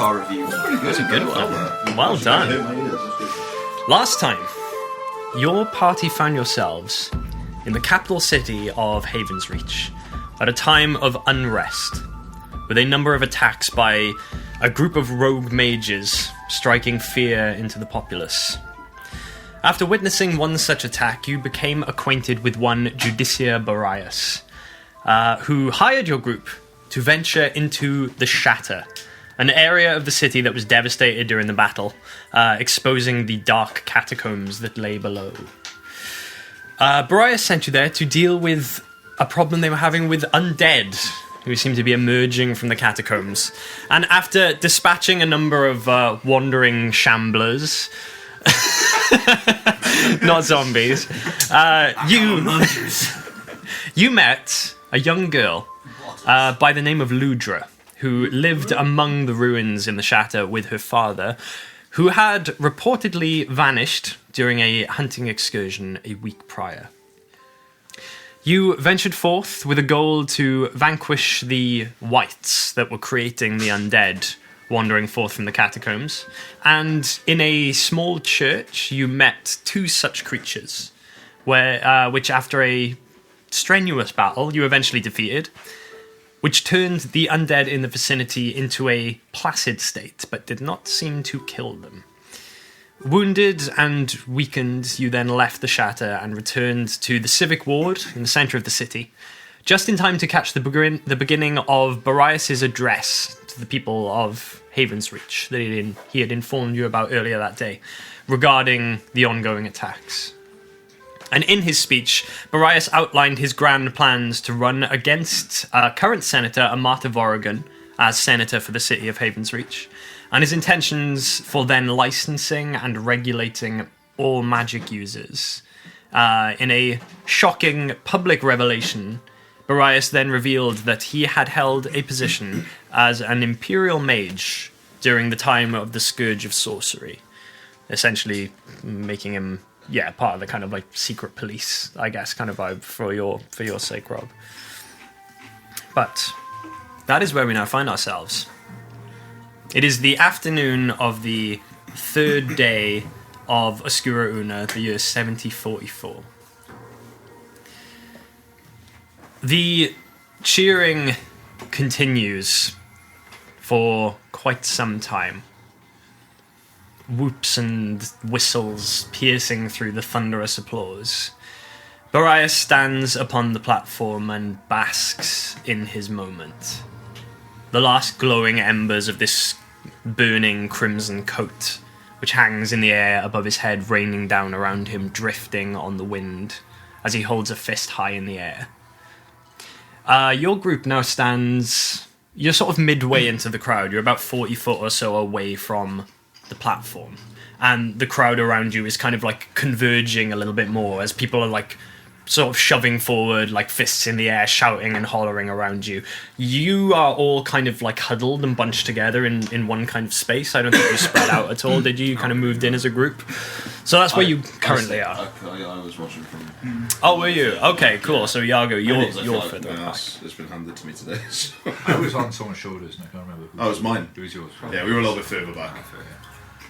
Althar review. That's a good one. Well done. Last time, your party found yourselves in the capital city of Haven's Reach at a time of unrest, with a number of attacks by a group of rogue mages striking fear into the populace. After witnessing one such attack, you became acquainted with one Judiciar Barrias, who hired your group to venture into the Shatter, an area of the city that was devastated during the battle, exposing the dark catacombs that lay below. Barrias sent you there to deal with a problem they were having with undead, who seemed to be emerging from the catacombs. And after dispatching a number of wandering shamblers, not zombies, you met a young girl by the name of Ludra, who lived among the ruins in the Shatter with her father, who had reportedly vanished during a hunting excursion a week prior. You ventured forth with a goal to vanquish the wights that were creating the undead wandering forth from the catacombs, and in a small church you met two such creatures, which after a strenuous battle you eventually defeated, which turned the undead in the vicinity into a placid state, but did not seem to kill them. Wounded and weakened, you then left the Shatter and returned to the Civic Ward in the centre of the city, just in time to catch the beginning of Barrias' address to the people of Haven's Reach that he had informed you about earlier that day, regarding the ongoing attacks. And in his speech, Barrias outlined his grand plans to run against current Senator Amata Vorrigan as Senator for the city of Haven's Reach, and his intentions for then licensing and regulating all magic users. In a shocking public revelation, Barrias then revealed that he had held a position as an Imperial Mage during the time of the Scourge of Sorcery, essentially making him, part of the kind of like secret police, I guess, kind of vibe for your sake, Rob. But that is where we now find ourselves. It is the afternoon of the third day of Oscura Una, the year 7044. The cheering continues for quite some time. Whoops and whistles piercing through the thunderous applause. Barrias stands upon the platform and basks in his moment. The last glowing embers of this burning crimson coat, which hangs in the air above his head, raining down around him, drifting on the wind as he holds a fist high in the air. Your group now stands... You're sort of midway into the crowd. You're about 40 foot or so away from the platform. And the crowd around you is kind of like converging a little bit more as people are like sort of shoving forward, like fists in the air, shouting and hollering around you. You are all kind of like huddled and bunched together in one kind of space. I don't think you spread out at all, did you? You kind of moved in as a group. So that's where you currently are. I was watching from... Oh, were you? Okay, cool. So Iago, you're further back. It's been handed to me today. So. I was on someone's shoulders and I can't remember who. Oh, it was mine. It was yours. Yeah, we were a little bit further back.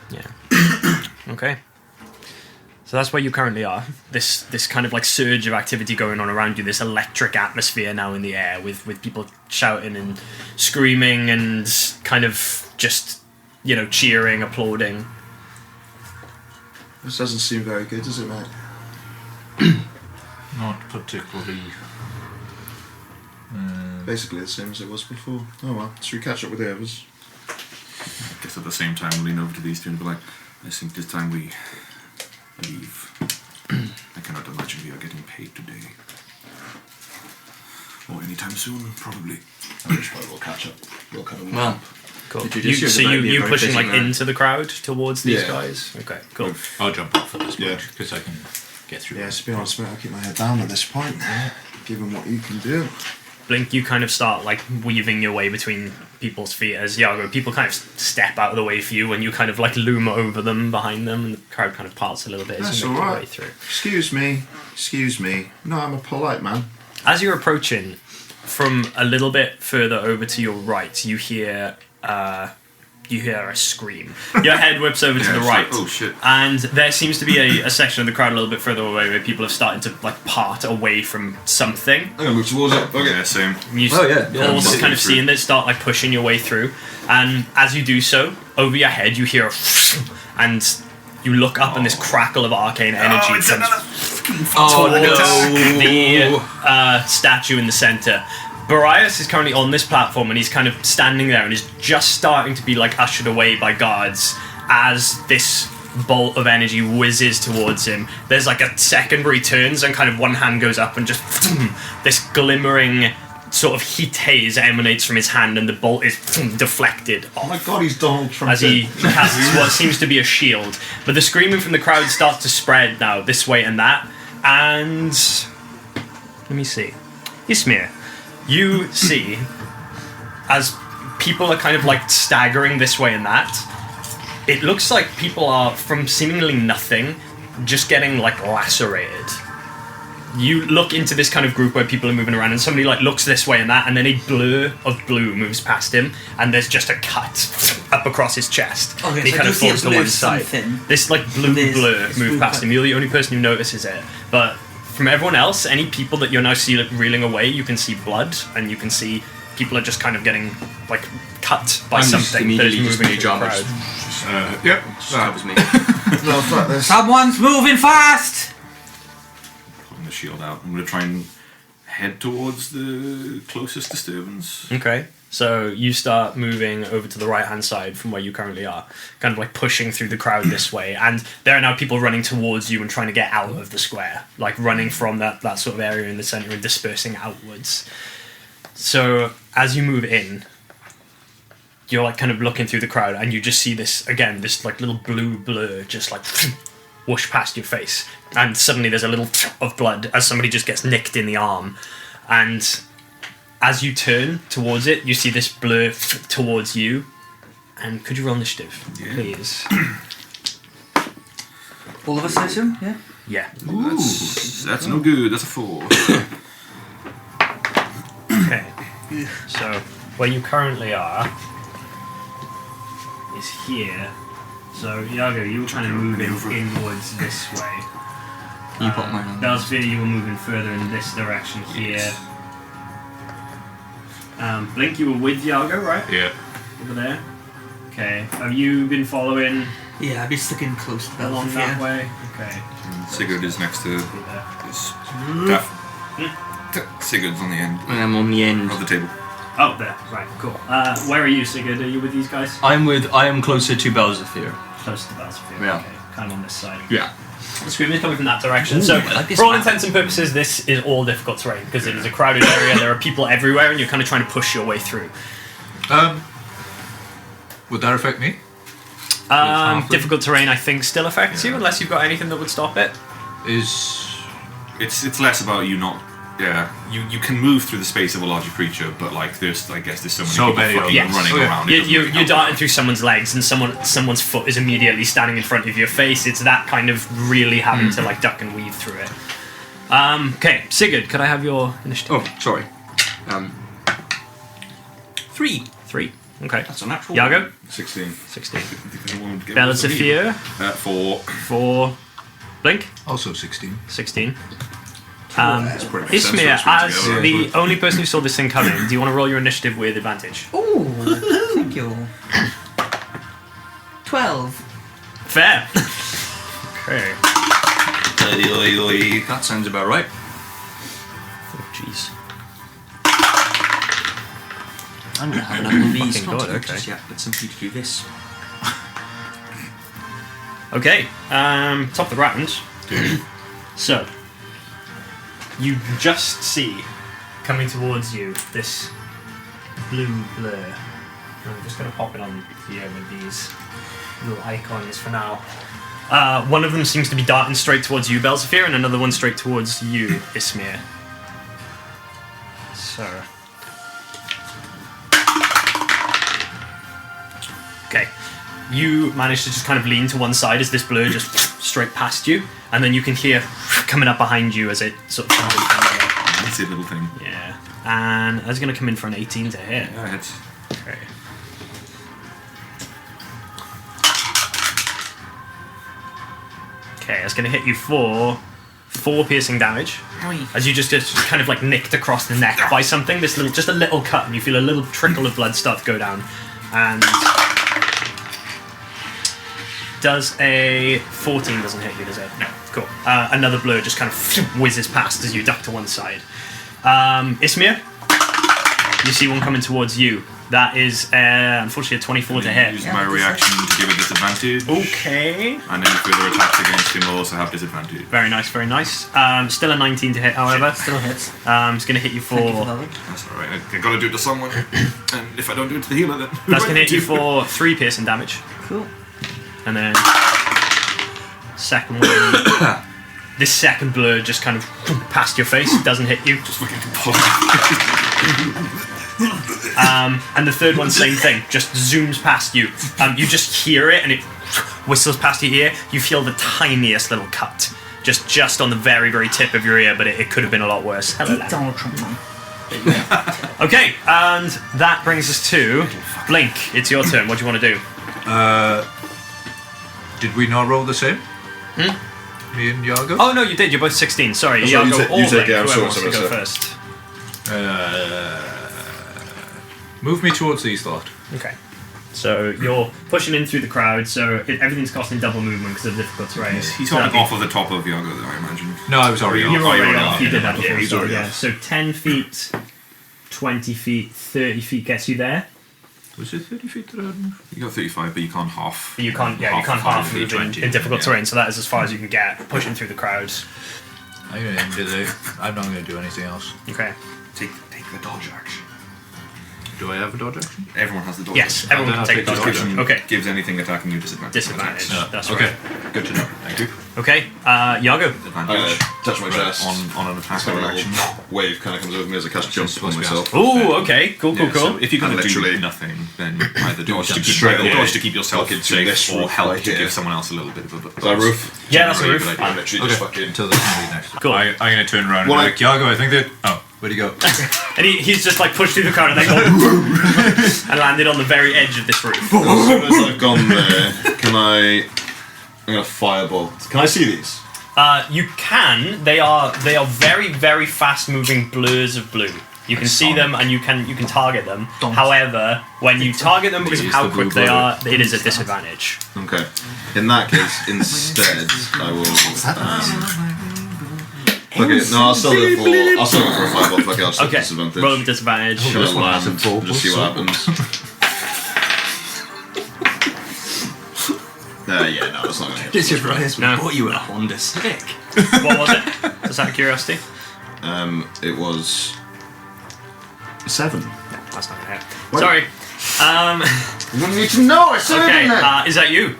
Yeah. Okay. So that's where you currently are. This kind of like surge of activity going on around you, this electric atmosphere now in the air with people shouting and screaming and kind of just, cheering, applauding. This doesn't seem very good, does it, mate? Not particularly. Basically the same as it was before. Oh well, should we catch up with the others? I guess at the same time we'll lean over to these two and be like, I think this time we leave. I cannot imagine we are getting paid today. Or anytime soon, probably. Which way we'll catch up. We'll kind of Well, cool. The You Judiciars pushing like busy man. into the crowd towards these Yeah. guys? Okay, cool. I'll jump off at this Yeah. point because I can get through. Yeah, to be honest, mate, I'll keep my head down at this point. Given what you can do. Blink, you kind of start like weaving your way between people's feet as Iago. People kind of step out of the way for you and you kind of like loom over them, behind them, and the crowd kind of parts a little bit as That's you make your alright. way through. Excuse me. No, I'm a polite man. As you're approaching, from a little bit further over to your right, you hear you hear a scream. Your head whips over to the it's right. like, oh shit. And there seems to be a section of the crowd a little bit further away where people have started to like part away from something. I'm gonna move towards it. Okay. Yeah, same. You all just kind of seeing it start like pushing your way through. And as you do so, over your head you hear a and you look up and this crackle of arcane energy comes towards the statue in the center. Barrias is currently on this platform and he's kind of standing there and is just starting to be like ushered away by guards as this bolt of energy whizzes towards him. There's like a second where he turns and kind of one hand goes up and just this glimmering sort of heat haze emanates from his hand and the bolt is deflected off. Oh my god, he's Donald Trump. As he casts what seems to be a shield. But the screaming from the crowd starts to spread now, this way and that. And let me see. Ismir, you see, as people are kind of like staggering this way and that, it looks like people are, from seemingly nothing, just getting like lacerated. You look into this kind of group where people are moving around and somebody like looks this way and that, and then a blur of blue moves past him and there's just a cut up across his chest. Okay, and he so kind I of do see a falls to blue one side. something. This like blue blur This moved blue past cut. him. You're the only person who notices it. But from everyone else, any people that you're now see like reeling away, you can see blood and you can see people are just kind of getting like cut by I'm just something that is immediately just moving through the made crowd. Yep. That was me. No, fuck this. Someone's moving fast! Putting the shield out. I'm going to try and head towards the closest disturbance. Okay, so you start moving over to the right-hand side from where you currently are, kind of like pushing through the crowd this way, and there are now people running towards you and trying to get out of the square, like running from that sort of area in the center and dispersing outwards. So as you move in, you're like kind of looking through the crowd and you just see this, again, this like little blue blur just like whoosh past your face, and suddenly there's a little of blood as somebody just gets nicked in the arm, and as you turn towards it, you see this blur towards you. And could you roll initiative, please? All of us, I assume? Yeah? Yeah. That's no good. That's a 4. Okay. So where you currently are is here. So Iago, you were kind of moving inwards this way. You put mine on. Belsphere, you were moving further in this direction here. Blink, you were with Iago, right? Yeah. Over there. Okay. Have you been following Yeah, I'd be sticking close to along Belfield, that yeah. way? Okay. Sigurd is next to There. this. Sigurd's on the end I'm on the end. of the table. Oh, there. Right. Cool. Where are you, Sigurd? Are you with these guys? I am closer to Belzethir. Close to Belsphere. Yeah. Okay. Kind of on this side. Yeah. The screaming is coming from that direction. So, I like this for all map. intents and purposes, this is all difficult terrain because it is a crowded area. There are people everywhere, and you're kind of trying to push your way through. Would that affect me? Difficult terrain, I think, still affects you unless you've got anything that would stop it. It's less about you not. Yeah, you can move through the space of a larger creature, but like there's so many people many of fucking them. running Yes. around. It doesn't really You're help. darting through someone's legs, and someone's foot is immediately standing in front of your face. It's that kind of really having to like duck and weave through it. Okay, Sigurd, could I have your initiative? Oh, sorry. 3. 3. Okay. That's a natural. Iago? 16. 16. Belzethir. Belzethir? 4. 4. Blink? Also 16. 16. That's pretty makes sense Ismir, for us as together. the only person who saw this thing coming, do you want to roll your initiative with advantage? Ooh, thank you. 12. Fair. Okay. That sounds about right. Oh, jeez. I'm gonna have another one of these. Fucking Not God, to okay. just yet, but something to do this. Okay, top of the round. So, you just see coming towards you this blue blur. I'm just going to pop it on here with these little icons for now. One of them seems to be darting straight towards you, Belzethir, and another one straight towards you, Ismir. So. Okay. You manage to just kind of lean to one side as this blur just straight past you, and then you can hear coming up behind you as it sort of comes in front of you. That's a little thing. Yeah. And that's going to come in for an 18 to hit. Yeah, it's Okay. Okay, it's going to hit you for 4 piercing damage. As you just get kind of like nicked across the neck by something. This little, just a little cut, and you feel a little trickle of blood start to go down. And does a 14 doesn't hit you, does it? No. Cool. Another blur just kind of whizzes past as you duck to one side. Ismir, you see one coming towards you. That is unfortunately a 24 to hit. Use my reaction to give a disadvantage. Okay. And any further attacks against him will also have disadvantage. Very nice, very nice. Still a 19 to hit, however. Still hits. It's going to hit you Thank you for for... that one. That's alright. I gotta do it to someone. And if I don't do it to the healer, then. That's going to hit you for 3 piercing damage. Cool. And then... Second one... This second blur just kind of past your face. Doesn't hit you. Just fucking pop. And the third one, same thing. Just zooms past you. You just hear it and it whistles past your ear. You feel the tiniest little cut. Just on the very, very tip of your ear, but it could have been a lot worse. Hello, lad. Donald Trump, man. Okay, and that brings us to Blink. It's your turn. What do you want to do? Did we not roll the same? Me and Yago? Oh no, you did. You're both 16. Sorry, That's right, Iago you or take Blink. it, I'm Whoever sure wants to go someone first. Move me towards these lot. Okay. So you're pushing in through the crowd. So everything's costing double movement because of the difficult terrain. He's So holding that'd off of the top of Yago, though, I imagine. No, I was already be- on. You're already you're off. You on. did that before. he's So, already yeah. off. So 10 feet, 20 feet, 30 feet gets you there. Was it 30 feet that I had moved? You got 35, but you can't half. But you can't. Yeah, you can't half move in difficult yeah. terrain. So that is as far as you can get, pushing through the crowds. I'm not going to do anything else. Okay. Take the dodge action. Do I have a dodge action? Everyone has the dodge Yes, action. everyone then can I'll take a take dodge the dodge action. Gives- Okay. Gives anything attacking you disadvantage. Disadvantage. Attacks. That's okay. right. Good to know. Thank you. Okay. Iago. Advantage. touch my chest. On an attack Kind or of action. little wave kind of comes over me as I cast jump supposed on to be myself. Ooh. Okay. Cool. Yeah, so if you're going And to do literally- nothing, then either dodge to jump keep straight away. dodge to keep yourself Fucking through this safe, or roof help right to here. give someone else a little bit of a. Is that roof? Yeah, that's a Generally, roof. but I'm literally just fucking. Until the enemy next. Cool. I'm going to turn around Well, and be like, Yago, I think that... Oh, where'd he go? And he's just like pushed through the crowd and then gone and landed on the very edge of this roof. As soon as I've gone there, I'm gonna fireball. Can I see these? You can. They are very, very fast moving blurs of blue. You can see them and you can target them. However, when you target them because of how quick they are, it is a disadvantage. Okay. In that case, instead, I will. Okay, no, I'll still go for a fireball. Fuck it, I'll still Okay. disadvantage. Roll with disadvantage. Just land and just see what happens. Yeah, no, it's not gonna hit. Judiciar Barrias No. bought you a Honda Civic. What was it? Just out of curiosity. It was 7. That's not gonna hit. What? Sorry. You don't need to know. I said Okay. it in there. Is that you?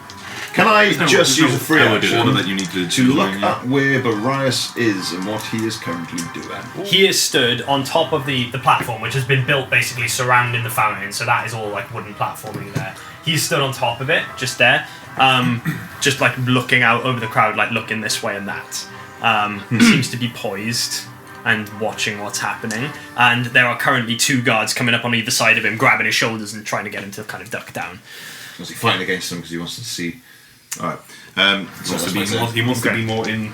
Can I just use a free order action that you need to look at where Barrias is and what he is currently doing? He is stood on top of the platform, which has been built basically surrounding the fountain, so that is all like wooden platforming there. He's stood on top of it, just there, just like looking out over the crowd, like looking this way and that. Seems to be poised and watching what's happening. And there are currently 2 guards coming up on either side of him, grabbing his shoulders and trying to get him to kind of duck down. Was he fighting against them because he wants to see? Alright. He wants to be more in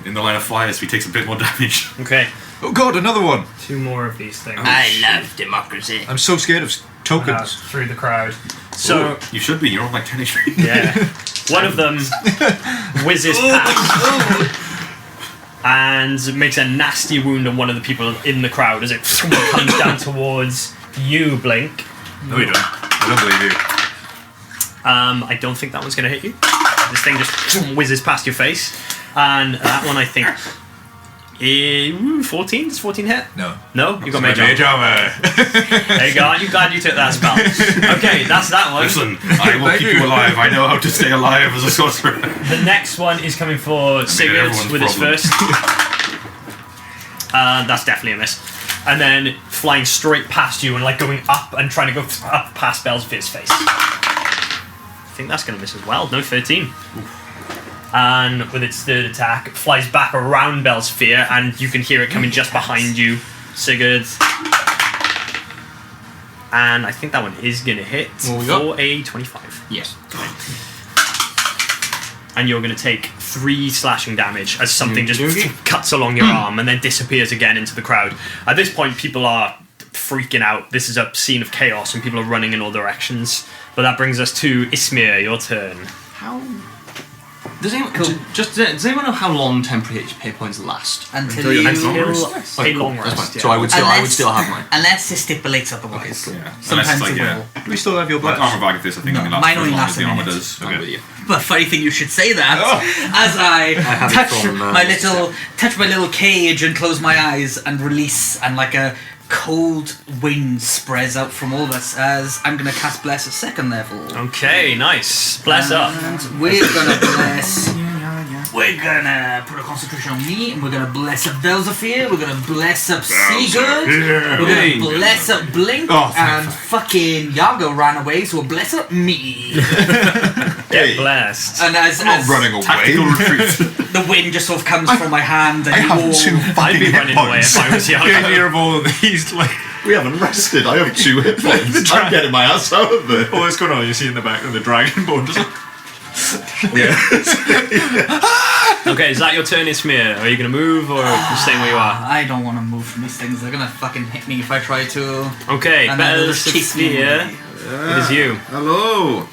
the line of fire, so he takes a bit more damage. Okay, Oh god, another one! 2 more of these things. I love democracy. I'm so scared of tokens. Through the crowd. So, You should be. You're on like 10 HP. yeah. One of them whizzes past and makes a nasty wound on one of the people in the crowd as it comes down towards you, Blink. No, you don't. I don't believe you. I don't think that one's going to hit you. This thing just whizzes past your face. And that one, I think... 14? Does 14 hit? No. No? You got My mage armor. mage armor. There you go. I'm glad you took that spell. Okay, that's that one. Listen, I will keep you alive. I know how to stay alive as a sorcerer. The next one is coming for Sigurd everyone's with his problem. first. That's definitely a miss. And then flying straight past you and like going up and trying to go up past Belsphere's face. I think that's going to miss as well. No, 13. And with its third attack, it flies back around Belsphere and you can hear it coming just behind you, Sigurd. And I think that one is going to hit What we got? for a 25. Yes. and you're going to take 3 slashing damage as something just cuts along your arm and then disappears again into the crowd. At this point, people are freaking out. This is a scene of chaos and people are running in all directions. But that brings us to Ismir, your turn. Does anyone know how long temporary hit points last? Until you... A long rest. So I would still have mine. Unless it stipulates otherwise. Yeah. Sometimes Unless it's it like, will. Do we still have your Like badge? armor bag, this I think No, only lasts mine for as only long lasts as the a armor minute. does. I'm with you. But funny thing you should say that as I have it touch from, my little cage and close my eyes and release, and like a cold wind spreads out from all of us as I'm gonna cast Bless at 2nd level. Okay, nice. Bless up. And we're gonna bless. We're gonna put a concentration on me, and we're gonna bless up Belzafir. We're gonna bless up Sigurd. We're gonna bless up Blink, and fucking Yago ran away, so we'll bless up me. Get blessed. And as running away. Tactical retreat. the wind just sort of comes from my hand, and I have you 2 I'd fucking be hit running away points. if I was The Yago. idea of all of these, like, We haven't rested. I have 2 hit points. I'm getting my ass out of it. all that's going on, you see in the back of the dragonborn just like, Okay, is that your turn, Ismir? Are you going to move or you staying where you are? I don't want to move from these things. They're gonna fucking hit me if I try to. Okay, And then they'll just chase me Belzafir, away. it is you. Hello.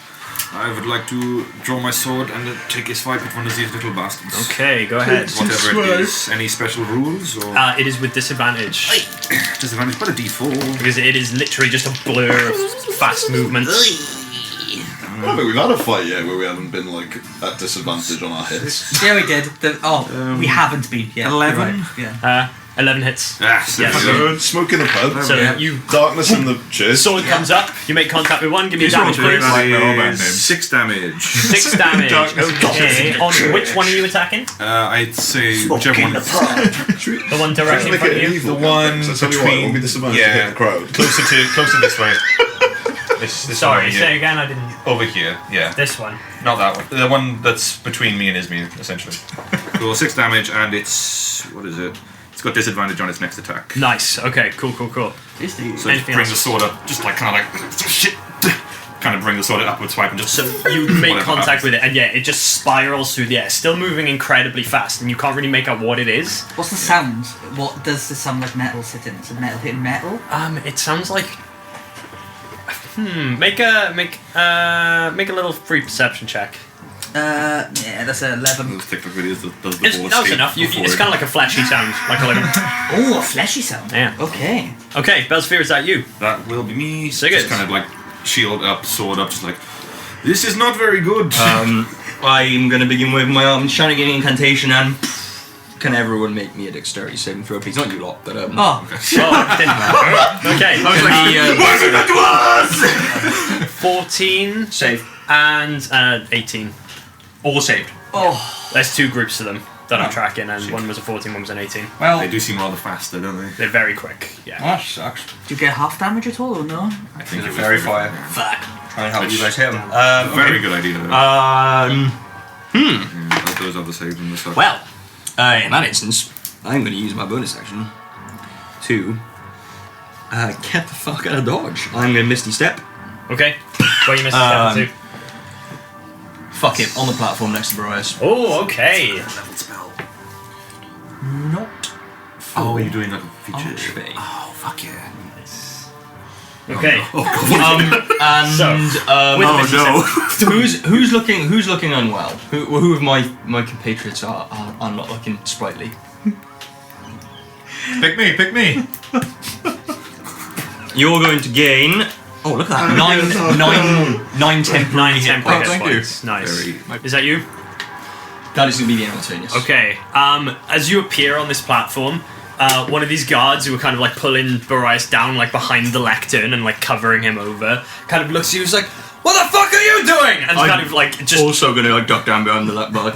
I would like to draw my sword and take a swipe at one of these little bastards. Okay, go ahead. Whatever it is. Any special rules or It is with disadvantage. disadvantage? But a D4. Because it is literally just a blur of fast movements. I think we've had a fight yet where we haven't been like at disadvantage on our hits. Yeah, we did. We haven't been yet. 11? Right, yeah. 11 hits. Yes. Yes. Good. Smoke in the pub. So Yeah. you Darkness in the church. sword comes up, you make contact with one, give me a damage rolled please. really 6 damage. 6 damage. Okay. On which one are you attacking? I'd say whichever one. The one directly in front of you? The one between- be disadvantage yeah. to hit the crowd. closer this way. This Sorry, one, say again, I didn't. over here, yeah. This one. Not that one. The one that's between me and Izmir, essentially. Cool, 6 damage, and it's what is it? It's got disadvantage on its next attack. Nice. Okay, cool. So just Anything bring else? the sword up, just like kind of like shit. Kind of bring the sword upward swipe and just. So you make Whatever contact happens. with it, and yeah, it just spirals through the air, still moving incredibly fast, and you can't really make out what it is. What's the sound? What does the sound like metal's hitting? Is it metal hitting metal? It sounds like. Make a little free perception check. Yeah, that's a 11. Those TikTok videos that does the It's, ball that was escape enough. before It's it- kind of like a flashy sound, like a little. Oh, a fleshy sound. Yeah. Okay. Okay, Belzafir, is that you? That will be me. Sigurd. Just kind of like shield up, sword up, just like this is not very good. I'm gonna begin with my shining incantation and. Can everyone make me a dexterity saving throw, please? Not you lot, but Oh, Oh, didn't. Okay. Give me, 14 save. and 18. All saved. oh. There's 2 groups of them that I'm tracking, and one was a 14, one was an 18. Well, They do seem rather faster, don't they? They're very quick. Yeah. that sucks. Do you get half damage at all or no? I think It's it a was fairy fire. Fuck. Try and help you guys hit him. Very good idea. Though. Those other saves in the suck. Well, in that instance, I'm going to use my bonus action to get the fuck out of dodge. I'm going to Misty Step. Okay. Where you missed step to? Fuck it, on the platform next to Barrias. Oh, okay. Level spell. Not Oh, you're doing like a feature. archery. Oh, fuck yeah. Okay. Who's looking unwell? Who of my compatriots are not looking sprightly? Pick me. You're going to gain. Oh, look at that! nine temporary hit temporary points. hit thank you. points. Nice. Very- Is that you? That is going to be the end of the turn, yes. Okay. As you appear on this platform, one of these guards who were kind of like pulling Barrias down like behind the lectern and like covering him over, kind of looks at you, he's like, "What the fuck are you doing?" And kind of like just Also going to like duck down behind the left bar.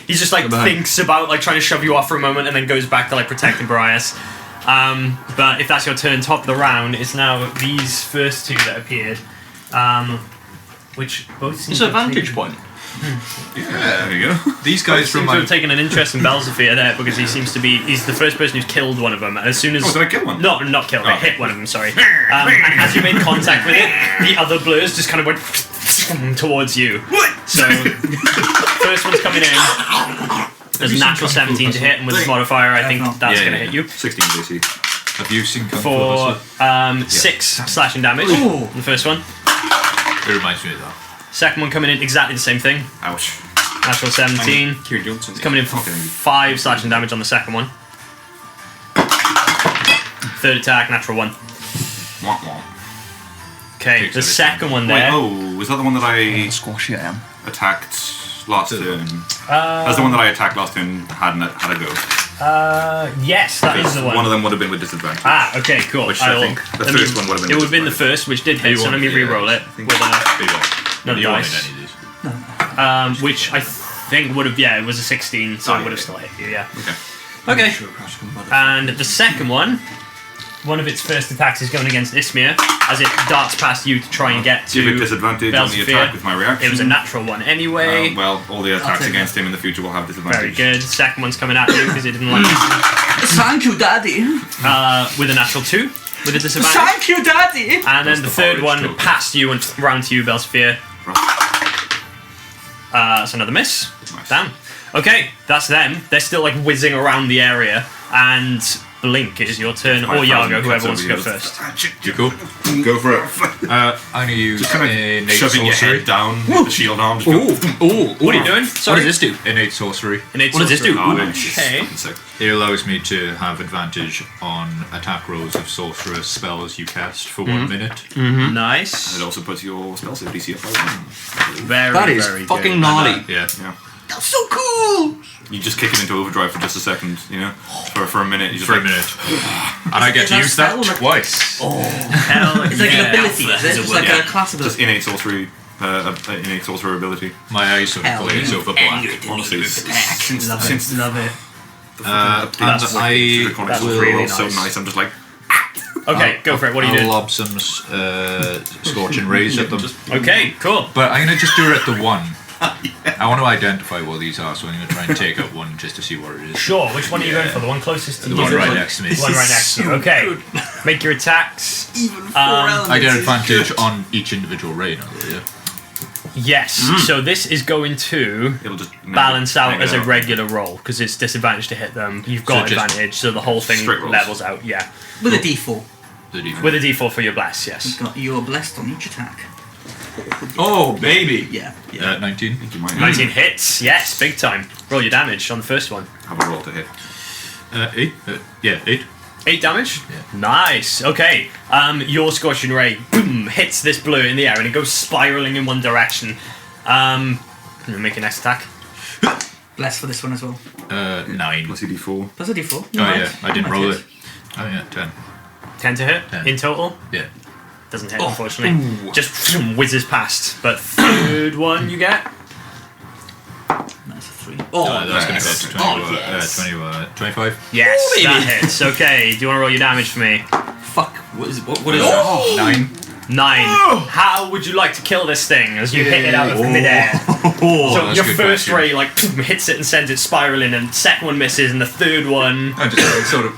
he's just like behind. thinks about like trying to shove you off for a moment and then goes back to like protecting Barrias. But if that's your turn, top of the round, it's now these first 2 that appeared, which both seem It's to an have advantage taken- point. Yeah, there you go. These Both guys seem from to my... have taken an interest in Belzafir there because he seems to be he's the first person who's killed one of them, and as soon as Oh, did I kill one? No, not killed. I Oh. hit one of them. Sorry. And as you made contact with it, the other blurs just kind of went towards you. What? So first one's There's a natural 17 to hit, and with this modifier, I think that's going to hit you. 16 DC. Have you seen Kung Fu For Hustle? 6 slashing damage. The first one. It reminds me of that. Second one coming in exactly the same thing. Ouch. Natural 17. Kieran Johnson. It's coming in for 5 slashing damage on the second one. Third attack, natural 1. Wah, wah. Okay, the second one there. Wait, was that the one that I Squashy I am. attacked last turn? That's the one that I attacked last turn had a go. Yes, that is the one. One of them would have been with disadvantage. Ah, okay, cool. Which I think the first one would have been. It would have been the first, which did hit, so let me re-roll it with another You won't dice. need any of these. Which I think would have, it was a 16, so it would have still hit you, yeah. Okay. Okay, and the second one of its first attacks is going against Ismir, as it darts past you to try and get to Give it disadvantage on the Belsphere. attack with my reaction. It was a natural one anyway. Well, all the attacks against him in the future will have disadvantage. Very good. Second one's coming at you because it didn't like it. Thank you, Daddy. With a natural 2, with a disadvantage. Thank you, Daddy. And then the third one past you and round to you, Belsphere. That's another miss. Nice. Damn. Okay, that's them. They're still like whizzing around the area, and Blink, it is your turn, or Yago, whoever wants to go first. You cool? Go for it. I'm going to use innate Shoving your sorcery. head down with the shield arm. Just go, What are you doing? What Sorry. does this do? Innate sorcery. Innate What does this do? sorcery. Oh, it's Okay. fucking sick. It allows me to have advantage on attack rolls of sorceress spells you cast for 1 minute. Nice. It also puts your spell save DC up by 1. Very, That is very fucking good. gnarly. Yeah. Yeah. That's so cool. You just kick it into overdrive for just a second, for a minute. You just For a like, minute. And I get to that use that spell? twice. Hell It's like yeah. an ability, is it? It's like a class Just ability. innate sorcerer ability. My eyes sort of Hell, glaze you over black. Honestly, since Love since it. Love it. the And Chronicles I of that's Advaris really are so nice. nice. I'm just like, Okay, go for it. What are you I'll doing? lob some scorching rays at them. Okay, cool. But I'm going to just do it at the one. I want to identify what these are, so I'm going to try and take out one just to see what it is. Sure, which one are you going for? The one closest to The you? one right next to me. The one right next to you. Okay. Make your attacks. Even 4 elements I get advantage on each individual ray now, yeah? Yes. So this is going to it'll just balance out make it as a regular roll because it's disadvantage to hit them. You've got So just advantage, so the whole thing straight rolls. levels out. Yeah. With a D4. The default. With a D4 for your bless. Yes. You are blessed on each attack. Oh, baby. Yeah. 19. You might 19 hits. Yes, big time. Roll your damage on the first one. have a roll to hit. 8. 8. 8 damage? Yeah. Nice. Okay. Your scorching ray boom, hits this blue in the air and it goes spiraling in one direction. Make your next attack. Blessed for this one as well. 9. Plus D4. That's a D4. Oh, yeah. I didn't roll Nice. it. Oh, yeah. 10. 10 to hit 10. in total. Yeah. Doesn't hit, unfortunately. Just whizzes past. But third one you get. That's a 3. Oh, That's going to go yes. to 25. Yes, baby. that hits. Okay. Do you want to roll your damage for me? fuck. What is that? 9. 9. How would you like to kill this thing as you hit it out of midair? So that's your a good first question. ray hits it and sends it spiraling, and the second one misses, and the third one, I just sort of.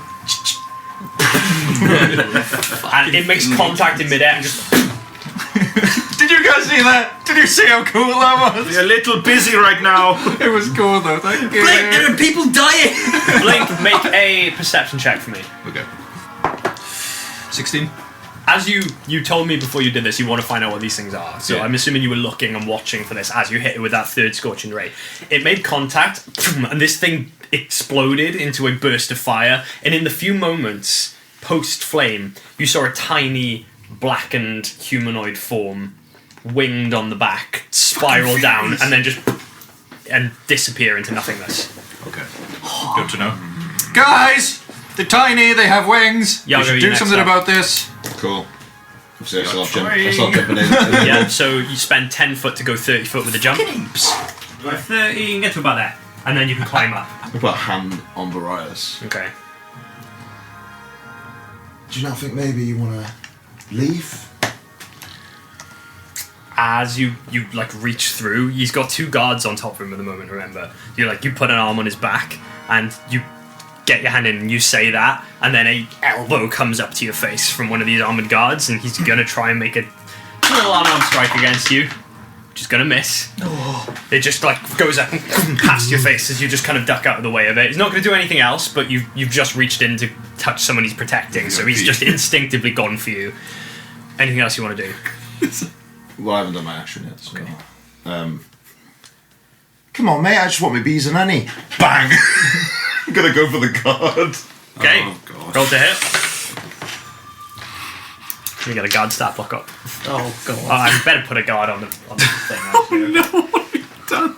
and it makes contact in midair and just. Did you guys see that? Did you see how cool that was? You're a little busy right now. It was cool though, thank you. Blake, there are people dying! Blink, make a perception check for me. Okay. 16. As you told me before you did this, you want to find out what these things are. So Yeah. I'm assuming you were looking and watching for this as you hit it with that third scorching ray. It made contact, and this thing exploded into a burst of fire. And in the few moments post-flame, you saw a tiny blackened humanoid form, winged on the back, spiral down, and then just and disappear into nothingness. Okay. Good to know. Guys! They're tiny, they have wings. Yago, We should you're do next something up. about this. Cool. So I start trying. jumping in. Yeah, so you spend 10 foot to go 30 foot with a jump. You go 30, you can get to about there. And then you can climb up. We put a hand on Barrias. Okay. Do you not think maybe you want to leave? As you like reach through, he's got 2 guards on top of him at the moment, remember? You put an arm on his back and you get your hand in and you say that, and then a elbow comes up to your face from one of these armored guards, and he's gonna try and make a little unarmed strike against you. which is going to miss. It just like goes up and past your face as you just kind of duck out of the way of it. He's not going to do anything else, but you've just reached in to touch someone he's protecting, so he's just instinctively gone for you. Anything else you want to do? Well, I haven't done my action yet. So. Okay. Come on, mate. I just want my bees and honey. Bang. I'm gonna go for the guard. Okay. Oh, God. Roll to hit. You get a guard stat block up. Oh god. Oh, I better put a guard on the thing. Actually. No, what have you done?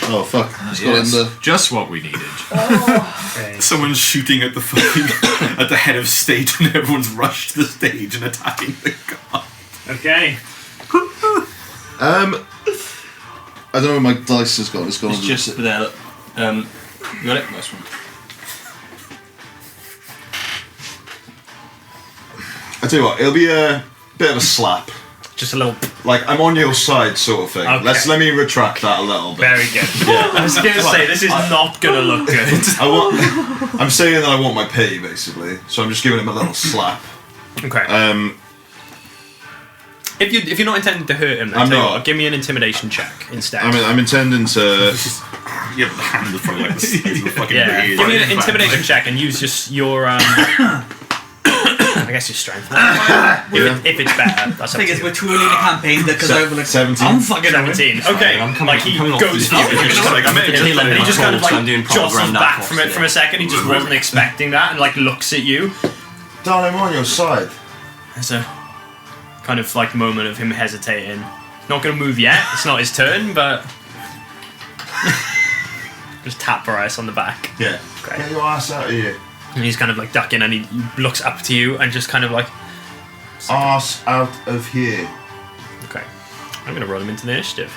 Oh fuck! It's got in the. Just what we needed. Okay. Someone's shooting at the fucking at the head of state, and everyone's rushed to the stage and attacking the guard. Okay. I don't know where my dice has gone. It's gone. It's just there. Look. You got it? Nice one. I tell you what, it'll be a bit of a slap. Just a little. Like I'm on your side, sort of thing. Okay. Let me retract that a little bit. Very good. I was going to say, this is not going to look good. I'm saying that I want my pay, basically. So I'm just giving him a little slap. Okay. If you're not intending to hurt him, then I'm tell you not. what, give me an intimidation check instead. I'm intending to. Yeah, but the hand is probably like the size of the fucking Yeah, raise. give me an intimidation check and use just your I guess your strength. If it's better, that's up The thing to is, you. we're too early in the campaign because over like 17. I'm fucking 17. Okay, I'm coming- like he I'm coming off goes these for you, fucking and you're just like, like, I'm hitting and he just kind of so I'm doing like proper jostles grand back knuckles, from it from a second. He just wasn't expecting that and like looks at you. Darling, I'm on your side. There's a kind of like moment of him hesitating. Not going to move yet. It's not his turn, but just tap Barrias on the back. Yeah. Great. Get your ass out of here. And he's kind of like ducking, and he looks up to you and just kind of like, Ass out of here. okay, I'm going to roll him into the initiative.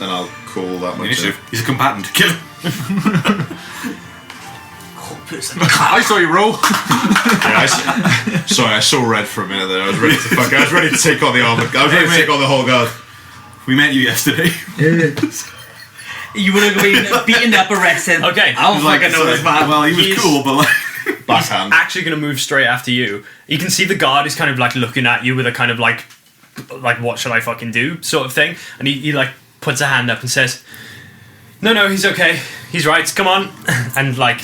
And I'll call that my Initiative. turn. He's a combatant. Kill him. I saw you roll. Sorry, I saw red for a minute there. I was ready to take on the armor. I was ready to take on the whole guard. We met you yesterday. you would have been beaten up, arrested. Okay. I don't fucking know this man. Well, he was He's- cool, but like. Backhand. Actually going to move straight after you. You can see the guard is kind of like looking at you with a kind of like what shall I fucking do sort of thing, and he like puts a hand up and says, no, he's okay, he's right, come on, and like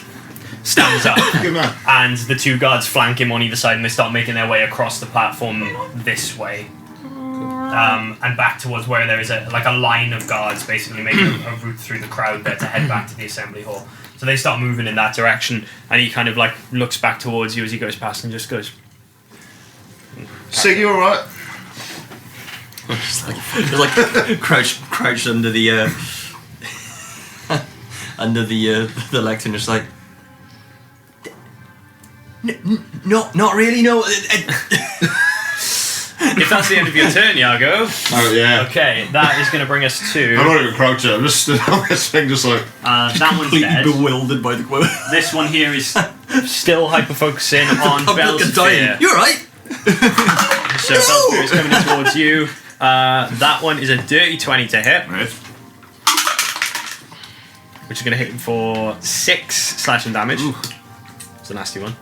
stands up. Good man. And the two guards flank him on either side, and they start making their way across the platform this way, and back towards where there is a line of guards basically making a route through the crowd there to head back to the assembly hall. So they start moving in that direction, and he kind of like looks back towards you as he goes past and just goes, Sig, you alright? Just like crouched under the under the lectern, just like. No, not really. No. if that's the end of your turn, Iago. Oh, yeah. Okay, that is going to bring us I'm to not even crouching. I'm just stood on this thing, just like. that one's Completely dead. bewildered by the quote. This one here is still hyper-focusing on Belsphere. You're right. So Belsphere is coming in towards you. That one is a dirty 20 to hit, Right. which is going to hit him for 6 slashing damage. It's a nasty one.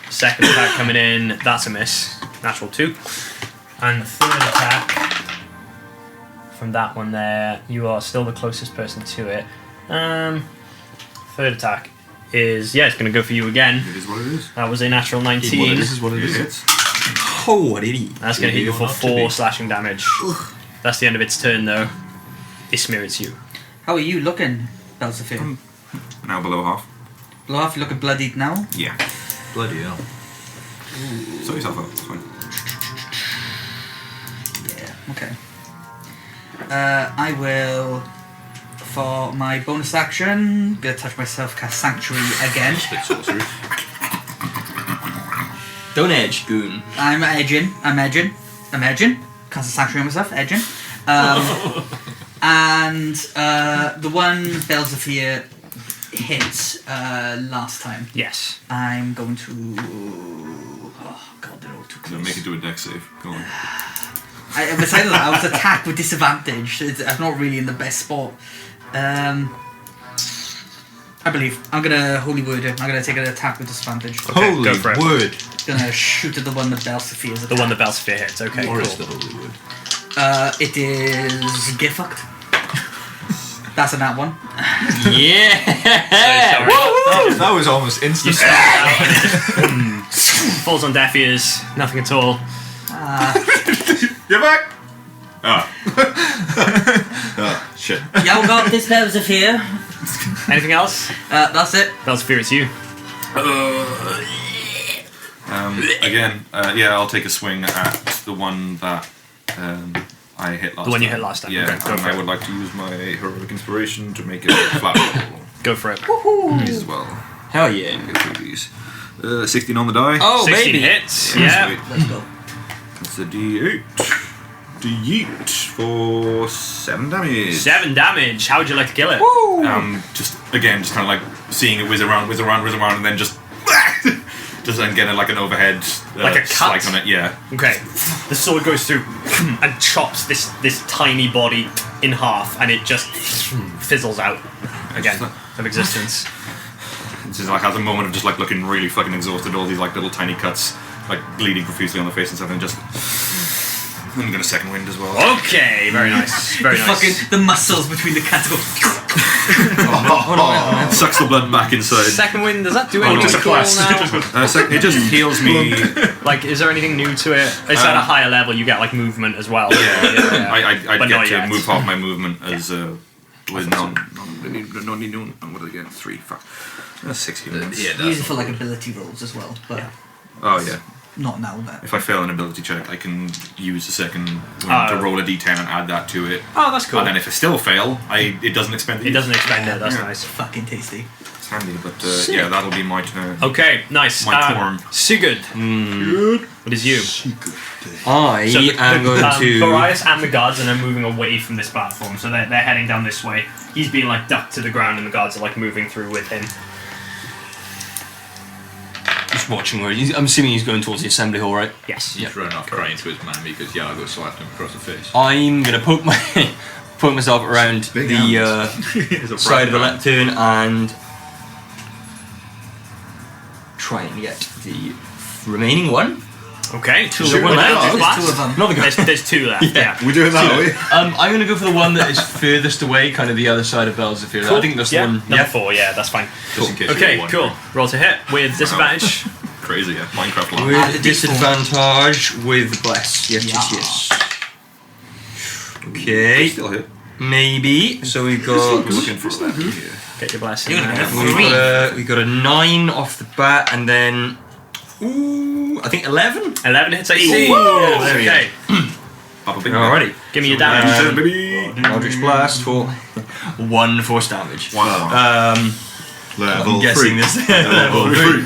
Second attack coming in, that's a miss. Natural 2. And the third attack from that one there, you are still the closest person to it. Third attack is, it's going to go for you again. It is what it is. That was a natural 19. This is what it is. Oh, what idiot. That's going to hit you for 4 slashing damage. That's the end of its turn though. Ismir, it's you. How are you looking, Belzafir? Now below half. Below half, you looking bloodied now? Yeah. Bloody hell. Sort yourself out. It's fine. Yeah, okay. I will, for my bonus action, gonna touch myself, cast Sanctuary again. Spit sorcery. Don't edge, goon. I'm edging. Cast a Sanctuary on myself, edging. And the one Belzafir hit last time. Yes. I'm going to. Oh god, they're all too So close. make it do a dex save. Go on. Besides that, I was attacked with disadvantage. I'm not really in the best spot. I believe. I'm gonna holy word it. I'm gonna take an attack with disadvantage. Okay, Holy go for it. word. Gonna shoot at the one that Belsaphire's The one that Belsphere hits. Okay, Or cool. is the holy word? It is get fucked. That's a nat one. Yeah. That was almost You instant. start out. Falls on deaf ears. Nothing at all. Get back! Oh, shit. Y'all got this Belsaphere. Anything else? That's it. Belsphere, it's you. Again, I'll take a swing at the one that I hit last time. The one you hit last time. Yeah, Okay, go and for I it. would like to use my heroic inspiration to make it flat roll. Go for it. These as well. Hell yeah. Go through these. 16 on the die. Oh, 16 baby. hits. Yeah. Sweet. Let's go. That's a D8. D8 for 7 damage. 7 damage. How would you like to kill it? Just kind of like seeing it whiz around, and then just then getting like an overhead Like a cut? slice on it. Yeah. Okay. The sword goes through and chops this tiny body in half, and it just fizzles out again of existence. This is like has a moment of just like looking really fucking exhausted. All these like little tiny cuts, like bleeding profusely on the face and stuff, and just. I'm gonna second wind as well. Okay, very nice. Very nice. Fucking the muscles between the cats go. Sucks the blood back inside. Second wind, does that do Oh, anything just a cool blast. now? It just heals me. Like, is there anything new to it? It's at a higher level, you get like movement as well. Yeah. I'd But get not to yet. move half my movement as with what do they get? 3. Fuck. 6 units. Use it for like ability rolls as well, but Oh yeah. not now. Then. If I fail an ability check, I can use the second one to Oh. roll a d10 and add that to it. Oh, that's cool. And then if I still fail, it doesn't expend. It doesn't expend it, that's nice. Fucking tasty. It's handy, but yeah, that'll be my turn. Okay, nice. My turn. Sigurd. What is you? I So am going to. Barrias and the guards are now moving away from this platform, so they're heading down this way. He's being like ducked to the ground, and the guards are like moving through with him. Just watching where I'm assuming he's going towards the assembly hall, right? Yes. He's running off crying to his man because Iago slapped him across the face. I'm gonna poke myself around Big the He's a side of the bright left turn and try and get the remaining one. Okay, two Shoot one the left. guards. There's 2 of them. Not the guy. There's 2 left. Yeah. We're doing that, are we? I'm gonna go for the one that is furthest away, kind of the other side of Belzaphere. I think that's the Yeah. one. Number 4. Yeah, that's fine. Just in case you Okay, were cool. wondering. Roll to hit with disadvantage. Crazy, yeah. Minecraft line. Add a With D4. disadvantage with bless. Yes, Yeah. yes. Okay, Still hit. maybe. So we've got. Looking for that here. Get your blessing. You're gonna there. get We got a 9 off the bat, and then I think 11. 11 hits AC. Woo! Yeah, There we okay. Papa Big Alrighty. Give me your damage. Turn, baby. Eldritch Blast for 1 force damage. Wow. Level I'm guessing 3. this. Level 3.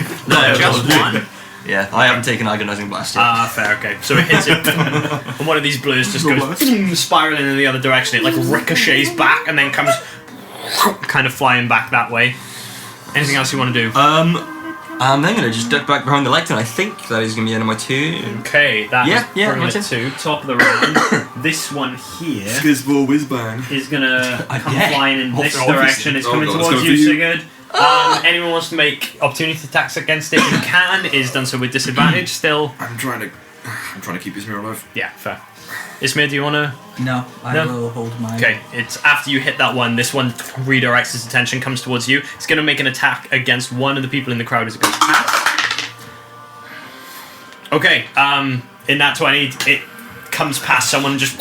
Just 1. Yeah, I haven't taken agonizing blast yet. Ah, fair, okay. So it hits it, and one of these blues just goes spiraling in the other direction. It like ricochets back and then comes kind of flying back that way. Anything else you want to do? I'm then gonna just duck back behind the lectern. I think that is gonna be the end of my turn. Okay, that Yeah, is yeah, bringing my it to top of the round. This one here Skizball whiz bang. is gonna come Yeah. flying in this Obviously. direction. It's Oh coming God, it's towards coming you, for you. Sigurd. Anyone wants to make opportunity attacks against it, you can. It is done so with disadvantage still. I'm trying to keep his mirror alive. Yeah, fair. Ismir, do you want to? No, I No. will hold my. Okay, it's after you hit that one, this one redirects its attention, comes towards you. It's going to make an attack against one of the people in the crowd as it goes past. Okay, in that 20, it comes past someone just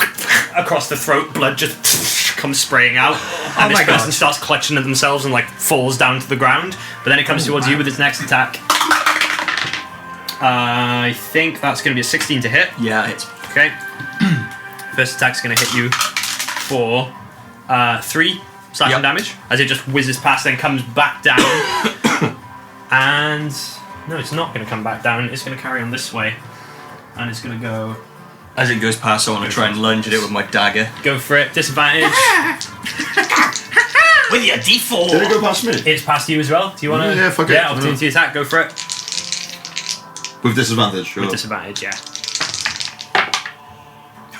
across the throat, blood just comes spraying out, and this person starts clutching at themselves and like falls down to the ground, but then it comes towards you with its next attack. I think that's going to be a 16 to hit. Yeah, it's Okay. First attack's going to hit you for 3 slashing Yep. damage as it just whizzes past, then comes back down. And no, it's not going to come back down. It's going to carry on this way, and it's going to go as it goes past. I want to try and lunge at it with my dagger. go for it. Disadvantage. With your D4. Did it go past me? It's past you as well. Do you want to? Yeah, fuck it. Yeah, opportunity attack. Go for it. With disadvantage, sure. With disadvantage, yeah.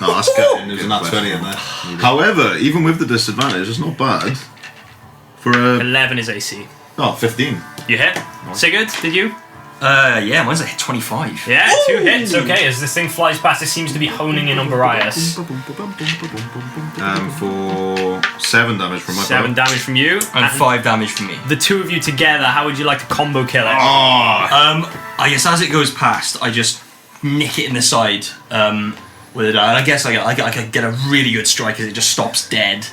Oh, that's good. There's a nat 20 in there. However, even with the disadvantage, it's not bad. For a 11 is AC. Oh, 15. You hit. Sigurd, did you? Yeah, mine's a 25. Yeah, 2 hits. Okay, as this thing flies past, it seems to be honing in on Barrias. For 7 damage from my 7 bow. damage from you. And 5 damage from me. The two of you together, how would you like to combo kill it? I guess as it goes past, I just nick it in the side with it. And I guess I can get a really good strike as it just stops dead.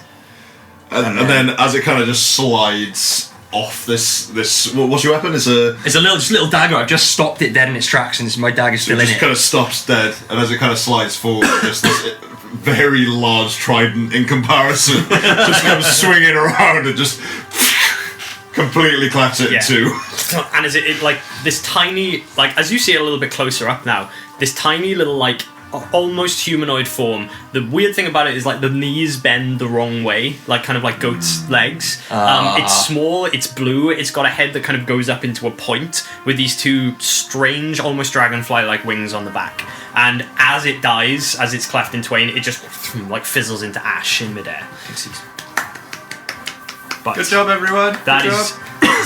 And then as it kind of just slides off this what's your weapon? It's a little dagger. I've just stopped it dead in its tracks, and my dagger's still in just it. kind of stops dead, and as it kind of slides forward, just this very large trident in comparison just comes swinging around and just completely claps it in two. And as it like this tiny, like as you see it a little bit closer up now, this tiny little like almost humanoid form. The weird thing about it is like the knees bend the wrong way, like kind of like goat's legs. It's small, it's blue, it's got a head that kind of goes up into a point with these two strange, almost dragonfly-like wings on the back. And as it dies, as it's cleft in twain, it just like fizzles into ash in midair. But Good job, everyone. that is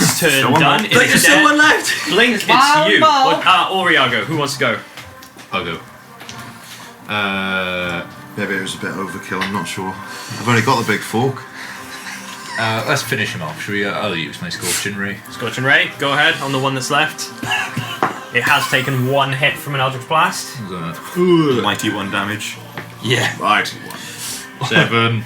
its turn done. It There's is dead. someone left. Blink, it's One you. more. Oriago, who wants to go? I'll go. Maybe it was a bit overkill, I'm not sure. I've only got the big fork. Let's finish him off. Shall we? I'll use my Scorching Ray. Scorching Ray, go ahead on the one that's left. It has taken 1 hit from an Eldritch Blast. Mighty 1 damage. Yeah. Right. 7.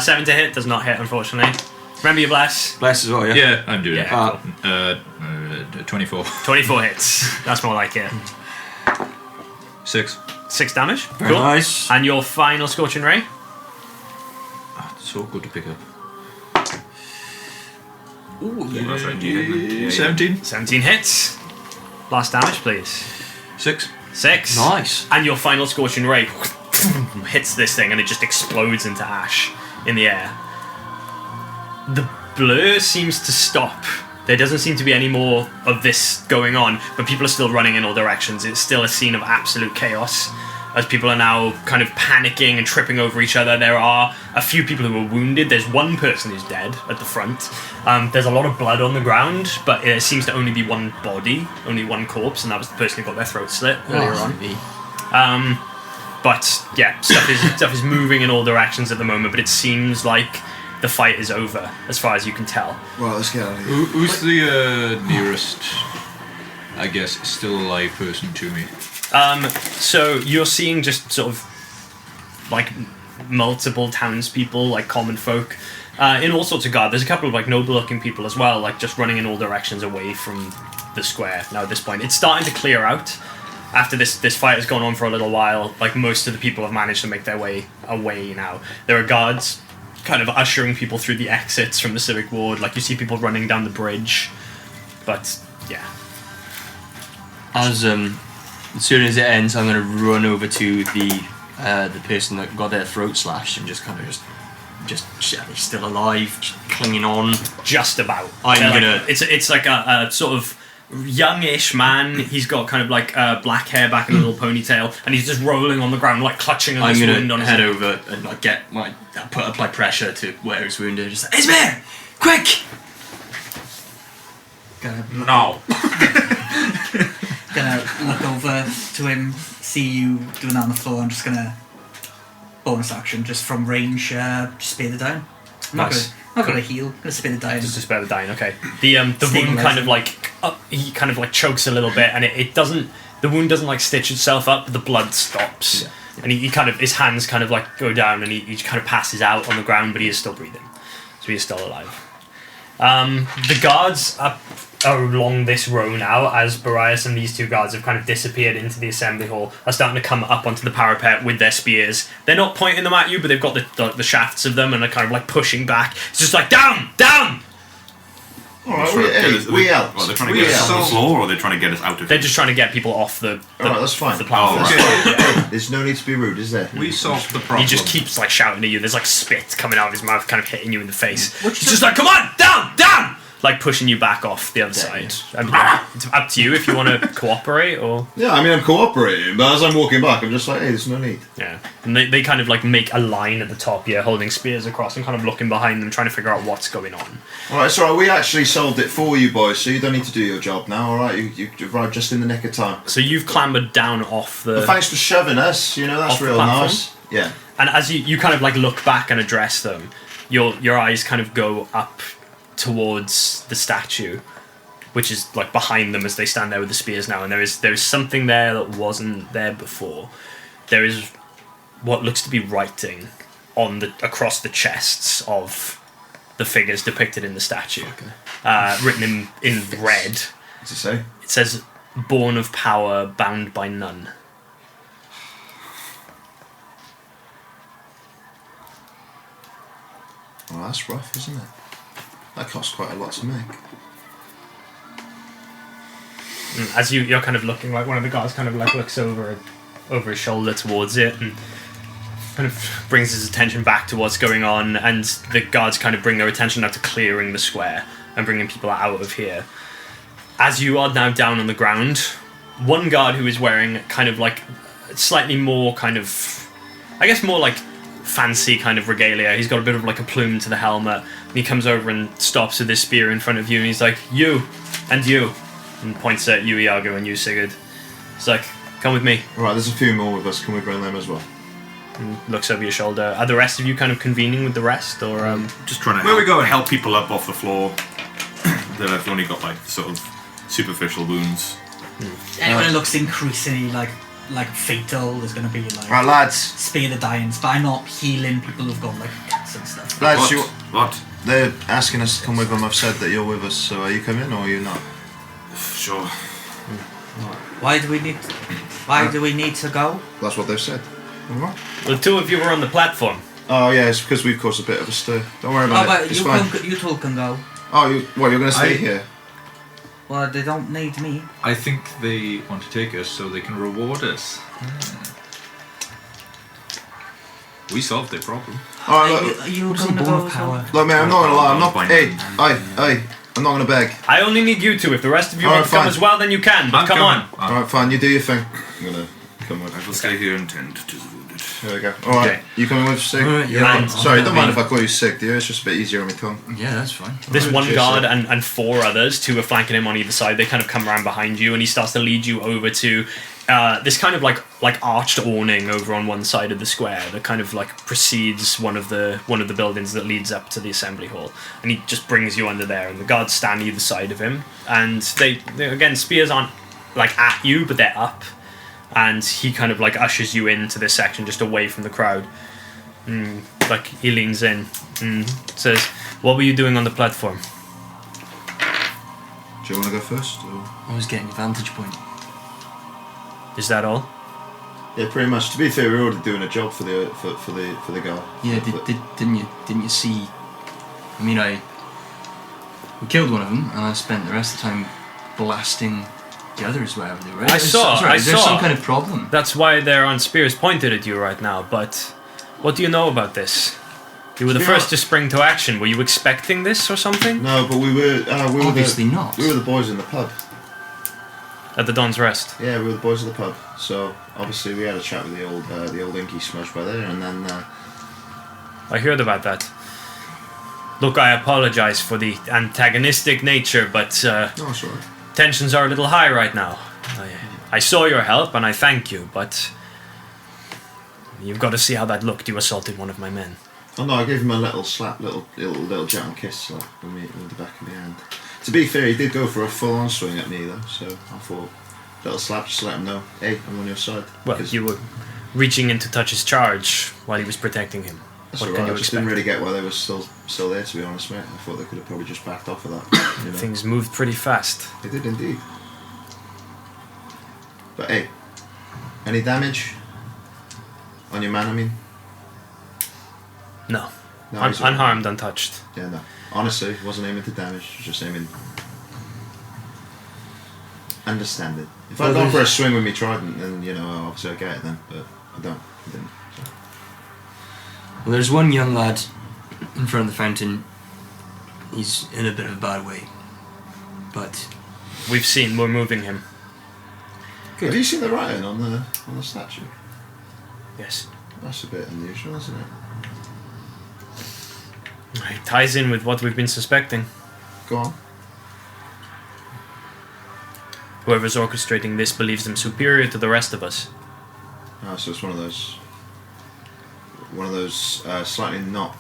7 to hit, does not hit, unfortunately. Remember your bless. Bless as well, yeah? Yeah, I'm doing Yeah. it. 24. 24 hits. That's more like it. 6. 6 damage. Very nice. And your final Scorching Ray. So good to pick up. Ooh, That's right, you hit me. 17. 17 hits. Last damage, please. 6. 6. Nice. And your final Scorching Ray hits this thing and it just explodes into ash in the air. The blur seems to stop. There doesn't seem to be any more of this going on, but people are still running in all directions. It's still a scene of absolute chaos as people are now kind of panicking and tripping over each other. There are a few people who are wounded. There's one person who's dead at the front. There's a lot of blood on the ground, but it seems to only be one body, only one corpse, and that was the person who got their throat slit earlier on. But yeah, stuff is moving in all directions at the moment, but it seems like the fight is over, as far as you can tell. Well, let's get out of here. Who's the nearest, I guess, still alive person to me? So you're seeing just sort of like multiple townspeople, like common folk, in all sorts of guard. There's a couple of like noble-looking people as well, like just running in all directions away from the square. Now at this point, it's starting to clear out. After this fight has gone on for a little while, like most of the people have managed to make their way away now. There are guards kind of ushering people through the exits from the civic ward. Like you see people running down the bridge, but yeah. As soon as it ends, I'm going to run over to the person that got their throat slashed and just kind of just are they still alive, just clinging on. Just about. I'm gonna. Like, it's like a sort of youngish man. He's got kind of like black hair back in a little ponytail, and he's just rolling on the ground, like clutching on I'm his gonna wound on his head head. over and like put apply pressure to where he's wounded. Just like, Ismir, quick! Gonna look over to him, see you doing that on the floor. I'm just gonna bonus action, just from range, spear the down. I'm Nice. not gonna heal. I'm gonna spear the down. Just to spare the dying. Okay. The wound Stabilize kind of him. like he kind of like chokes a little bit, and it doesn't. The wound doesn't like stitch itself up. But the blood stops, and he kind of his hands kind of like go down, and he kind of passes out on the ground, but he is still breathing, so he is still alive. The guards are along this row now, as Barrias and these two guards have kind of disappeared into the assembly hall, are starting to come up onto the parapet with their spears. They're not pointing them at you, but they've got the shafts of them and are kind of like pushing back. It's just like, down! Alright, Well, we out. they're trying to get us off the floor, or they're trying to get us out of They're here? just trying to get people off the Alright, that's fine. the platform. right. There's no need to be rude, is there? We solved the problem. He just keeps like shouting at you. There's like spit coming out of his mouth, kind of hitting you in the face. He's just like, come on, down! like pushing you back off the other side. I mean, it's up to you if you want to cooperate or. Yeah, I mean, I'm cooperating, but as I'm walking back, I'm just like, hey, there's no need. Yeah, and they kind of like make a line at the top, holding spears across and kind of looking behind them, trying to figure out what's going on. Alright, so we actually solved it for you boys, so you don't need to do your job now, alright? You arrived just in the nick of time. So you've clambered down off the. But thanks for shoving us, that's Off the real platform? nice. Yeah. And as you kind of like look back and address them, your eyes kind of go up towards the statue, which is like behind them as they stand there with the spears now, and there is something there that wasn't there before. There is what looks to be writing across the chests of the figures depicted in the statue, written in red. What's it say? It says, "Born of power, bound by none." Well, that's rough, isn't it? That costs quite a lot to make. As you're kind of looking, like one of the guards kind of like looks over his shoulder towards it and kind of brings his attention back to what's going on, and the guards kind of bring their attention now to clearing the square and bringing people out of here. As you are now down on the ground, one guard who is wearing kind of like slightly more kind of, I guess more like fancy kind of regalia. He's got a bit of like a plume to the helmet, and he comes over and stops with his spear in front of you, and he's like, "You and you," and points at you, Iago, and you, Sigurd. He's like, "Come with me." Alright, there's a few more with us. Can we bring them as well? And looks over your shoulder. Are the rest of you kind of convening with the rest, or Just trying to Where we going? help people up off the floor that have only got like sort of superficial wounds. Anyone who looks increasingly like fatal is going to be like Right, lads. spear the dyings, but I'm not healing people who've got like cancer and stuff. Lads, What? they're asking us to come with them. I've said that you're with us, so are you coming or are you not? Sure. Why do we need to go? That's what they've said. Alright. the two of you were on the platform? Oh yeah, it's because we've caused a bit of a stir. Don't worry about but it. It's fine. you two can go. Oh, you're going to stay here? Well, they don't need me. I think they want to take us so they can reward us. We solved their problem. Alright, look, You going to go as well? look, man, I'm not going to lie. I'm not. Fine. Hey, I'm not going to beg. I only need you two. If the rest of you Alright, want to come fine. as well, then you can. But I'm come coming. on. Alright, fine. You do your thing. I'm going to come with. I will stay here and tend to the wounded. There we go. Alright, Okay. you coming with Sig? Alright, yeah. Right. Sorry, don't mind if I call you Sig, do you? It's just a bit easier on my tongue. Yeah, that's fine. This Alright, one cheers, guard Sig. and four others, two are flanking him on either side. They kind of come around behind you, and he starts to lead you over to this kind of like arched awning over on one side of the square that kind of like precedes one of the buildings that leads up to the assembly hall, and he just brings you under there, and the guards stand either side of him, and they again, spears aren't like at you, but they're up, and he kind of like ushers you into this section just away from the crowd. Like he leans in and says, "What were you doing on the platform?" Do you want to go first? Or? I was getting a vantage point. Is that all? Yeah, pretty much. To be fair, we're already doing a job for the guy. Yeah, didn't you see? I mean, we killed one of them, and I spent the rest of the time blasting the others wherever they were. I saw. Is there some kind of problem? That's why there aren't spears pointed at you right now, but what do you know about this? You were the Yeah. first to spring to action. Were you expecting this or something? No, but we were Obviously not. We were the boys in the pub. At the Dawn's Rest. Yeah, we were the boys of the pub. So obviously we had a chat with the old inky smudge by there, and then I heard about that. Look, I apologize for the antagonistic nature, but no, it's alright. tensions are a little high right now. I saw your help, and I thank you, but you've got to see how that looked. You assaulted one of my men. Oh no, I gave him a little slap, little gentle kiss, like with the back of my hand. To be fair, he did go for a full-on swing at me though, so I thought little slap just to let him know, hey, I'm on your side. Well, Because you were reaching in to touch his charge while he was protecting him. that's What alright. can I you just expect? didn't really get why they were still there. To be honest, mate, I thought they could have probably just backed off of that. You know? Things moved pretty fast. They did indeed. But hey, any damage on your man? I mean, No. no, he's alright. Unharmed, untouched. Yeah, no. Honestly, wasn't aiming to damage. Just aiming. Understand it. If I'd gone for a swing with me trident, then obviously I get it then. But I don't. I didn't. So. Well, there's one young lad in front of the fountain He's in a bit of a bad way. But We're moving him. Have you seen the writing on the statue? Yes. That's a bit unusual, isn't it? It ties in with what we've been suspecting. Go on. Whoever's orchestrating this believes them superior to the rest of us. Oh, so it's one of those slightly not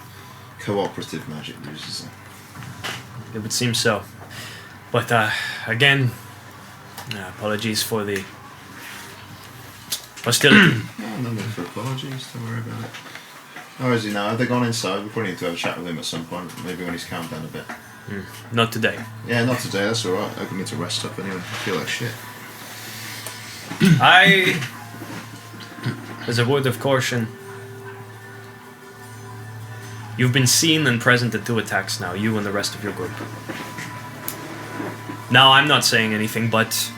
cooperative magic users. It would seem so. But again, apologies for the hostility. Oh, no need for apologies, don't worry about it. How is he now? Have they gone inside? We probably need to have a chat with him at some point, maybe when he's calmed down a bit. Not today. Yeah, not today, that's alright. I need to rest up anyway. I feel like shit. As a word of caution, you've been seen and present at 2 attacks now, you and the rest of your group. Now, I'm not saying anything, but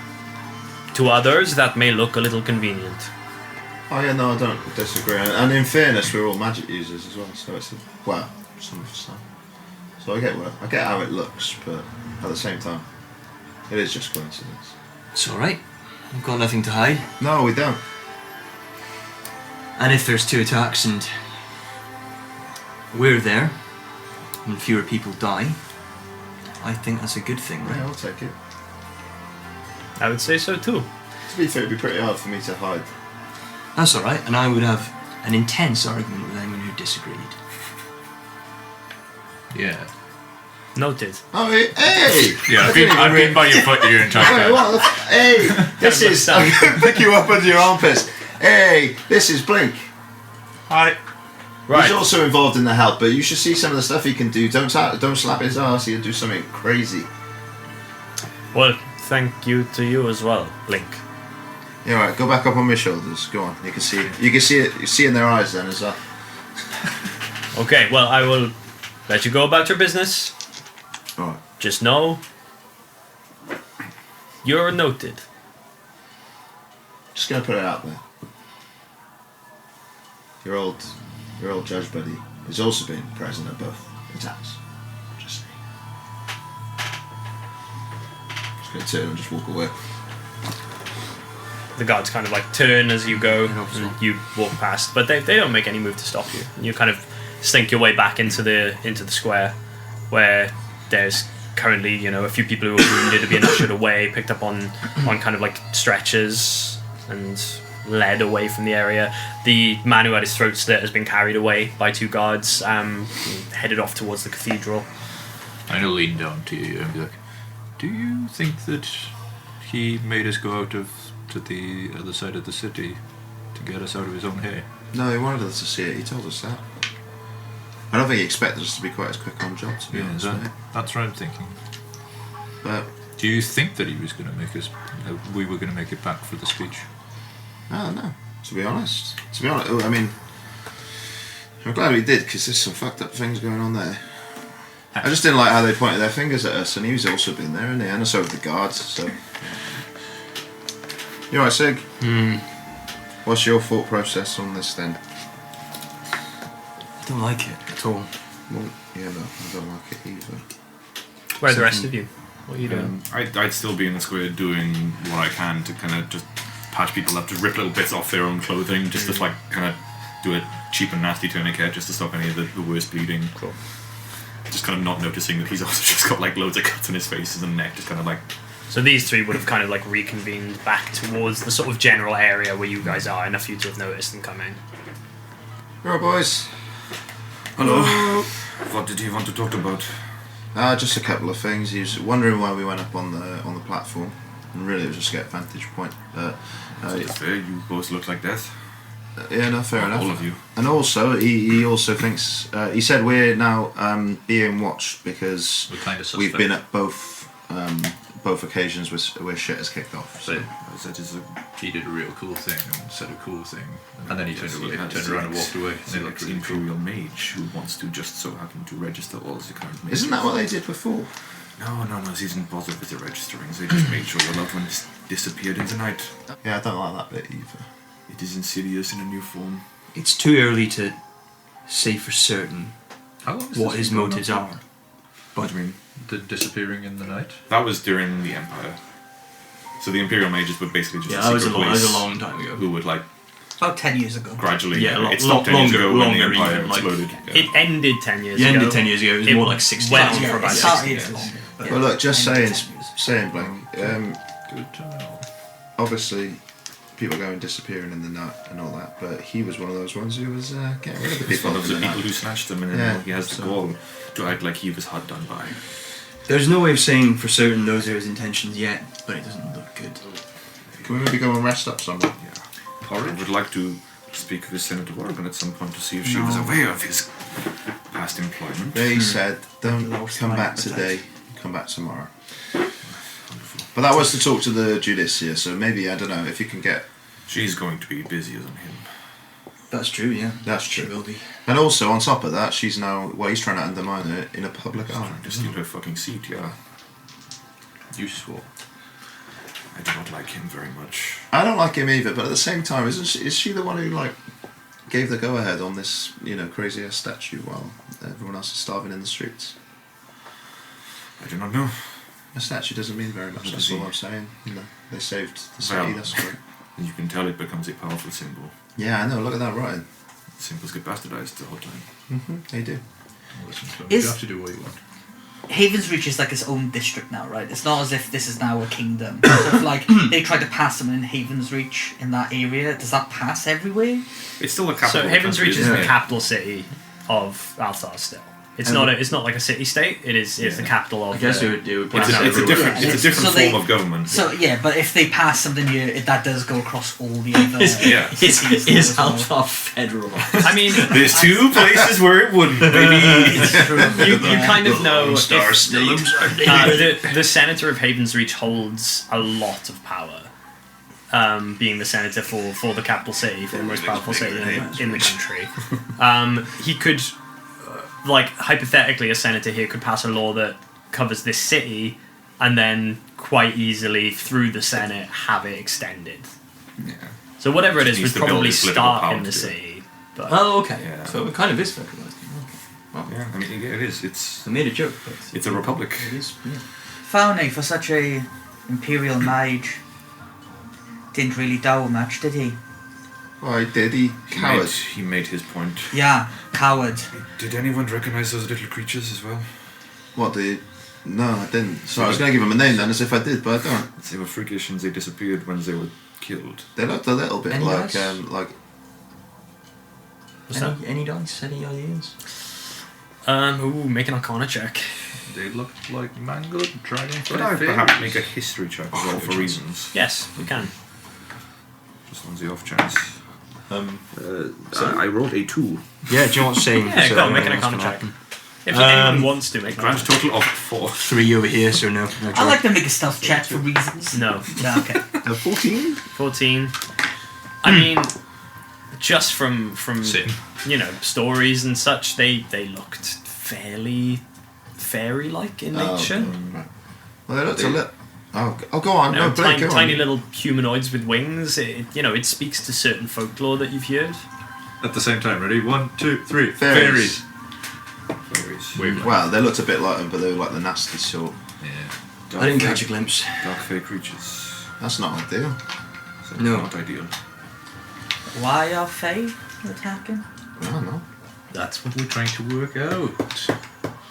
to others, that may look a little convenient. Oh yeah, no, I don't disagree. And in fairness, we're all magic users as well, so it's some of us. So I get how it looks, but at the same time, it is just coincidence. it's alright. We've got nothing to hide. No, we don't. And if there's 2 attacks and we're there, and fewer people die, I think that's a good thing, right? Yeah, I'll take it. I would say so too. To be fair, it'd be pretty hard for me to hide. That's alright, and I would have an intense argument with anyone who disagreed. Yeah. Noted. Oh, hey! Yeah, I've been by your foot your entire Hey, time. what? Hey, this is. I'm gonna pick you up under your armpits. Hey, this is Blink. Hi. He's also involved in the help, but you should see some of the stuff he can do. Don't slap his ass. He'll do something crazy. Well, thank you to you as well, Link. Yeah, right. Go back up on my shoulders. Go on. You can see it. You can see it. You see in their eyes then as well. Okay, well, I will let you go about your business. All right. Just know you're noted. Just gonna put it out there. Your old judge buddy has also been present at both attacks. Just saying. Just gonna turn and just walk away. The guards kind of like turn as you go, so. and you walk past, but they don't make any move to stop you. You kind of slink your way back into the square, where there's currently a few people who are wounded are being ushered away, picked up on kind of like stretchers and led away from the area. The man who had his throat slit has been carried away by 2 guards, headed off towards the cathedral. I'm gonna lean down to you and be like, do you think that he made us go out to the other side of the city to get us out of his own hair? No, he wanted us to see it. He told us that. I don't think he expected us to be quite as quick on job, to be honest. That's what I'm thinking. But Do you think that he was going to make us? We were going to make it back for the speech? I don't know. To be honest, I mean, I'm glad we did because there's some fucked up things going on there. I just didn't like how they pointed their fingers at us, and he's also been there, and so have the guards. So, you alright, Sig? What's your thought process on this then? I don't like it at all. Well, yeah, no, I don't like it either. Where are the rest of you? What are you doing? I'd still be in the square doing what I can to kind of just patch people up, to rip little bits off their own clothing, just to like kind of do a cheap and nasty tourniquet just to stop any of the worst bleeding. Cool. Just kind of not noticing that he's also just got like loads of cuts on his face and neck, just kind of like. So these 3 would have kind of like reconvened back towards the sort of general area where you guys are, enough for you to have noticed and come in. Alright, boys. Hello. What did he want to talk about? Just a couple of things. He was wondering why we went up on the platform, and really it was just to get a vantage point. That's fair. You both look like death. Yeah, no, fair enough. All of you. And also, he also thinks he said we're now being watched because We're kind of suspect. we've been at both occasions where shit has kicked off. So. That is He did a real cool thing and said a cool thing, and then he turned had around and walked away. And He's they an looked really imperial mage who wants to just so happen to register all the current mages. Isn't that what they did before? No, he isn't bothered with the registering. They just made sure the loved ones disappeared in the night. Yeah, I don't like that bit either. It is insidious in a new form. It's too early to say for certain How long is what this his been going motives on are. What do you mean? The disappearing in the night? That was during the Empire. So the Imperial Mages were basically just Yeah, a that secret was police a long time ago. who would like About 10 years ago. gradually. Yeah, it stopped 10 years ago when the longer Empire even, like- exploded. Yeah. It ended 10 years It ago. ended 10 years ago. It was It more like 60 went years on ago. for about it 60 started years. longer, but Well, look, just ended saying, 10 years. saying, Blake. Good to know. Obviously, people going disappearing in the night and all that, but he was one of those ones who was getting rid of the He's people one of in the the people night. who snatched them, and then Yeah, he has to so- go to act like he was hard done by. There's no way of saying for certain those are his intentions yet, but it doesn't look good. Can we maybe go and rest up somewhere? I would like to speak with Senator Morgan at some point to see if she was aware of his past employment. They said, don't Lost come my back appetite. today, come back tomorrow. But that was to talk to the Judiciar, so maybe, I don't know, if you can get... She's going to be busier than him. That's true, yeah. That's She true. will be. And also, on top of that, she's now... Well, he's trying to undermine her in a public eye. Trying to steal her fucking seat, yeah. Useful. I do not like him very much. I don't like him either, but at the same time, is she the one who, like, gave the go-ahead on this, crazy-ass statue while everyone else is starving in the streets? I do not know. A statue doesn't mean very much, What that's does all he- I'm saying. They saved the city, Well. that's great. And you can tell it becomes a powerful symbol. Yeah, I know, look at that writing. Symbols get bastardized the whole time. They do. Listen to him. Is- You have to do what you want. Haven's Reach is like its own district now, right? It's not as if this is now a kingdom. So if, like, they try to pass them in Haven's Reach in that area, does that pass everywhere? It's still a capital. So Haven's country, Reach is isn't the it? capital city of Althar still. It's not like a city state. It's the capital of. I guess the- it would It's a everywhere. different, Yeah, it's a different so they- form of government. So yeah, but if they pass something here, that does go across all the other. Yeah. Is Althar federal? I mean, There's two places where it wouldn't, baby. It's true. you kind of know if, State. the senator of Haven's Reach holds a lot of power. Being the senator for the capital city, for the most powerful city in the country, he could, hypothetically, a senator here could pass a law that covers this city, and then quite easily through the Senate have it extended. Yeah. So whatever it Just is needs would to build probably his political start power in the to do it. city. But Oh, okay. Yeah. So it kind of is federalised. Yeah, I mean, it is. It's I made a joke, but It's a republic. It is. Yeah. Faune, for such a imperial mage, didn't really do much, did he? Why did he? Coward. He made his point. Yeah, coward. Did anyone recognize those little creatures as well? What, the... No, I didn't. So I was going to give him a name then, as if I did, but I don't. They were freakish and they disappeared when they were killed. They looked a little bit Any like, dice? Any dice? Any ideas? make an Arcana check. They look like mangled dragonfly Could I fish. perhaps make a history check as well for reasons? Yes, you can. Just on the off chance. I rolled a 2. Yeah, do you know what's saying? Yeah, go on, make an Arcana check. If anyone wants to make Grand one. total of 4. 3 over here, so no. I like to make a stealth check for reasons. No. Yeah, okay. 14? 14. I mean, just from Same. stories and such, they looked fairly fairy-like in nature. Right. Well, they looked a little... Oh, go on. No, Blake, go Tiny on. little humanoids with wings. It speaks to certain folklore that you've heard. At the same time, ready? 1, 2, 3. Fairies. Fairies. Wavelength. Well, they looked a bit like them, but they were like the nasty sort. Yeah. I didn't catch a glimpse. Dark fey creatures. That's not ideal. So No. Not ideal. Why are Fae attacking? I don't know. That's what we're trying to work out.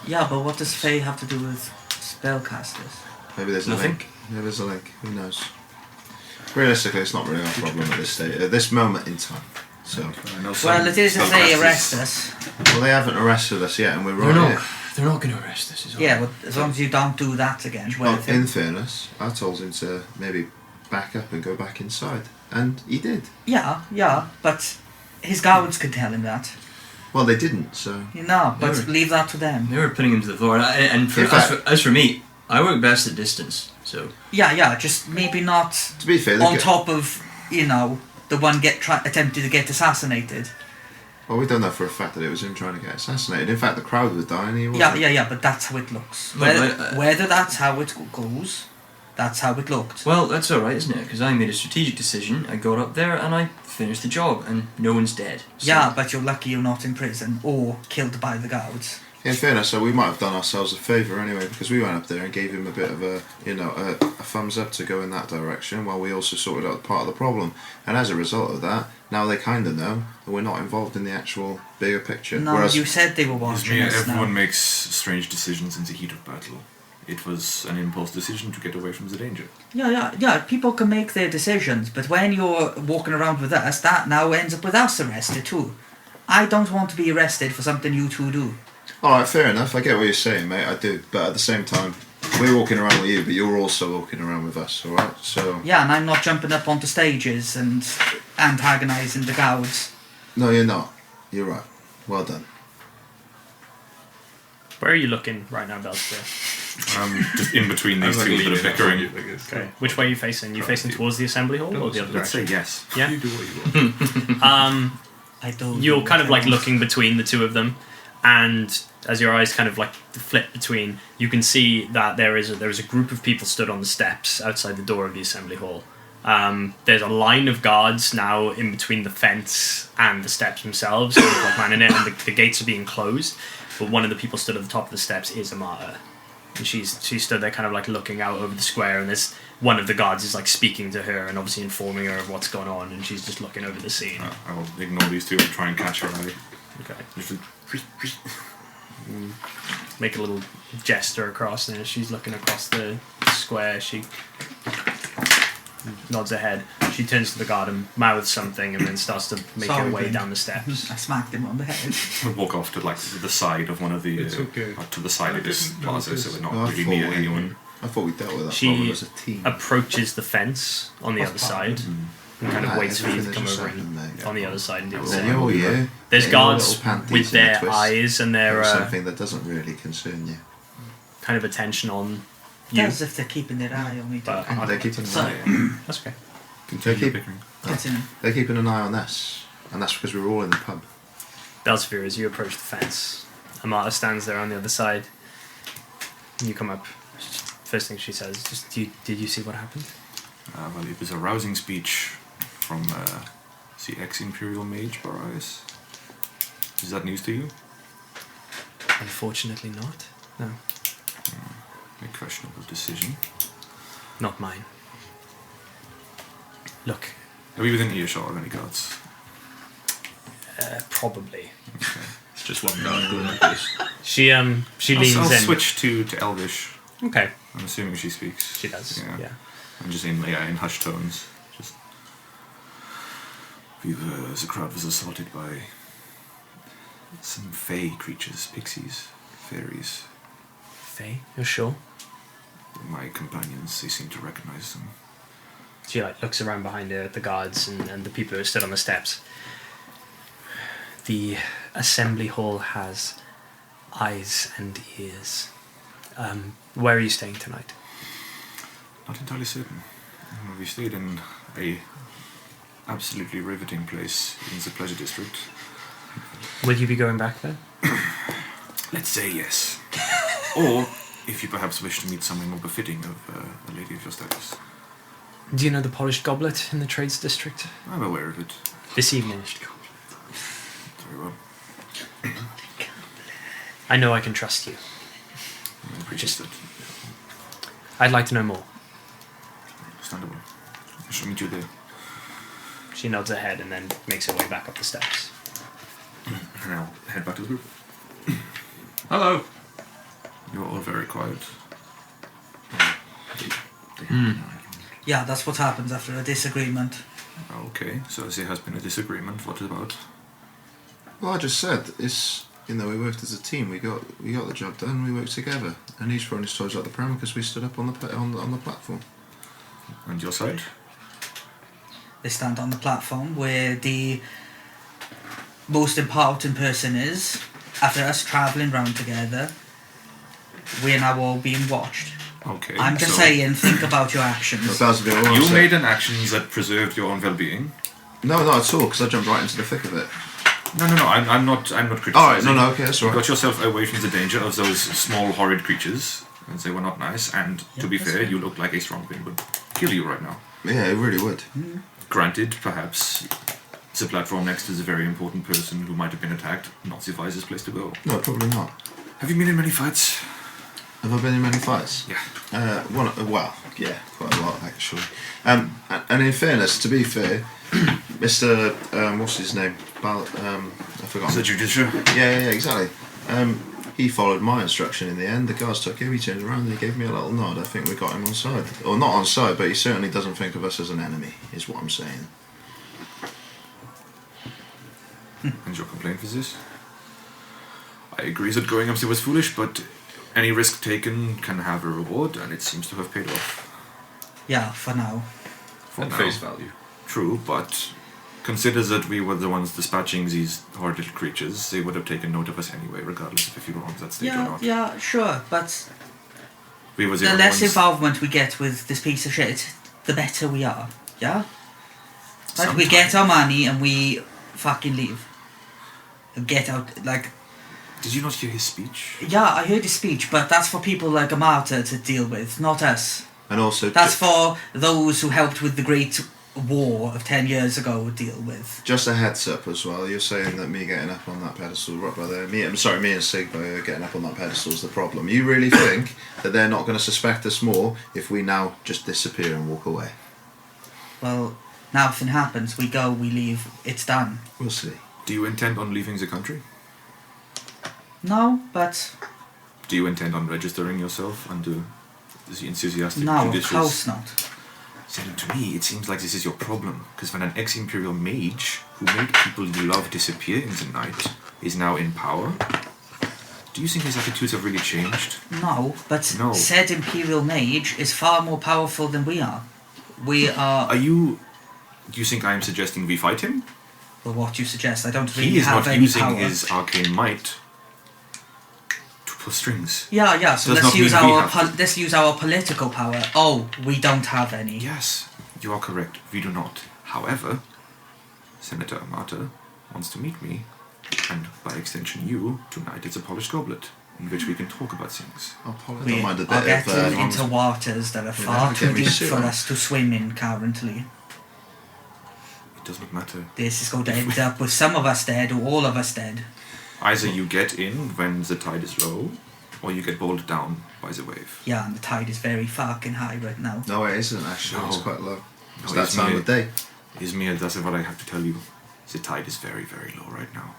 Yeah, but what does Fae have to do with spellcasters? Maybe there's a Nothing. link. Maybe there's a link. Who knows? Realistically, it's not really our problem at this stage, at this moment in time. So, I know some Well, it is if they spellcasters- arrest us. well, they haven't arrested us yet, and we're They're right not. here. They're not going to arrest us. Is all. Yeah, but as long as you don't do that again. Well, Well, in fairness, I told him to maybe back up and go back inside, and he did. yeah, but his guards could tell him that. Well, they didn't, so But Yeah. leave that to them. They were putting him to the floor. And In fact- as for me, I work best at distance. So Yeah, just maybe not to be fair, they on get- top of, the one attempted to get assassinated. well, we don't know for a fact that it was him trying to get assassinated. In fact, the crowd was dying. He wasn't. Yeah, but that's how it looks. Well, Whether that's how it goes, that's how it looked. well, that's all right, isn't it? Because I made a strategic decision. I got up there and I finished the job, and no one's dead. So Yeah, but you're lucky you're not in prison or killed by the guards. In fairness, so we might have done ourselves a favour anyway, because we went up there and gave him a bit of a thumbs up to go in that direction, while we also sorted out part of the problem. And as a result of that, now they kind of know that we're not involved in the actual bigger picture. No, Whereas, you said they were watching us Everyone now. makes strange decisions in the heat of battle. It was an impulse decision to get away from the danger. Yeah, people can make their decisions, but when you're walking around with us, that now ends up with us arrested too. I don't want to be arrested for something you two do. alright, fair enough, I get what you're saying, mate, I do. But at the same time, we're walking around with you, but you're also walking around with us, alright? So... Yeah, and I'm not jumping up onto stages and antagonising the guards. No, you're not. You're right. Well done. Where are you looking right now, Belster? Just in between these two that are bickering. Okay. Which way are you facing? You facing towards the assembly hall or the other Let's direction? say yes. Yeah. You do what you want. I don't. You're kind of like looking between the two of them, and as your eyes kind of like flip between, you can see that there is a group of people stood on the steps outside the door of the assembly hall. There's a line of guards now in between the fence and the steps themselves, kind of like manning it, and the gates are being closed. But one of the people stood at the top of the steps is Amata, and she stood there kind of like looking out over the square, and there's one of the guards is like speaking to her and obviously informing her of what's going on, and she's just looking over the scene. I will ignore these two and try and catch her eye. Okay. Make a little gesture across, and as she's looking across the square, she nods her head. She turns to the guard and mouths something, and then starts to make her way down the steps. I smacked him on the head. We'll walk off to like the side of one of the It's okay. to the side of this plaza, so we're not Oh, I really thought near we- anyone. I thought we dealt with that problem She as a team. approaches the fence on the other side and kind of Right, waits for you to everything come that just over happened, and mate. on the other side and do the Then same. you're you. There's Get your guards little panties with in a their twist eyes and over their something that doesn't really concern you. kind of attention on you. As if they're keeping their eye on me. But And they're keeping an Sorry. eye. that's okay. Continue bickering. Continue. They're keeping an eye on us, and that's because we're all in the pub. Belzevir, as you approach the fence, Amata stands there on the other side. And you come up. First thing she says, just did you see what happened? Well, it was a rousing speech from the ex-Imperial Mage Barrias. Is that news to you? Unfortunately not. No. A questionable decision. Not mine. Look, Are we within earshot of any guards? probably. It's just one guard going like this. She leans I'll in. switch to Elvish. Okay. I'm assuming she speaks. She does. Yeah. I'm just in hushed tones. Just the crowd was assaulted by some fey creatures, pixies, fairies. Faye, you're sure? My companions, they seem to recognize them. She like looks around behind her at the guards and the people who are stood on the steps. The assembly hall has eyes and ears. Where are you staying tonight? Not entirely certain. We stayed in a absolutely riveting place in the Pleasure District. Will you be going back there? Let's say yes. Or, if you perhaps wish to meet someone more befitting of a lady of your status. Do you know the polished goblet in the trades district? I'm aware of it. This evening. Very well. I know I can trust you. I appreciate that. I'd like to know more. Understandable. I shall meet you there. She nods her head and then makes her way back up the steps. And I'll head back to the group. Hello. You're all very quiet. Yeah, that's what happens after a disagreement. Okay, so there has been a disagreement. What about? Well, I just said it's we worked as a team. We got the job done. We worked together, and he's throwing his toys out the pram because we stood up on the platform. And your side? They stand on the platform where the most important person is. After us travelling round together, we're now all being watched. Okay. I'm just so saying, think about your actions. You made an action that preserved your own well-being. No, not at all, because I jumped right into the thick of it. No. I'm not criticizing. All right, no, okay, that's all You right. got yourself away from the danger of those small, horrid creatures, and they were not nice. And to be that's fair, right. you look like a strong thing would kill you right now. Yeah, it really would. Granted, perhaps the platform next to the very important person who might have been attacked, not the wisest place to go. No, probably not. Have you been in many fights? Have I been in many fights? Yeah. Yeah, quite a lot actually. And in fairness, to be fair, Mr. What's his name? I forgot. Is it Judiciar? Yeah, exactly. He followed my instruction in the end. The guards took him, he turned around and he gave me a little nod. I think we got him on side. Or not on side, but he certainly doesn't think of us as an enemy, is what I'm saying. And your complaint is this? I agree that going up there was foolish, but any risk taken can have a reward, and it seems to have paid off. Yeah, for now. For At now. face value. True, but consider that we were the ones dispatching these horrid little creatures. They would have taken note of us anyway, regardless of if you were on that stage or not. Yeah, sure, but We were the only less ones- involvement we get with this piece of shit, the better we are. Yeah? Like, we Sometime. get our money and we fucking leave. Get out, like... Did you not hear his speech? Yeah, I heard his speech, but that's for people like a martyr to deal with, not us. And also, That's for those who helped with the Great War of 10 years ago deal with. just a heads up as well. You're saying that me getting up on that pedestal, right by there. Me and Sigbo getting up on that pedestal is the problem. You really think that they're not going to suspect us more if we now just disappear and walk away? Well, nothing happens. We go, we leave, it's done. We'll see. Do you intend on leaving the country? No, but... Do you intend on registering yourself under the enthusiastic No, of judicial... course not. Then to me, it seems like this is your problem, because when an ex-imperial mage who made people you love disappear in the night is now in power, do you think his attitudes have really changed? No, but No. said Imperial Mage is far more powerful than we are. We are... Do you think I am suggesting we fight him? Well, what you suggest, I don't really He is have not any using power. his arcane might to pull strings. Yeah, so Does let's not use mean we our have let's use our political power. Oh, we don't have any. Yes, you are correct. We do not. However, Senator Amata wants to meet me, and by extension you, tonight at the Polished Goblet, in which we can talk about things. I We don't mind a bit are of... getting into waters that are far don't too get me deep shit for on. us to swim in currently. It does not matter. This is going to end up with some of us dead or all of us dead. Either you get in when the tide is low, or you get bowled down by the wave. Yeah, and the tide is very fucking high right now. No, it isn't actually. It's No. quite low. It's No, that it's time me. of day. Izmir, that's what I have to tell you. The tide is very, very low right now.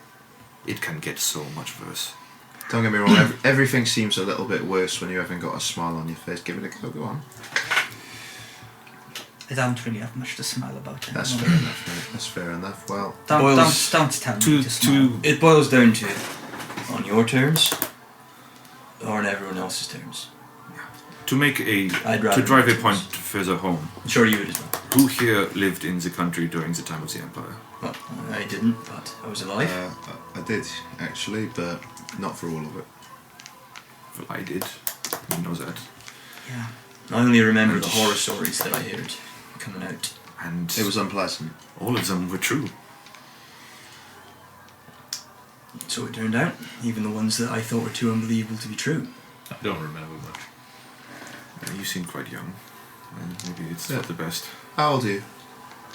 It can get so much worse. Don't get me wrong, everything seems a little bit worse when you haven't got a smile on your face. Give it a go, go on. I don't really have much to smile about. That's anymore. fair enough, mate. That's fair enough. Well, Don't Boils tell me to smile. It boils down to on your terms or on everyone else's terms. To make a... I'd rather To drive a not point choose. further home, I'm sure you would as well. who here lived in the country during the time of the Empire? Well, I didn't, but I was alive. I did, actually, but not for all of it. Well, I did. You know that. Yeah. I only remember the horror stories that I heard coming out. And It was unpleasant. all of them were true. So it turned out, even the ones that I thought were too unbelievable to be true. I don't remember much. You seem quite young. And maybe it's Yeah. not the best. How old are you?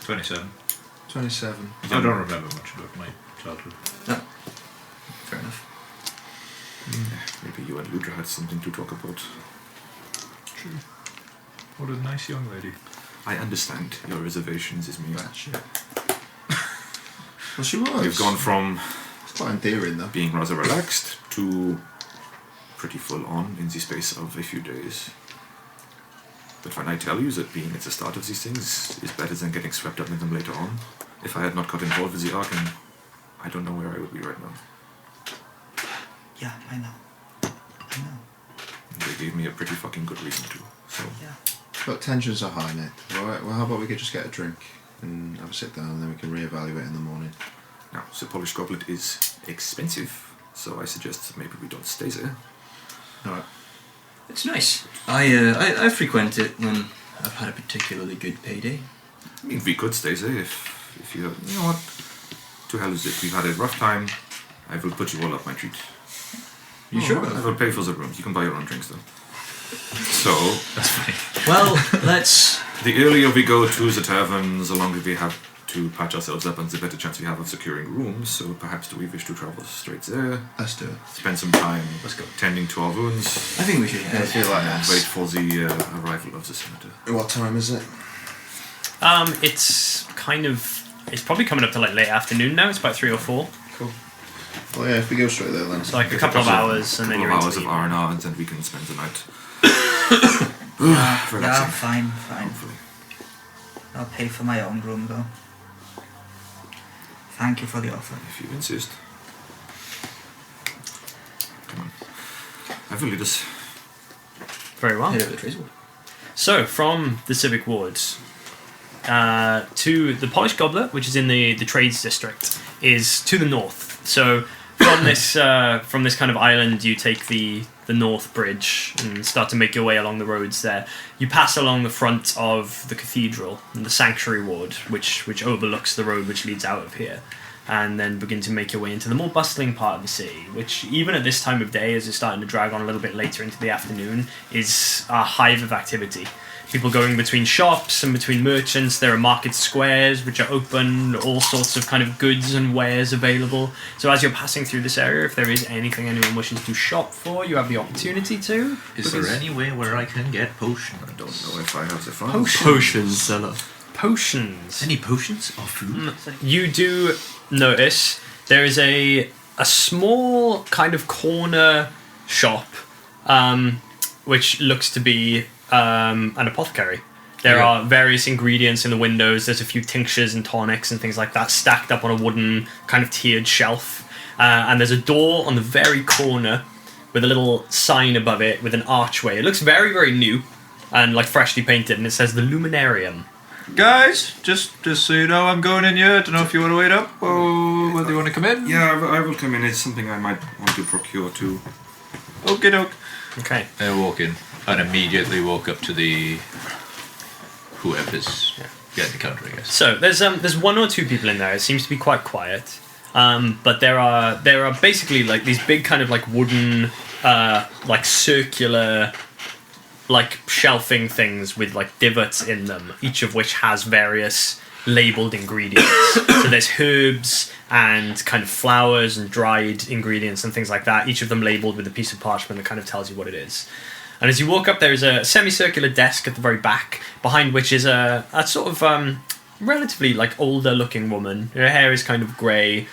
27. 27. I don't remember much about my childhood. Fair enough. Maybe you and Ludra had something to talk about. True. What a nice young lady. I understand your reservations, Izmir. That shit. Well, she was. You've gone from It's quite endearing, though. being rather relaxed to pretty full on in the space of a few days. But when I tell you that being at the start of these things is better than getting swept up in them later on, if I had not got involved with the Archon, I don't know where I would be right now. Yeah, I know. They gave me a pretty fucking good reason to. So Yeah. Look, tensions are high, Nick. Alright, well, how about we could just get a drink and have a sit down and then we can reevaluate in the morning. now, the Polished Goblet is expensive, so I suggest that maybe we don't stay there. Alright. It's nice. I frequent it when I've had a particularly good payday. I mean, we could stay there if you... You know what? To hell is it. We've had a rough time. I will put you all up my treat. You sure? I will pay for the rooms. You can buy your own drinks, though. So, That's fine. Well, let's... the earlier we go to the tavern, the longer we have to patch ourselves up, and there's a better chance we have of securing rooms. So perhaps do we wish to travel straight there? Let's do it. Spend some time Let's go. tending to our wounds. I think we should. I feel like And wait for the arrival of the senator. What time is it? It's kind of. It's probably coming up to like late afternoon now. It's about 3 or 4. Cool. Well, yeah, if we go straight there then. So like a couple of hours, and then you're hours into of the R&R, and then we can spend the night. Yeah, Relaxing. fine. Hopefully. I'll pay for my own room though. Thank you for the offer. If you insist. Come on. I will lead us. Very well. Head over the trees. So, from the Civic Wards to the Polished Goblet, which is in the Trades District, is to the north. So, from this kind of island, you take the North Bridge and start to make your way along the roads there. You pass along the front of the Cathedral and the Sanctuary Ward, which overlooks the road which leads out of here, and then begin to make your way into the more bustling part of the city, which even at this time of day, as it's starting to drag on a little bit later into the afternoon, is a hive of activity. People going between shops and between merchants. There are market squares which are open, all sorts of kind of goods and wares available. So as you're passing through this area, if there is anything anyone wishes to shop for, you have the opportunity to. Is there anywhere where I can get potions? I don't know if I have the funds. Potions seller. Potions. Any potions or food? You do notice there is a small kind of corner shop, which looks to be an apothecary. There are various ingredients in the windows. There's a few tinctures and tonics and things like that stacked up on a wooden kind of tiered shelf. And there's a door on the very corner with a little sign above it with an archway. It looks very, very new and like freshly painted, and it says the Luminarium. Guys, just so you know, I'm going in here. I don't know if you want to wait up or whether you want to come in. Yeah, I will come in. It's something I might want to procure too. Okay, doke. Okay. I walk in and immediately walk up to the whoever's getting the counter, I guess. So there's one or two people in there. It seems to be quite quiet, but there are basically like these big kind of like wooden, like circular, like shelving things with like divots in them, each of which has various labeled ingredients. So there's herbs and kind of flowers and dried ingredients and things like that, each of them labeled with a piece of parchment that kind of tells you what it is. And as you walk up, there's a semicircular desk at the very back, behind which is a sort of relatively like older looking woman. Her hair is kind of grey.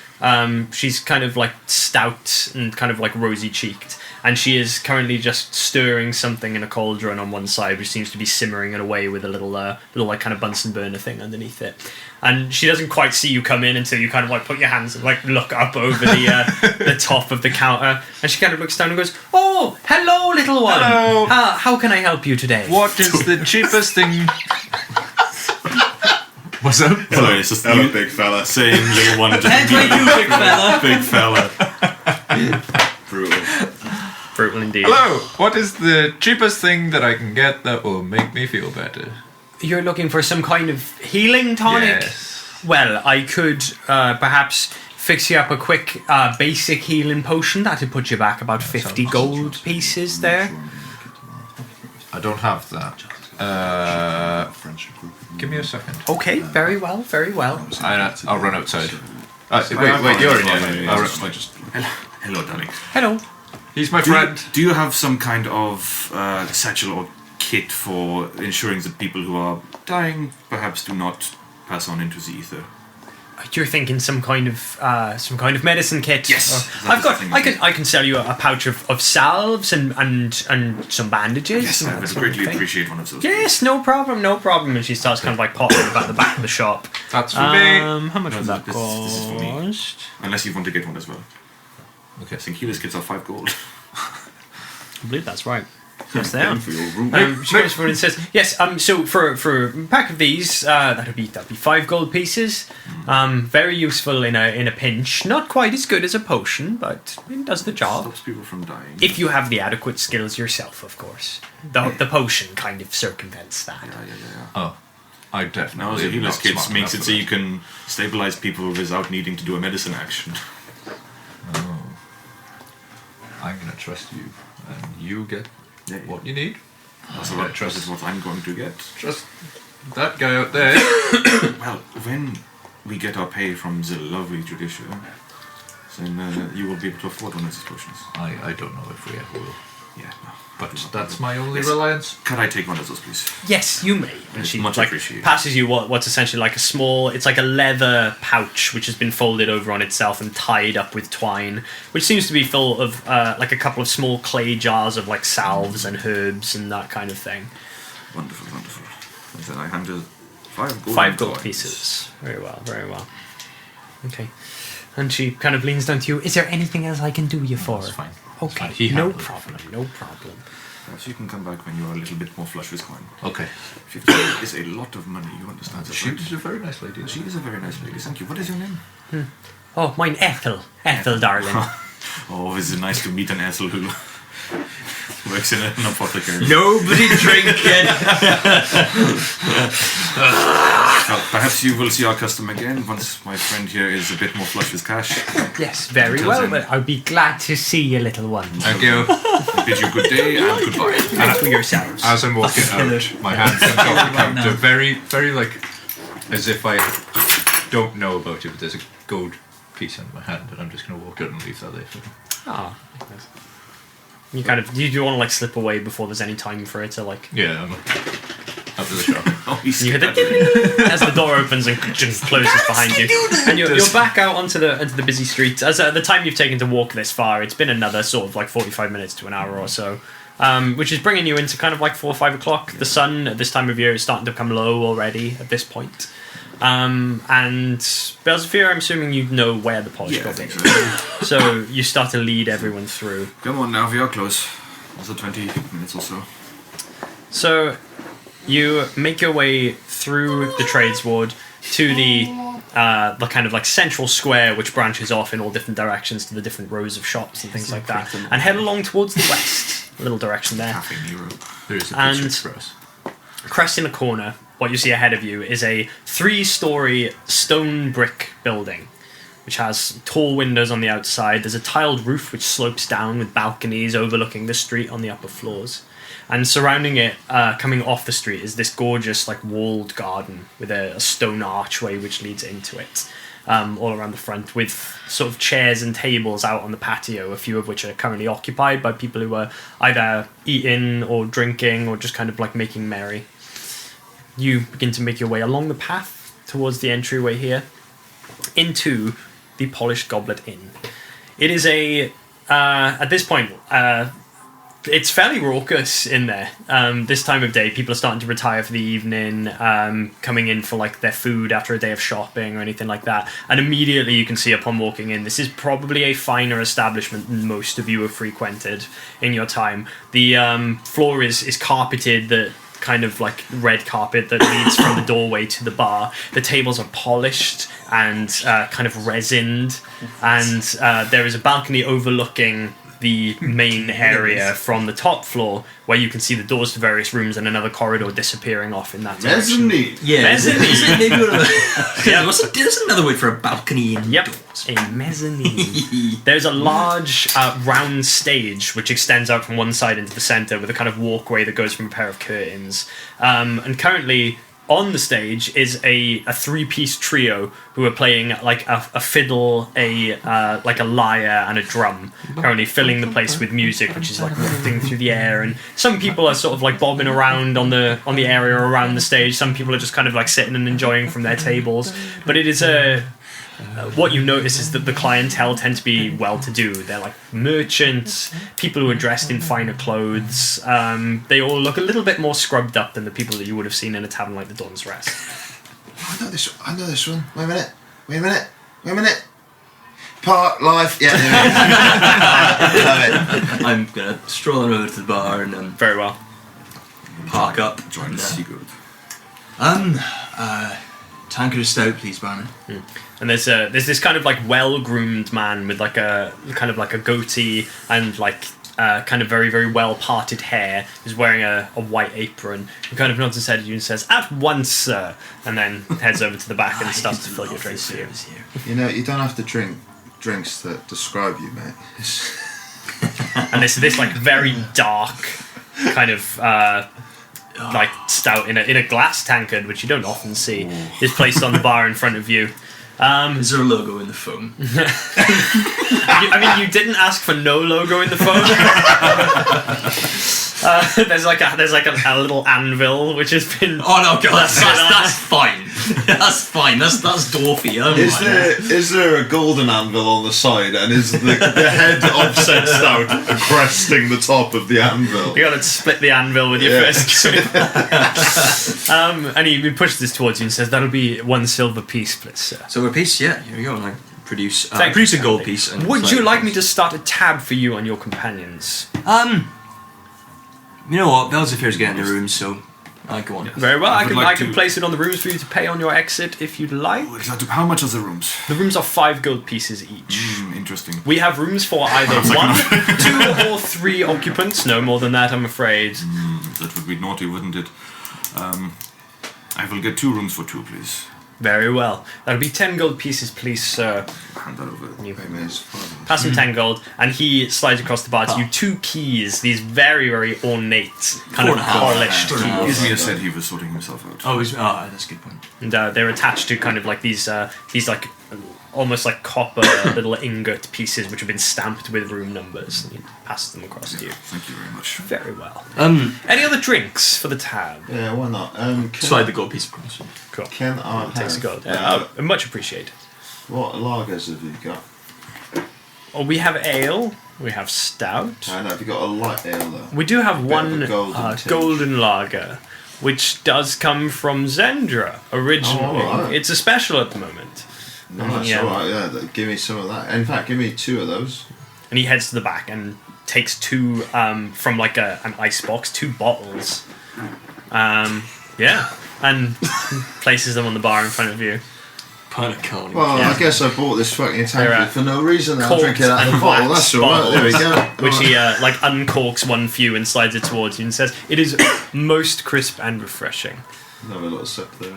She's kind of like stout and kind of like rosy cheeked. And she is currently just stirring something in a cauldron on one side, which seems to be simmering it away with a little like kind of Bunsen burner thing underneath it. And she doesn't quite see you come in until you kind of like put your hands and like look up over the top of the counter. And she kind of looks down and goes, "Oh, hello, little one. Hello. How can I help you today?" What is the cheapest thing? What's up? Sorry, it's just Hello, you big fella. saying little one. Head way too big, fella. Big fella. Brutal. Brutal indeed. Hello. What is the cheapest thing that I can get that will make me feel better? You're looking for some kind of healing tonic? Yes. Well, I could perhaps fix you up a quick basic healing potion. That'd put you back about 50 gold pieces there. I don't have that. Give me a second. Okay, very well, very well. I'll run outside. Wait, you're in here. Hello, darling. Hello. He's my friend. Do you have some kind of satchel or kit for ensuring that people who are dying perhaps do not pass on into the ether? You're thinking some kind of medicine kit? Yes. I've got. I can sell you a pouch of salves and some bandages. Yes, and I that would sort of greatly thing. appreciate one of those. Yes, no problem, no problem. And she starts kind of like popping about the back of the shop. That's for me. How much would that This is for me. cost? Unless you want to get one as well. Okay. I think healers kits are 5 gold. I believe that's right. Yes, they are. For your room. She goes forward and says, "Yes. So for a pack of these, that'd be 5 gold pieces. Very useful in a pinch. Not quite as good as a potion, but it does the job. Stops people from dying. If you have the adequate skills yourself, of course. The potion kind of circumvents that. Yeah. Oh, I definitely. Now the am healers not kits smart makes it enough so for you can stabilize people without needing to do a medicine action. Oh. I'm gonna trust you, and you get what you need. Also, that trust is what I'm going to get. Trust that guy out there. Well, when we get our pay from the lovely Judiciar, then you will be able to afford one of these potions. I don't know if we ever will. Yeah, no. But that's my only reliance. Can I take one of those, please? Yes, you may. And she Much appreciated. passes you what's essentially like a small, it's like a leather pouch which has been folded over on itself and tied up with twine, which seems to be full of like a couple of small clay jars of like salves and herbs and that kind of thing. Wonderful, wonderful. And then I hand her 5 gold coins. Pieces. Very well, very well. Okay. And she kind of leans down to you. Is there anything else I can do you for? It's fine. Okay, He no handled it. problem, no problem. Perhaps you can come back when you are a little bit more flush with coin. Okay. 50 is a lot of money, you understand that, She right? was a very nice lady. She is a very nice lady, thank you. What is your name? Oh, mine Ethel. Ethel, darling. Oh, is it nice to meet an Ethel who works in an apothecary. Nobody drinking. Well, perhaps you will see our custom again once my friend here is a bit more flush with cash. Yes, very Until well. then- But I'll be glad to see you, little one. Thank you. I bid you good day and goodbye. Thanks for yourselves. As I'm walking out, my hand comes off the counter, very, very like, as if I don't know about it, but there's a gold piece in my hand, and I'm just going to walk out and leave that there for them. Ah, nice. You kind of you want to like slip away before there's any time for it to like. Yeah, I'm up to the shop. Oh, he's You hear the as the door opens and closes behind you, and you're back out onto the busy street. As the time you've taken to walk this far, it's been another sort of like 45 minutes to an hour or so, which is bringing you into kind of like 4 or 5 o'clock. The sun at this time of year is starting to come low already at this point. And Belzevere, I'm assuming you know where the polished Yeah, I goblin think is. so. So you start to lead everyone through. Come on now, we are close. Also 20 minutes or so. So you make your way through the trades ward to the kind of like central square, which branches off in all different directions to the different rows of shops and things like that, and head along towards the west. A little direction there. Cafe Nero. There is a And- picture express. Crest in the corner, what you see ahead of you is a 3-story stone brick building, which has tall windows on the outside. There's a tiled roof which slopes down with balconies overlooking the street on the upper floors. And surrounding it, coming off the street, is this gorgeous like walled garden with a stone archway which leads into it. All around the front, with sort of chairs and tables out on the patio, a few of which are currently occupied by people who are either eating or drinking or just kind of like making merry. You begin to make your way along the path towards the entryway here into the Polished Goblet Inn. It is at this point, it's fairly raucous in there. This time of day, people are starting to retire for the evening, coming in for like their food after a day of shopping or anything like that. And immediately you can see upon walking in, this is probably a finer establishment than most of you have frequented in your time. The floor is carpeted, that kind of like red carpet that leads from the doorway to the bar. The tables are polished and kind of resined, and there is a balcony overlooking the main area from the top floor, where you can see the doors to various rooms and another corridor disappearing off in that direction. Mezzanine. Yeah. Mezzanine. Maybe there's another word for a balcony in Yep, a mezzanine. There's a large round stage which extends out from one side into the center with a kind of walkway that goes from a pair of curtains. And currently on the stage is a 3-piece trio who are playing like a fiddle, like a lyre and a drum, currently filling the place with music which is like wafting through the air. And some people are sort of like bobbing around on the area around the stage. Some people are just kind of like sitting and enjoying from their tables. But it is what you notice is that the clientele tend to be well-to-do. They're like merchants, people who are dressed in finer clothes. They all look a little bit more scrubbed up than the people that you would have seen in a tavern like the Dawn's Rest. Oh, I know this one. Wait a minute. Park life. Yeah. Love it. I'm gonna stroll on over to the bar and Very well. park up. Join the Sigurd. Tankard of stout, please, Barney. And there's this kind of like well-groomed man with like a kind of like a goatee and like kind of very, very well-parted hair, who's wearing a white apron, who kind of nods his head at you and says, "At once, sir," and then heads over to the back and starts to fill your drinks for you. You know, you don't have to drink drinks that describe you, mate. And this like very dark kind of like stout in a glass tankard, which you don't often see, is placed on the bar in front of you. Is there a logo in the phone? You didn't ask for no logo in the phone. There's like a little anvil which has been. Oh no, God, that's fine. That's fine. That's dwarfy. Is there a golden anvil on the side, and is the head of said stout cresting the top of the anvil? You gotta split the anvil with your fist. And he pushes this towards you and says, "That'll be 1 silver piece, please, sir." So a piece, yeah. Here we go. And I produce Thank produce you a gold kindly. piece. And Would it's you like me to start a tab for you on your companions? You know what? Bells of Fear's getting the room, so go on. Very well. I would can like I can to- place it on the rooms for you to pay on your exit if you'd like. How much are the rooms? The rooms are 5 gold pieces each. Interesting. We have rooms for either 1, 2, or 3 occupants. No more than that, I'm afraid. That would be naughty, wouldn't it? I will get 2 rooms for 2, please. Very well. That'll be 10 gold pieces, please, sir. Hand that over. Pass him 10 gold, and he slides across the bar to you 2 keys. These very, very ornate, kind of 4.5. polished keys. Izmir said he was sorting himself out. That's a good point. And they're attached to kind of like these like almost like copper little ingot pieces which have been stamped with room numbers. And he passes them across to you. Thank you very much. Very well. Any other drinks for the tab? Yeah, why not? Slide the gold piece across. Cool. Can I Takes a have, gold. Much appreciated. what lagers have you got? Oh, we have ale. We have stout. I know, have you got a light ale though? We do have Bit of one a golden tinge. golden lager, which does come from Zendra originally. Oh, alright. It's a special at the moment. No, that's Yeah. alright, yeah. Give me some of that. In fact, give me 2 of those. And he heads to the back and takes 2 from like an ice box, 2 bottles. And places them on the bar in front of you. Paniconi. Well, Yeah. I guess I bought this fucking They're, tankard for no reason. I'll corked drink it out of the and bottle. wax That's alright. There we go. Which Alright. he like uncorks one for you and slides it towards you and says, "It is most crisp and refreshing. Have a little sip there.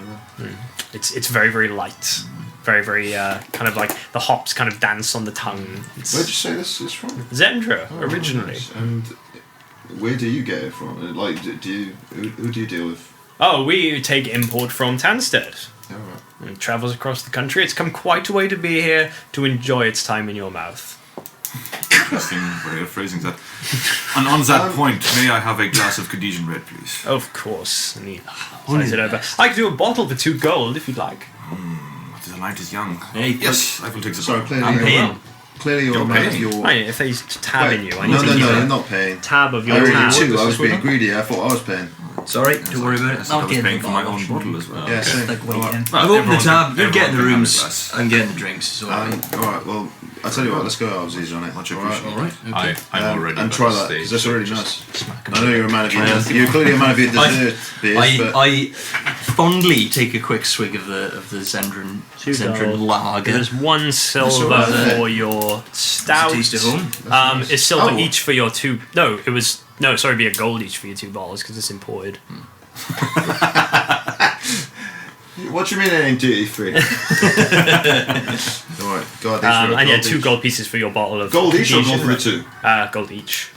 It's very, very light. Very, very kind of like the hops kind of dance on the tongue. It's Where'd you say this is from? Zendra Oh, originally. nice. And where do you get it from? Like, who do you deal with? Oh, we take import from Tanstead. Alright. It travels across the country. It's come quite a way to be here to enjoy its time in your mouth. Interesting way of phrasing that. And on that point, may I have a glass of Cadesian red, please? Of course. And he slides it over. I could do a bottle for 2 gold if you'd like. The light is young. Hey, Yes, I will take the Sorry, bottle. clearly I'm you're paying. Clearly you're You're man of paying. your. Oh, yeah, if he's tabbing you, I need No, to no, keep no, a you're not paying. tab of I your already tab. too. I was This being one? greedy. I thought I was paying. Sorry, don't worry about it. I was paying for my own bottle as well. Yeah, same. Like waiting. Alright. I've opened the Everyone tab. can- You're getting the everyone can have a rooms. glass. I'm getting the drinks. So Alright, well, I'll tell you what, let's go Alzies on it. Much Alright? appreciated. all right. I'm already and at try the that, stage because that's already of nice. just I know you're a man of your You're clearly a man of your dessert beers, but I fondly take a quick swig of the Zendran gold. lager. There's 1 silver alright. for your stout. Taste at home. It's silver Oh. each for your 2. No, it was. No, sorry, it'd be a gold each for your 2 bottles because it's imported. what do you mean it ain't duty free? Alright, God, these are And yeah, gold 2 each. gold pieces for your bottle of Gold each or gold Cadesian. for the 2? Gold each.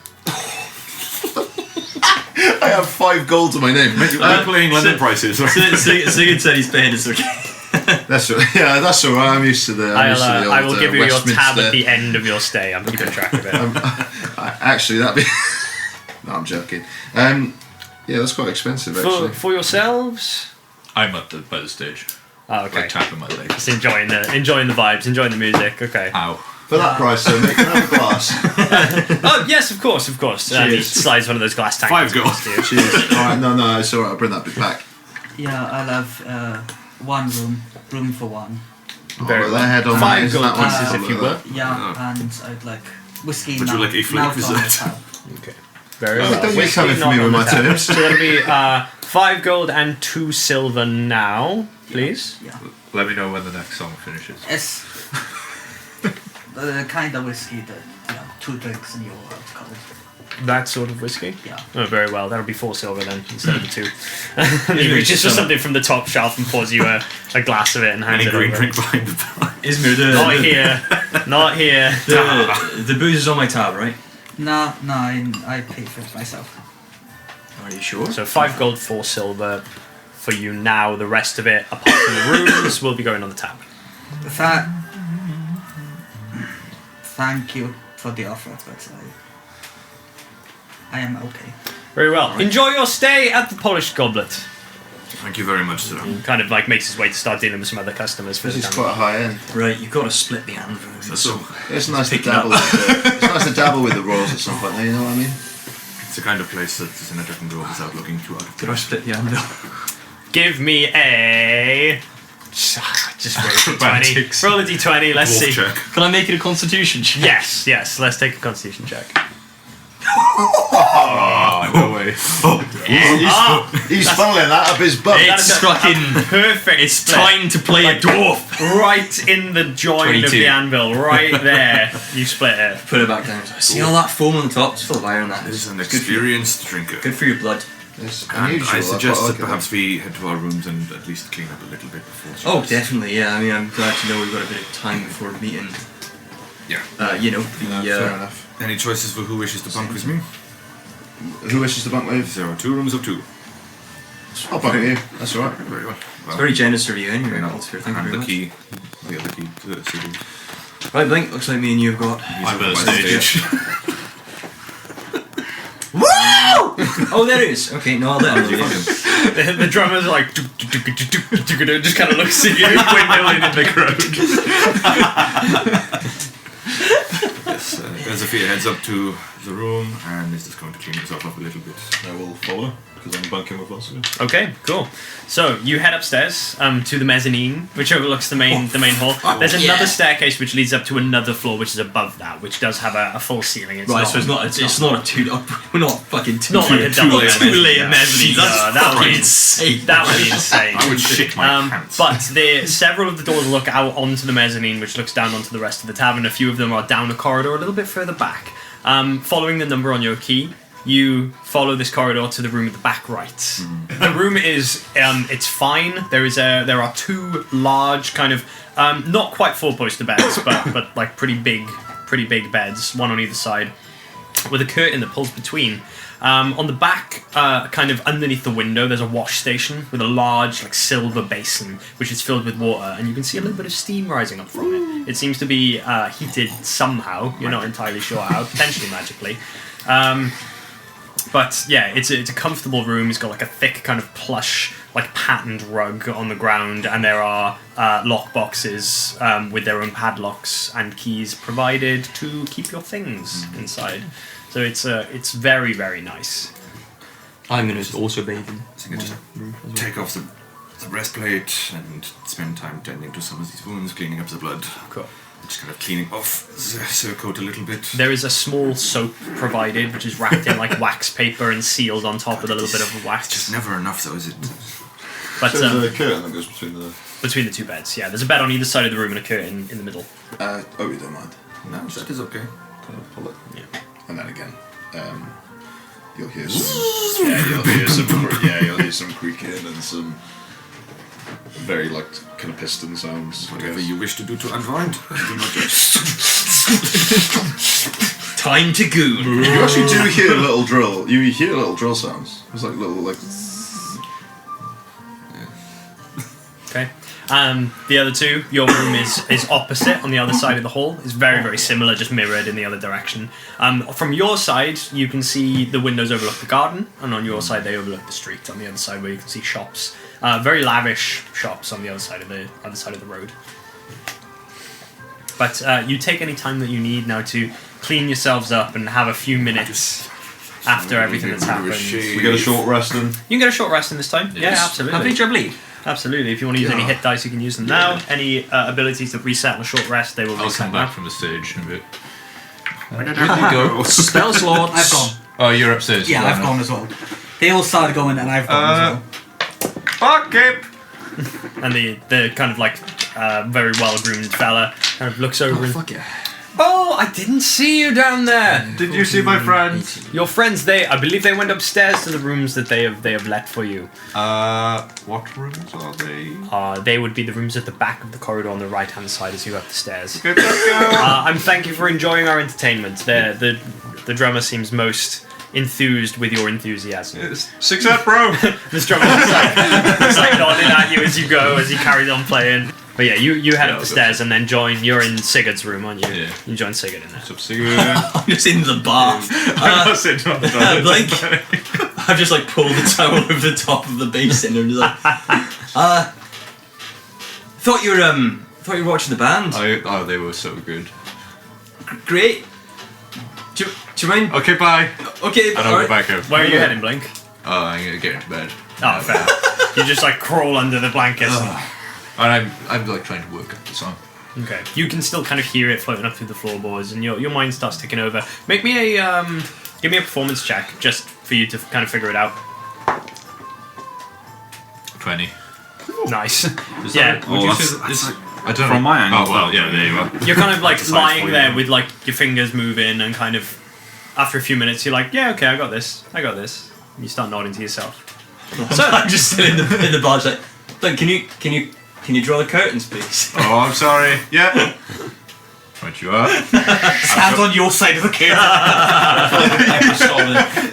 I have 5 gold to my name. I'm playing London prices. Sigurd said he's paying us. Okay. That's right. Yeah, that's alright. I'm used to the. I'm used to the old, I will give you your tab Westminster. at the end of your stay. I'm keeping track of it. Actually, that'd be. No, I'm joking. Yeah, that's quite expensive actually. For yourselves. I'm at the better stage. Oh, okay. Like tapping my leg. Just enjoying the vibes, enjoying the music. Okay. Ow. For that price, so mate, can I have a glass? Oh yes, of course. And he Cheers. slides one of those glass tankards 5 gold. across to you. Cheers. Alright, no, it's alright. I'll bring that bit back. Yeah, I'll have 1 room for 1. Very Well, well. they had on 5 mine, isn't gold that one? pieces, I'll if you look will. at Yeah, and I'd like whiskey. Would you now- like a flake now from dessert? the tab. Okay. Very Oh, well. don't be Whiskey coming for not me on with the my tab. terms. So that'll be 5 gold and 2 silver now, please. Yeah. Let me know when the next song finishes. It's the kind of whiskey that 2 drinks and you're covered. That sort of whiskey. Yeah. Oh, very well. That'll be 4 silver then instead of the 2. He reaches for something from the top shelf and pours you a glass of it and hands Any it green over. drink behind the bar. Ismir, Not here. Not here. the booze is on my tab, right? No, I pay for it myself. Are you sure? So 5 gold, 4 silver for you now. The rest of it, apart from the rooms, will be going on the tab. Thank you for the offer, but I am okay. Very well. Enjoy your stay at the Polished Goblet. Thank you very much, sir. Kind of like makes his way to start dealing with some other customers. For This the is town. quite a high end. Right, you've got to split the anvil. So It's nice to Pick it up. dabble. It's nice to dabble with the royals at some point. You know what I mean? it's the kind of place that the senator can go without looking too out of Could I split the anvil? Give me a. Just roll a d20. Romantics. Roll a d20. Let's see. check. Can I make it a constitution check? Yes. Let's take a constitution check. Oh, no way. He's funneling that up his butt. It's struck in. Perfect. It's split. time to play a dwarf. Right in the joint of 22. the anvil. Right there. You split it. Put it back down. See all that foam on the top? It's full of iron. That This is is an experienced drinker. good for your blood. It's And unusual. I suggest quite that like it. perhaps we head to our rooms and at least clean up a little bit before. Oh, service. definitely. Yeah. I mean, I'm glad to know we've got a bit of time before meeting. Yeah. Fair enough. Any choices for who wishes to bunk with me? Who wishes to bunk with? There are 2 rooms of 2. I'll bunk with you. That's alright. Very well. It's very generous of you, anyway. Well, Althar. Thank you and very the much. key, the other key to the city. Right, Blink. Looks like me and you have got. I'm By on the stage. Oh, there it is. Okay, no, I'll let him do it. The drummer's like just kind of looks at you, windmilling in the crowd. Yes, Benzafia heads up to the room and is just going to clean himself up a little bit. I will follow because I'm bunking with Oscar. Okay, cool. So you head upstairs to the mezzanine, which overlooks the main hall. There's another staircase which leads up to another floor, which is above that, which does have a full ceiling. It's Right, not, so it's not a two. We're not fucking two. not like a double two-layer mezzanine. No, that would be insane. That would be insane. I would shit my pants. But several of the doors look out onto the mezzanine, which looks down onto the rest of the tavern. A few of them are down a corridor a little bit further back. Following the number on your key, you follow this corridor to the room at the back right. The room is it's fine. There are 2 large kind of not quite 4-poster beds, but like pretty big beds, one on either side, with a curtain that pulls between. On the back, kind of underneath the window, there's a wash station with a large, like, silver basin, which is filled with water, and you can see a little bit of steam rising up from it. It seems to be heated somehow. You're not entirely sure how, potentially magically. But yeah, it's a comfortable room. It's got like a thick kind of plush, like patterned rug on the ground, and there are lock boxes with their own padlocks and keys provided to keep your things inside. So it's very, very nice. I'm going to also bathe in. So you can just take off the breastplate and spend time tending to some of these wounds, cleaning up the blood. Cool. Just kind of cleaning off the surcoat a little bit. There is a small soap provided, which is wrapped in like wax paper and sealed on top with a little bit of wax. It's just never enough, though, is it? But So the curtain that goes between the... the 2 beds, yeah. There's a bed on either side of the room and a curtain in the middle. Oh, you don't mind. No, that is okay. Kind of pull it. Yeah. And then again, you'll hear some. You'll hear some creaking and some very like kind of piston sounds. Whatever you wish to do to unwind, do not judge. Time to goon. You actually do hear a little drill. You hear little drill sounds. It's like little like. Okay. The other 2, your room is opposite on the other side of the hall. It's very, very similar, just mirrored in the other direction. From your side, you can see the windows overlook the garden, and on your side they overlook the street. On the other side, where you can see shops, very lavish shops on the other side of the road. But you take any time that you need now to clean yourselves up and have a few minutes after everything that's happened. We get a short rest in. You can get a short rest in this time. Yeah, absolutely. How big your bleed? Absolutely. If you want to use any hit dice, you can use them now. Any abilities that reset on a short rest, they will I'll reset come now. back from the stage in a bit. Where did you go? Spell slots. I've gone. Oh, you're upstairs. Yeah, I've gone as well. They all started going, and I've gone as well. Fuck it! And the kind of like very well groomed fella kind of looks over and Fuck yeah. oh, I didn't see you down there. Did you see my friends? Your friends, I believe they went upstairs to the rooms that they have let for you. What rooms are they? They would be the rooms at the back of the corridor on the right hand side as you go up the stairs. Good to go! I'm thank you for enjoying our entertainment. The drummer seems most enthused with your enthusiasm. Success, bro! This drummer is like nodding at you as you go, as he carries on playing. But yeah, you head Yeah, up the I'll go stairs and then join. You're in Sigurd's room, aren't you? Yeah. You join Sigurd in there. What's up, Sigurd? I'm just in the bath. I'm not sitting on the toilet. Blink. I've just like pulled the towel over the top of the basin and just like, thought you were watching the band. Oh, they were so good. Great. Do you mind? Okay, bye. Okay, And I'll go back up. Where are you heading, Blink? Oh, I'm gonna get into bed. Oh, fair. You just like crawl under the blankets. And I'm like trying to work up the song. Okay. You can still kind of hear it floating up through the floorboards, and your mind starts ticking over. Make me a give me a performance check just for you to kind of figure it out. 20. Nice. Is Yeah. that, would you say that this? I don't know. From my angle. Oh well, yeah, there you are. You're kind of like It's lying like there with like your fingers moving, and kind of after a few minutes, you're like, yeah, okay, I got this. And you start nodding to yourself. So I'm just sitting in the bar, just like, can you draw the curtains, please? Oh, I'm sorry. Yeah. Right, you are. Stand on your side of the curtain.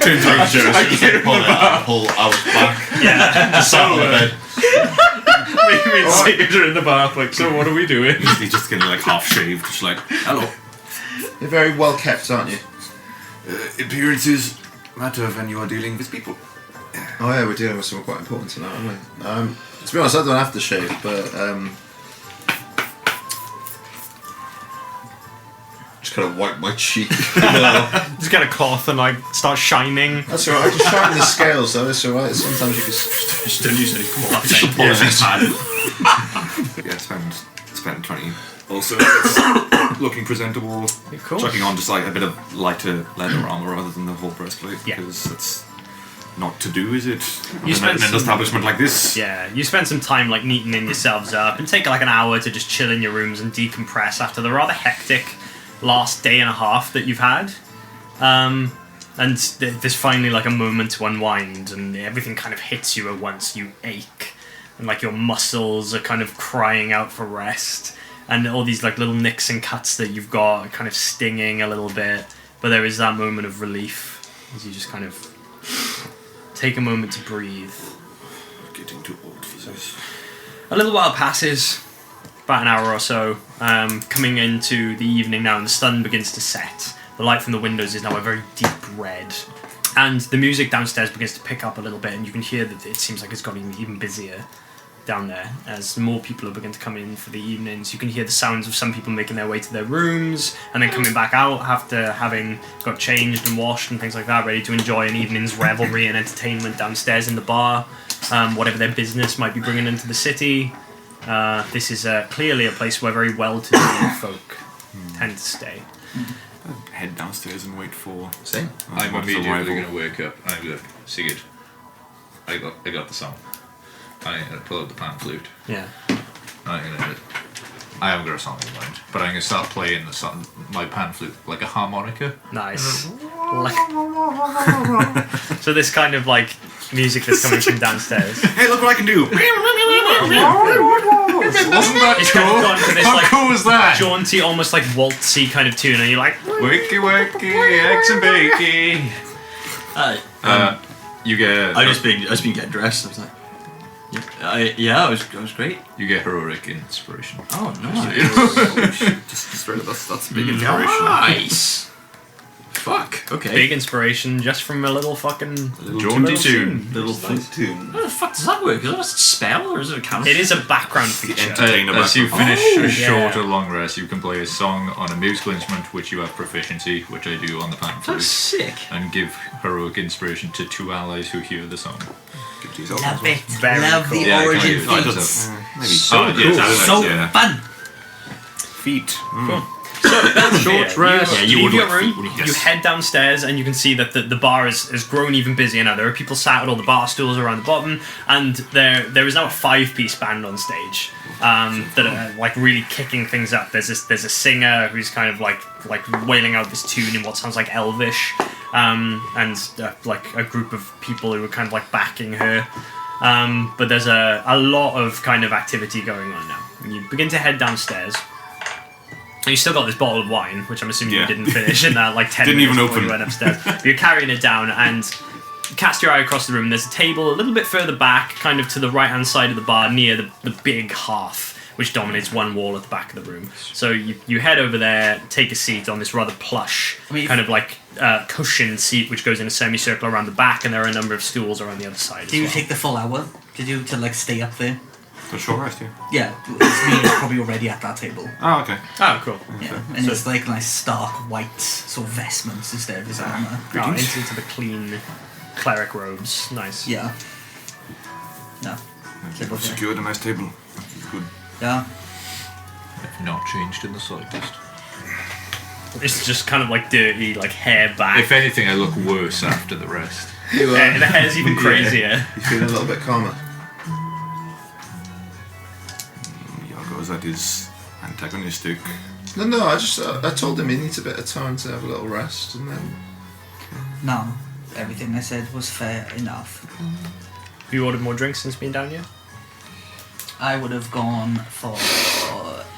Turns around to Joe, as soon as I pull it out, pull out back. Yeah. Just sat on the bed. Me and Sigurd are in the bath, like, so what are we doing? He's just getting like half shaved, just like, hello. You're very well kept, aren't you? Appearances matter when you are dealing with people. Oh yeah, we're dealing with someone quite important tonight, aren't we? To be honest, I don't have to shave, but Just kind of wipe my cheek. Just get a cloth and like start shining. that's alright. I can sharpen the scales though. It's alright. Sometimes you can. Just don't use any Yeah, spend 20. Also, it's looking presentable. Cool. Chucking on just like a bit of lighter leather armor rather than the whole breastplate, Yeah. because it's not to do, is it? You in spent an some- establishment like this. Yeah, you spend some time like neatening yourselves up and take like an hour to just chill in your rooms and decompress after the rather hectic last day and a half that you've had. And there's finally like a moment to unwind, and everything kind of hits you at once. You ache, and like your muscles are kind of crying out for rest, and all these like little nicks and cuts that you've got are kind of stinging a little bit. But there is that moment of relief as you just kind of take a moment to breathe. Getting too old for this. A little while passes, about an hour or so, coming into the evening now, and the sun begins to set. The light from the windows is now a very deep red, and the music downstairs begins to pick up a little bit, and you can hear that it seems like it's gotten even busier down there as more people are beginning to come in for the evenings. You can hear the sounds of some people making their way to their rooms and then coming back out after having got changed and washed and things like that, ready to enjoy an evening's revelry and entertainment downstairs in the bar, whatever their business might be bringing into the city. This is clearly a place where very well-to-do folk tend to stay. Head downstairs and wait for. Same. I'm What's immediately arrival? going to wake up and I'm going to Sigurd. I got the song. I'm going to pull out the pan flute. Yeah. I haven't got a song in mind, but I'm going to start playing the song, my pan flute like a harmonica. Nice. So this kind of like music that's coming from downstairs. Hey, look what I can do! Wasn't that It's kind of gone to this How like cool was that? jaunty, almost like waltzy kind of tune, and you're like, Wakey wakey, eggs and bakey. You get I just been getting dressed. I was like, I was great. you get heroic inspiration. Oh, nice. just straight up, that's big inspiration. Nice. Fuck. Okay. big inspiration just from a little fucking. Jaunty tune. Little thing. Tune. How the fuck does that work? Is that a spell or is it a cantrip? It is a background feature. Entertain As you finish a short yeah. or long rest, you can play a song on a musical instrument which you have proficiency, which I do on the pan That's flute, sick. and give heroic inspiration to 2 allies who hear the song. Give it to yourself. Love it. Very Love cool. the Yeah, I can origin do that. feats. Maybe So cool. So Yeah. fun. feet. Short rest. Yeah, you leave would your like room, feet, wouldn't you? you Yes. head downstairs, and you can see that the bar has grown even busier now. There are people sat at all the bar stools around the bottom, and there is now a 5-piece band on stage that are like really kicking things up. There's a singer who's kind of like wailing out this tune in what sounds like Elvish, and like a group of people who are kind of like backing her. But there's a lot of kind of activity going on now. And you begin to head downstairs. And you still got this bottle of wine, which I'm assuming Yeah. you didn't finish in that like 10 Didn't minutes even before you open. went upstairs. But you're carrying it down and cast your eye across the room. There's a table a little bit further back, kind of to the right-hand side of the bar, near the big hearth, which dominates one wall at the back of the room. So you head over there, take a seat on this rather plush, kind of like cushioned seat, which goes in a semicircle around the back, and there are a number of stools around the other side. Do you take the full hour to like stay up there? The short rest, yeah. Yeah, it's me probably already at that table. Oh, okay. Oh, cool. Yeah, and it's like nice stark white sort of vestments instead of his armor. Oh, into the clean cleric robes. Nice. Yeah. No. I've secured a nice table. It's good. Yeah. I've not changed in the slightest. It's just kind of like dirty, like hair back. If anything, I look worse after the rest. You The hair's even crazier. You feel a little bit calmer. Yago's at his antagonistic. No, I told him he needs a bit of time to have a little rest, and then No. Everything I said was fair enough. Have you ordered more drinks since being down here? I would have gone for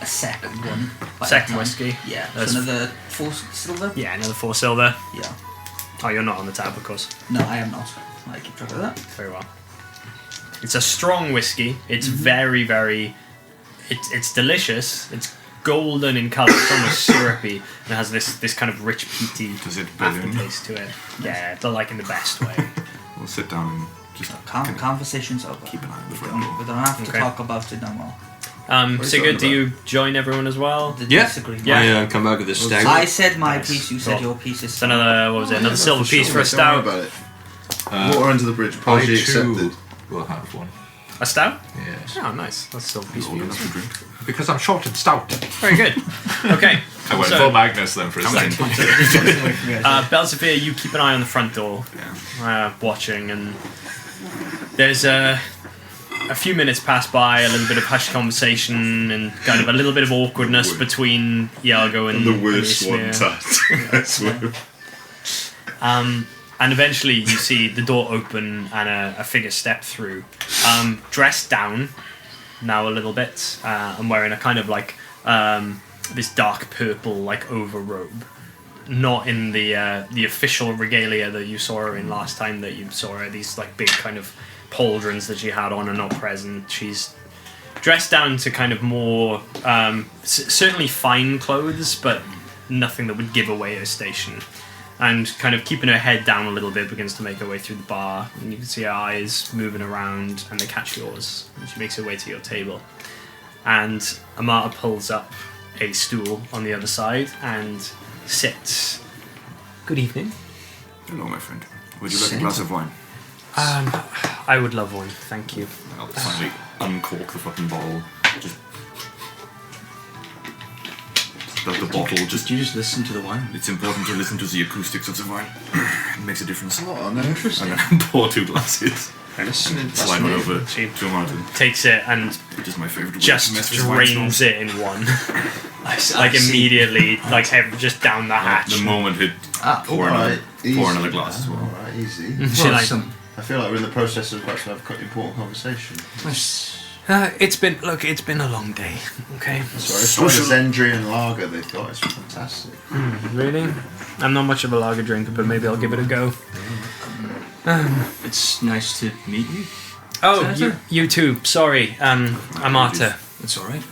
a second one. by that Second time. whiskey? Yeah. That's- So another 4 silver? Yeah, another 4 silver. Yeah. Oh, you're not on the tab, of course. No, I am not. I keep track of that. Very well. It's a strong whiskey. It's very, very... It's delicious. It's golden in colour. It's almost syrupy. And it has this kind of rich, peaty Does it balloon? aftertaste to it. Yeah, but like in the best way. We'll sit down and just Conversation's over. keep an eye on the We front door. don't have to Okay. talk about it no more. Sigurd, do talking you join everyone as well? The Yeah. disagreement. Yeah. I come back with a stag. I said my Nice. piece, you said Cool. your piece. It's another, what was it, another silver piece for a Don't worry stout. about it. Water under the bridge, I policy too accepted. will have one. A stout? Yes. Oh, nice. That's a silver piece for Old you. enough to drink. Because I'm short and stout. Very good. Okay. I went So- full Magnus then for a second. Belzevir, you keep an eye on the front door, watching, and there's a few minutes pass by, a little bit of hushed conversation, and kind of a little bit of awkwardness between Iago and Ismir. I swear. And eventually you see the door open and a figure step through, dressed down now a little bit, and wearing a kind of like this dark purple like overrobe, not in the official regalia that you saw her in last time that you saw her. These like big kind of pauldrons that she had on are not present. She's dressed down to kind of more certainly fine clothes, but nothing that would give away her station. And kind of keeping her head down a little bit, begins to make her way through the bar. And you can see her eyes moving around, and they catch yours. And she makes her way to your table. And Amata pulls up a stool on the other side and sits. Good evening. Hello, my friend. Would you like a glass of wine? I would love one, thank you. I'll finally uncork the fucking bottle. Just the bottle. Just Did you just listen to the wine? it's important to listen to the acoustics of the wine. It makes a difference. Oh, no, interesting. And then pour 2 glasses. Listening, Slide one over She to Martin. takes it and Which is my favourite way to just mess with wine drains snobs. it in one. Like immediately, like just down the hatch. The moment he'd pour Alright, another glass as well. Alright, easy. She like, I feel like we're in the process of quite to have a quite important conversation. it's been a long day. Okay. Sorry, it's the Zendrian lager they've got. It's fantastic. Really? I'm not much of a lager drinker, but maybe I'll give it a go. It's nice to meet you. Oh, Senator? you too. Sorry, Amata. It's alright.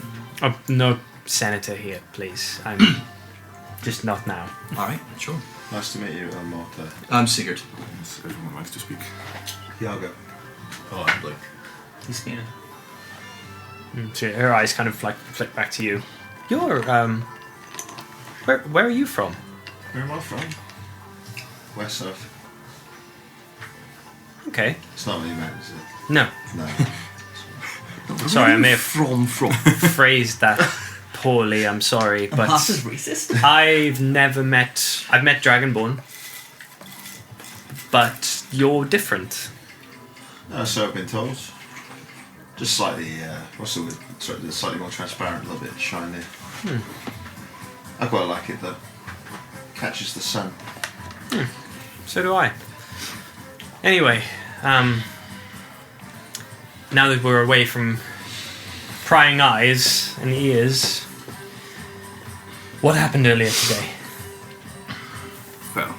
Oh, no, Senator here, please. I'm just not now. Alright, sure. Nice to meet you, Martha. I'm Sigurd. Yes, everyone likes to speak. Iago. Oh, I'm Blake. He's been Her eyes kind of like flick back to you. You're where are you from? Where am I from? West Surf. Okay. It's not what you meant, is it? No. No. Sorry, I may have From. phrased that poorly. I'm sorry, but Master's racist. I've met Dragonborn, but you're different. So I've been told. Just slightly, what's the word? Sorry, slightly more transparent, a little bit shiny. I quite like it though. Catches the sun. So do I. Anyway, now that we're away from prying eyes and ears, what happened earlier today? Well,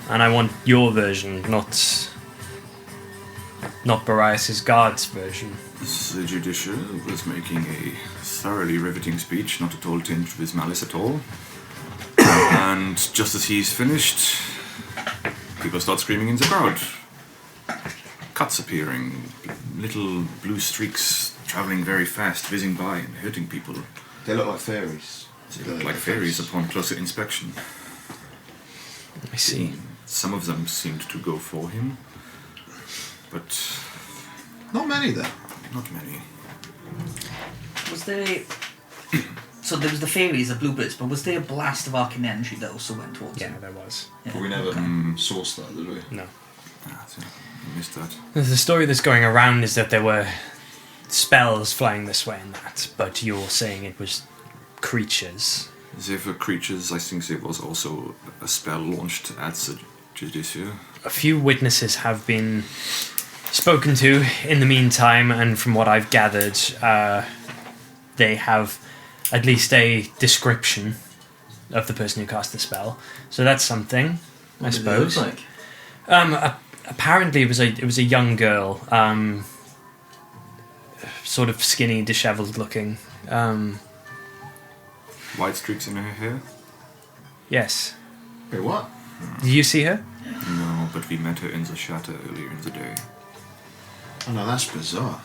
And I want your version, not Barrias' guard's version. The Judiciar was making a thoroughly riveting speech, not at all tinged with malice at all. And just as he's finished, people start screaming in the crowd. Cuts appearing, little blue streaks travelling very fast, whizzing by and hurting people. They look like fairies. They look like fairies upon closer inspection. I see. Some of them seemed to go for him, but Not many, though. not many. Was there... So there was the fairies, the bluebirds, but was there a blast of arcane energy that also went towards Yeah, him? there was. Yeah. But we never sourced that, did we? No. Ah, so I missed that. The story that's going around is that there were spells flying this way and that, but you're saying it was creatures. They were creatures. I think there was also a spell launched at the Judiciar. A few witnesses have been spoken to in the meantime, and from what I've gathered, they have at least a description of the person who cast the spell. So that's something, I suppose. What did it look like? Apparently, it was a young girl, sort of skinny, dishevelled looking. White streaks in her hair? Yes. Wait, what? Did you see her? No, but we met her in the Shatter earlier in the day. Oh no, that's bizarre.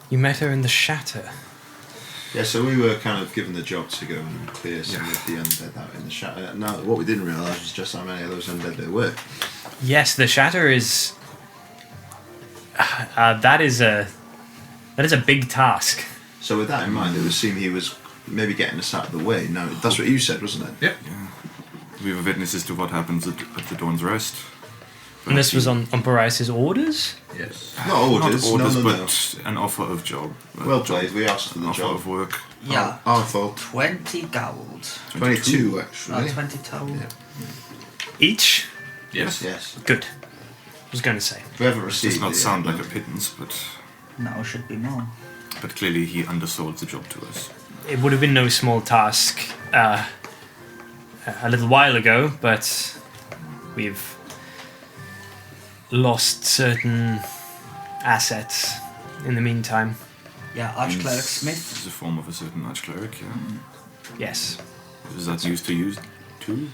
You met her in the Shatter. Yeah, so we were kind of given the job to go and clear some of the undead out in the shadow. Now, what we didn't realise was just how many of those undead there were. Yes, the Shatter is. That is a big task. So with that in mind, it would seem he was maybe getting us out of the way. No, that's what you said, wasn't it? Yep. Yeah. We were witnesses to what happens at the Dawn's Rest. And this was on Boreas' orders? Yes. Not orders, Not orders, no. but an offer of job. Well played, we asked for the offer job. of work. Yeah. Arthur, 20 gold. 22 actually. 22. Yeah. Each? Yes. Yes. Good. I was going to say. We haven't It received does not it sound yet, like no. a pittance, but No, it should be more. clearly he undersold the job to us. It would have been no small task a little while ago, but we've lost certain assets in the meantime. Yeah, Archcleric Smith. It's a form of a certain archcleric, yeah. Yes. Is that used to use too?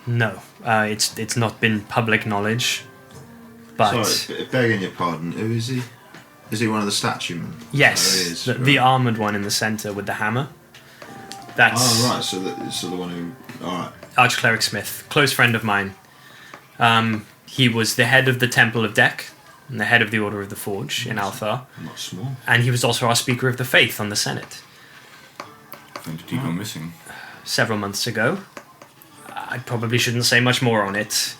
No. It's not been public knowledge. But Sorry, begging your pardon, who is he? Is he one of the statue men? yes, Oh, he is, the right. armoured one in the centre with the hammer. That's Oh, right, so the one who... Alright. Archcleric Smith, close friend of mine. He was the head of the Temple of Dek and the head of the Order of the Forge in Althar, Not small. and he was also our Speaker of the Faith on the Senate When did he go missing? several months ago. I probably shouldn't say much more on it.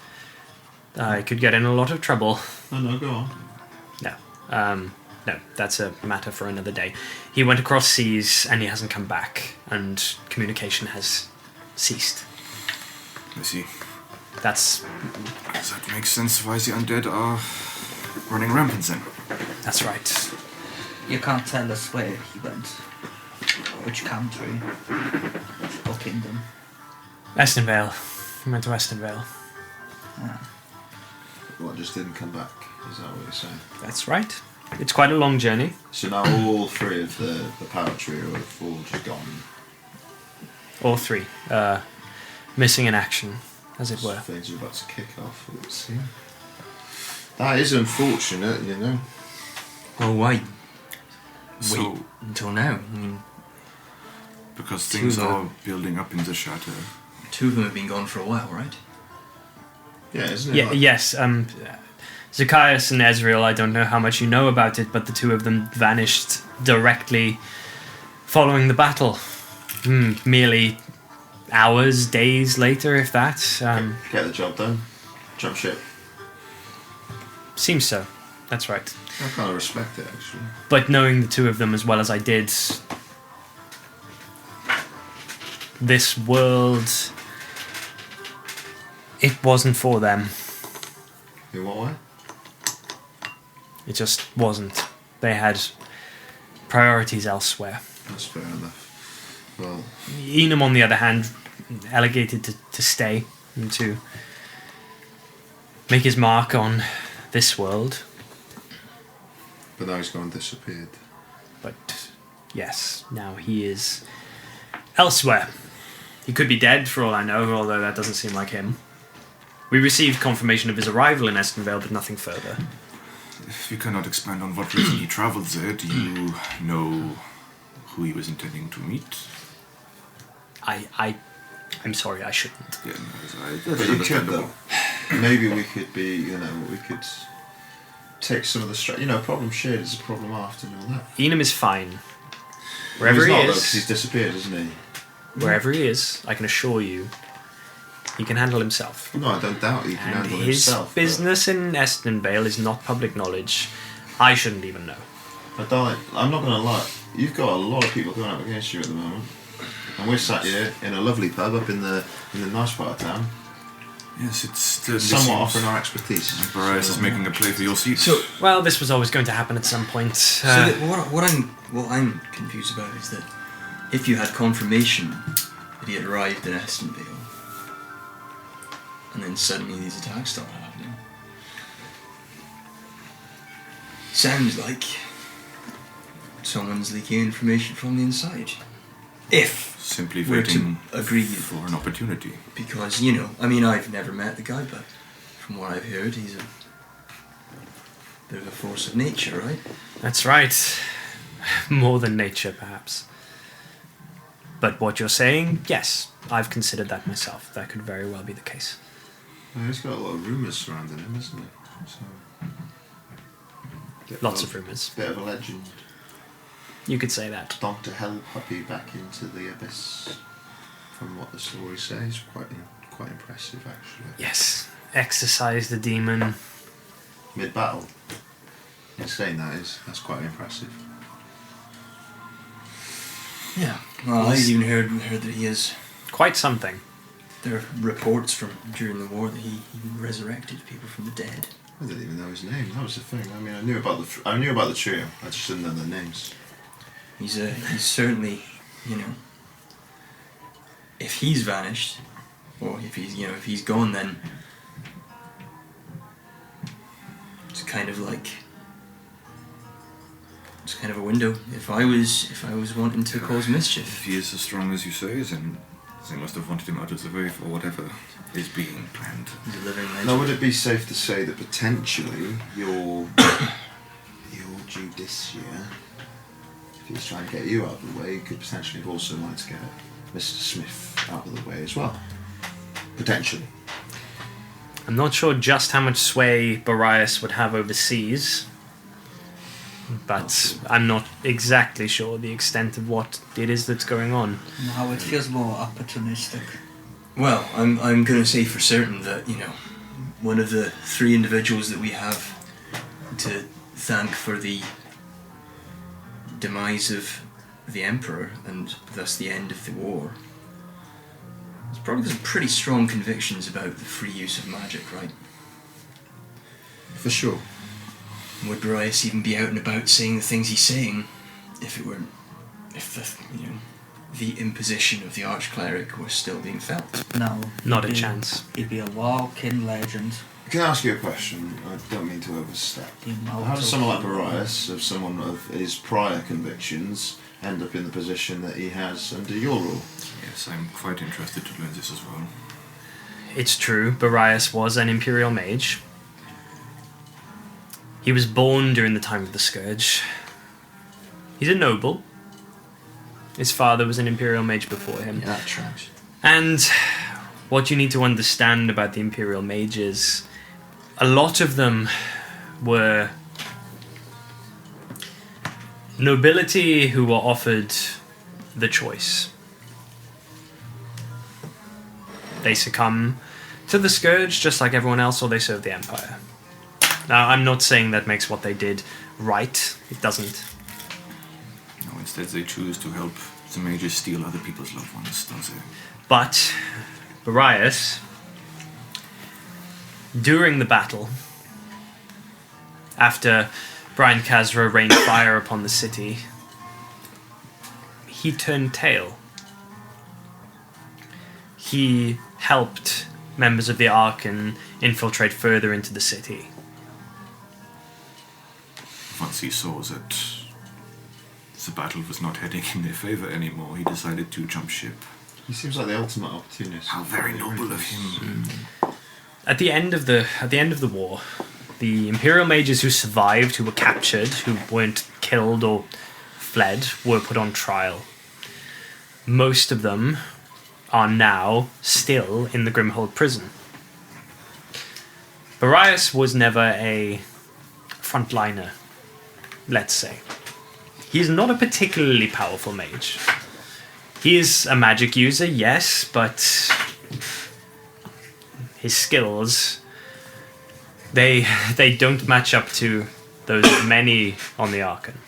I could get in a lot of trouble. No, go on. No, that's a matter for another day. He went across seas and he hasn't come back, and communication has ceased. I see. That's That makes sense why the undead are running rampant then. that's right. You can't tell us where he went. Which country. Or kingdom. Estonvale. He went to Estonvale. What, just didn't come back? Is that what you're saying? That's right. It's quite a long journey. So now all three of the power trio of Forge are gone. All three. Missing in action, as it were. Things are about to kick off, it would seem. That is unfortunate, you know. Oh, why? So, Wait until now. I mean, because Two things of them. are building up in the Shatter. two of them have been gone for a while, right? Yeah, isn't it? Yeah, like- yes. Zacchaeus and Ezreal, I don't know how much you know about it, but the two of them vanished directly following the battle. Merely hours, days later, if that. Get the job done. Jump ship. Seems so. That's right. I kind of respect it, actually. But knowing the two of them as well as I did, this world, it wasn't for them. In what way? It just wasn't. They had priorities elsewhere. That's fair enough. Well, Enum, on the other hand, allocated to stay and to make his mark on this world. But now he's gone and disappeared. But yes, now he is elsewhere. He could be dead for all I know, although that doesn't seem like him. We received confirmation of his arrival in Estenvale, but nothing further. If you cannot expand on what reason he travelled there, do you know who he was intending to meet? I'm sorry, I shouldn't. Yeah, no, But you could, though. Maybe we could be, we could take some of the stress. Problem shared is a problem after and all that. Enum is fine. Wherever he's he not, is, though, 'cause he's disappeared, isn't he? wherever he is, I can assure you, he can handle himself. No, I don't doubt he can And handle his himself. business in Estenvale is not public knowledge. I shouldn't even know. But darling, I'm not going to lie. You've got a lot of people going up against you at the moment, and we're sat here in a lovely pub up in the nice part of town, Yes, it's somewhat offering our expertise. Barrias is making a play for your seat. So, Well, this was always going to happen at some point. what I'm confused about is that if you had confirmation that he had arrived in Estenvale, and then suddenly these attacks start happening, sounds like someone's leaking information from the inside. If Simply we're to waiting agree, for an opportunity. because I've never met the guy, but from what I've heard, he's a bit of a force of nature, right? That's right. More than nature, perhaps. But what you're saying, yes, I've considered that myself. That could very well be the case. Well, he's got a lot of rumours surrounding him, isn't he? So, Lots of rumours. Bit of a legend. You could say that. Dr. Hell puppy back into the abyss. From what the story says, quite impressive actually. Yes. Exorcise the demon. Mid-battle. In saying that's quite impressive. Yeah. Well, I even heard that he has. Quite something. There are reports from during the war that he resurrected people from the dead. I didn't even know his name. That was the thing. I mean, I knew about the trio. I just didn't know their names. He's certainly, if he's vanished, or if he's gone, then it's kind of a window. If I was wanting to cause mischief, If he is as strong as you say, then they must have wanted him out of the way for whatever is being planned. he's a living legend. Now, would it be safe to say that potentially your Judiciar, if he's trying to get you out of the way, could potentially have also like to get Mr. Smith out of the way as well? Potentially. I'm not sure just how much sway Barrias would have overseas, but I'm not exactly sure the extent of what it is that's going on. No, it feels more opportunistic. Well, I'm going to say for certain that one of the three individuals that we have to thank for the demise of the Emperor and thus the end of the war. There's probably some pretty strong convictions about the free use of magic, right? For sure. Would Barrias even be out and about saying the things he's saying if the imposition of the Archcleric was still being felt? No. Not a he'd be- chance. He'd be a walking legend. Can I ask you a question? I don't mean to overstep. How does someone like Barrias, of someone of his prior convictions, end up in the position that he has under your rule? Yes, I'm quite interested to learn this as well. It's true, Barrias was an Imperial Mage. He was born during the time of the Scourge. He's a noble. His father was an Imperial Mage before him. Yeah, that tracks. And what you need to understand about the Imperial Mages, a lot of them were nobility who were offered the choice. They succumb to the Scourge just like everyone else, or they serve the Empire. Now, I'm not saying that makes what they did right. It doesn't. No, instead they choose to help the mages steal other people's loved ones, don't they? But Barrias, during the battle, after Brian Kazra rained fire upon the city, he turned tail. He helped members of the Archon infiltrate further into the city. once he saw that the battle was not heading in their favor anymore, he decided to jump ship. He seems like the ultimate opportunist. How very noble of him. At the end of the war, the Imperial mages who survived, who were captured, who weren't killed or fled, were put on trial. Most of them are now still in the Grimhold prison. Barrias was never a frontliner, let's say. He's not a particularly powerful mage. He is a magic user, yes, but his skills, they don't match up to those of many on the Archon.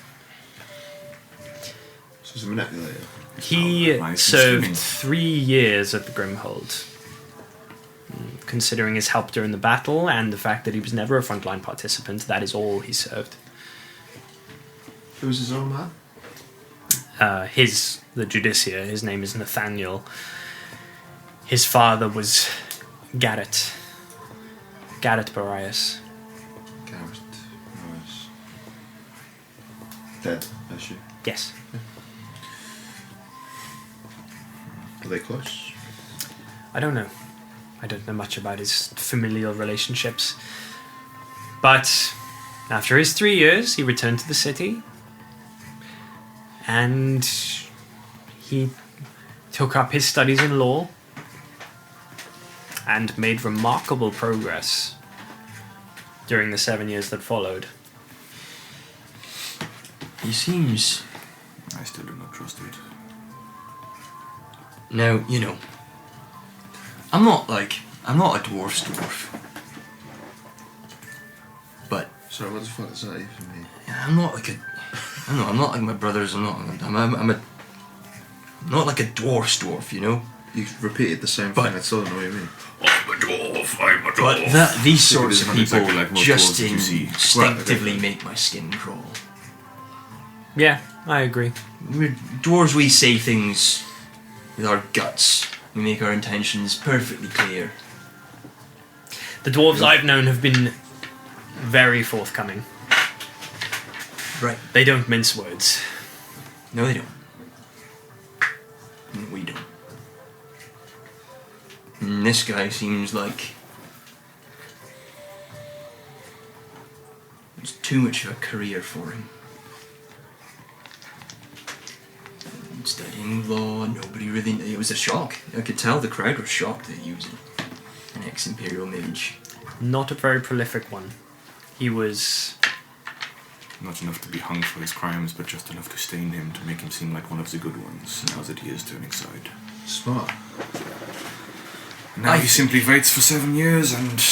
So he's a manipulator. He Nice served and 3 years at the Grimhold. Considering his help during the battle and the fact that he was never a frontline participant, that is all he served. Who's his own man? The Judiciar, his name is Nathaniel. His father was Garrett Barrias. Garrett. Nice. Dead, I assume. Yes. Are they close? I don't know. I don't know much about his familial relationships. But after his 3 years, he returned to the city. And he took up his studies in law and made remarkable progress during the 7 years that followed. He seems... I still do not trust it. Now, you know, I'm not a dwarf. But Sorry, what the fuck is that even mean? I'm not like I'm not like my brothers. I'm not like a dwarf, you know? You repeated the same But- thing, I still don't know what you mean. I'm a dwarf, I'm a dwarf. But these sorts of Not people exactly like most just dwarves that you see. instinctively make my skin crawl. Yeah, I agree. We're dwarves, we say things with our guts. We make our intentions perfectly clear. The dwarves I've known have been very forthcoming. Right. They don't mince words. No, they don't. No, we don't. And this guy seems like it's too much of a career for him. Studying law, nobody really... It was a shock. I could tell the crowd was shocked that he was an ex-Imperial mage. Not a very prolific one. He was... Not enough to be hung for his crimes, but just enough to stain him to make him seem like one of the good ones, now that he is turning side. Smart. Now he simply waits for 7 years, and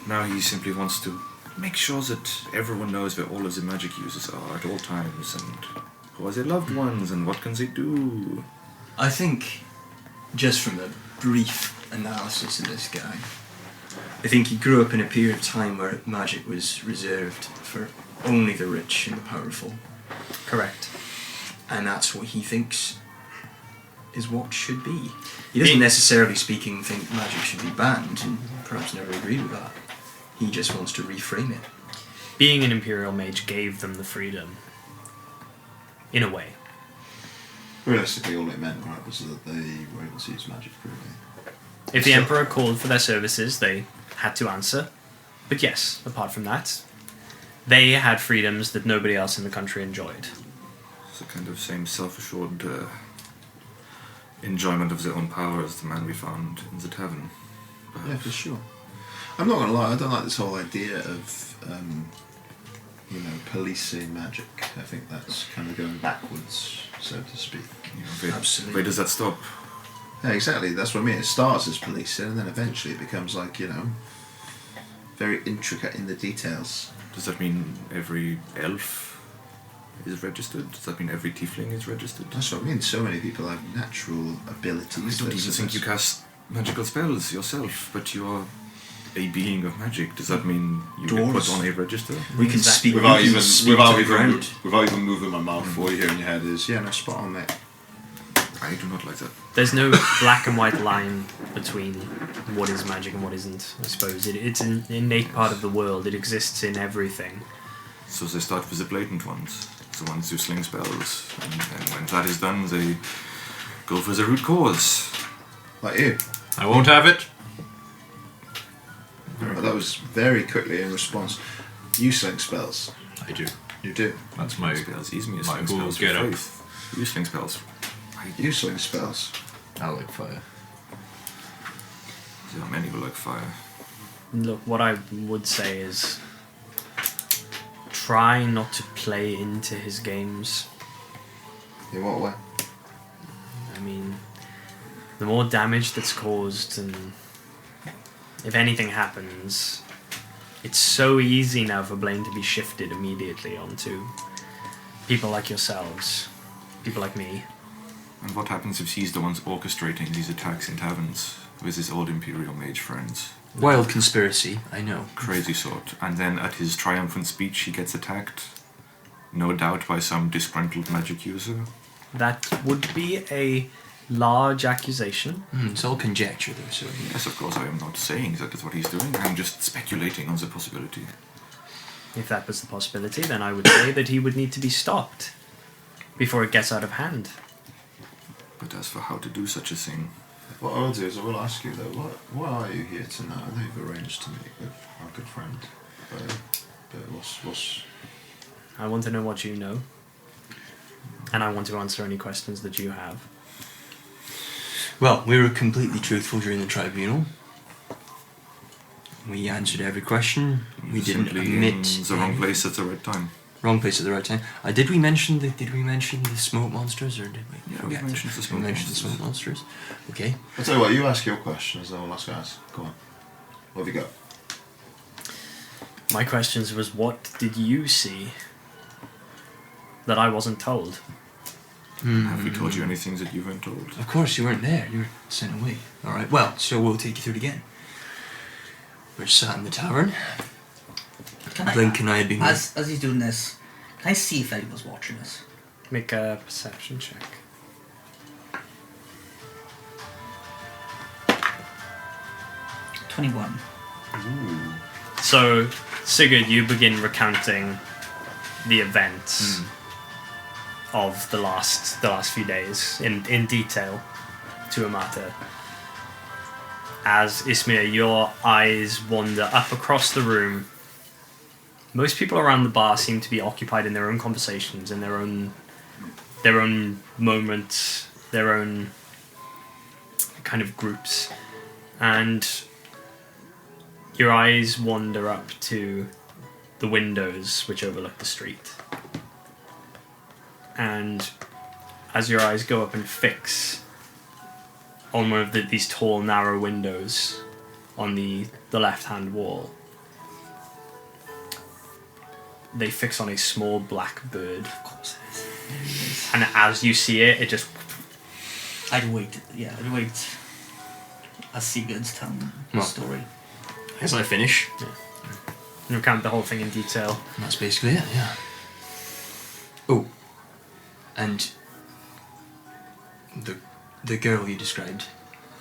now he simply wants to make sure that everyone knows where all of the magic users are at all times, and who are their loved ones, and what can they do. I think, just from a brief analysis of this guy, I think he grew up in a period of time where magic was reserved for only the rich and the powerful. Correct. And that's what he thinks is what should be. He doesn't necessarily speaking think magic should be banned, and perhaps never agreed with that. He just wants to reframe it. Being an Imperial mage gave them the freedom. In a way. Realistically, all it meant, right, was that they were able to use magic freely. If the Emperor called for their services, they had to answer. But yes, apart from that, they had freedoms that nobody else in the country enjoyed. It's a kind of same self-assured enjoyment of their own power as the man we found in the tavern. Perhaps. Yeah, for sure. I'm not gonna lie, I don't like this whole idea of policing magic. I think that's kind of going backwards, so to speak. Absolutely. Where does that stop? Yeah, exactly. That's what I mean. It starts as policing, and then eventually it becomes like, very intricate in the details. Does that mean every elf is registered? Does that mean every tiefling is registered? That's what I mean. So many people have natural abilities. I don't even think you cast magical spells yourself, but you are a being of magic. Does that mean you get put Dwarves. on a register? We can speak without we can even speak without to the even ground. without even moving my mouth. All you hear in your head is, yeah, no, spot on, mate. I do not like that. There's no black and white line between what is magic and what isn't, I suppose. It's an innate part of the world. It exists in everything. So they start with the blatant ones, the ones who sling spells, and when that is done, they go for the root cause. Like you. I won't have it. That was very quickly in response. You sling spells. I do. You do. That's my Spells, easy as my sling whole spells get for up. faith. You sling spells. You sling spells. I like fire. There are many who like fire. Look, what I would say is try not to play into his games. In what way? I mean, the more damage that's caused, and if anything happens, it's so easy now for blame to be shifted immediately onto people like yourselves, people like me. And what happens if he's the ones orchestrating these attacks in taverns with his old Imperial mage friends? Wild conspiracy, I know. Crazy sort. And then at his triumphant speech he gets attacked, no doubt by some disgruntled magic user. That would be a large accusation. It's all conjecture though, so... Yes, of course, I am not saying that is what he's doing. I'm just speculating on the possibility. If that was the possibility, then I would say that he would need to be stopped before it gets out of hand. But as for how to do such a thing, What I'll do is I will ask you though, why are you here tonight? I know you've arranged to meet with our good friend. But what's... I want to know what you know. And I want to answer any questions that you have. Well, we were completely truthful during the tribunal. We answered every question. We didn't simply omit in the wrong any- place at the right time. Wrong place at the right time. Did we mention the smoke monsters, or did we? Yeah, forget we mentioned to- the smoke we mentioned monsters. the smoke monsters. Okay. I'll tell you what, you ask your questions, then we'll ask ours. Go on. What have you got? My questions was, what did you see that I wasn't told? Have we told you anything that you weren't told? Of course, you weren't there. You were sent away. All right. Well, so we'll take you through it again. We're sat in the tavern. Blink and I had been. As he's doing this, can I see if anyone's watching us? Make a perception check. – 21. So, Sigurd, you begin recounting the events of the last few days in detail to Amata. As Ismir, your eyes wander up across the room. Most people around the bar seem to be occupied in their own conversations, in their own moments, their own kind of groups, and your eyes wander up to the windows which overlook the street. And as your eyes go up and fix on one of these tall, narrow windows on the left-hand wall, they fix on a small black bird. Of course it is. There it is. And as you see it, it just... I'd wait. Yeah, I'd wait. As Sigurd's telling the Well. story. As I finish. and recount the whole thing in detail. And that's basically it, yeah. Oh. And... The girl you described.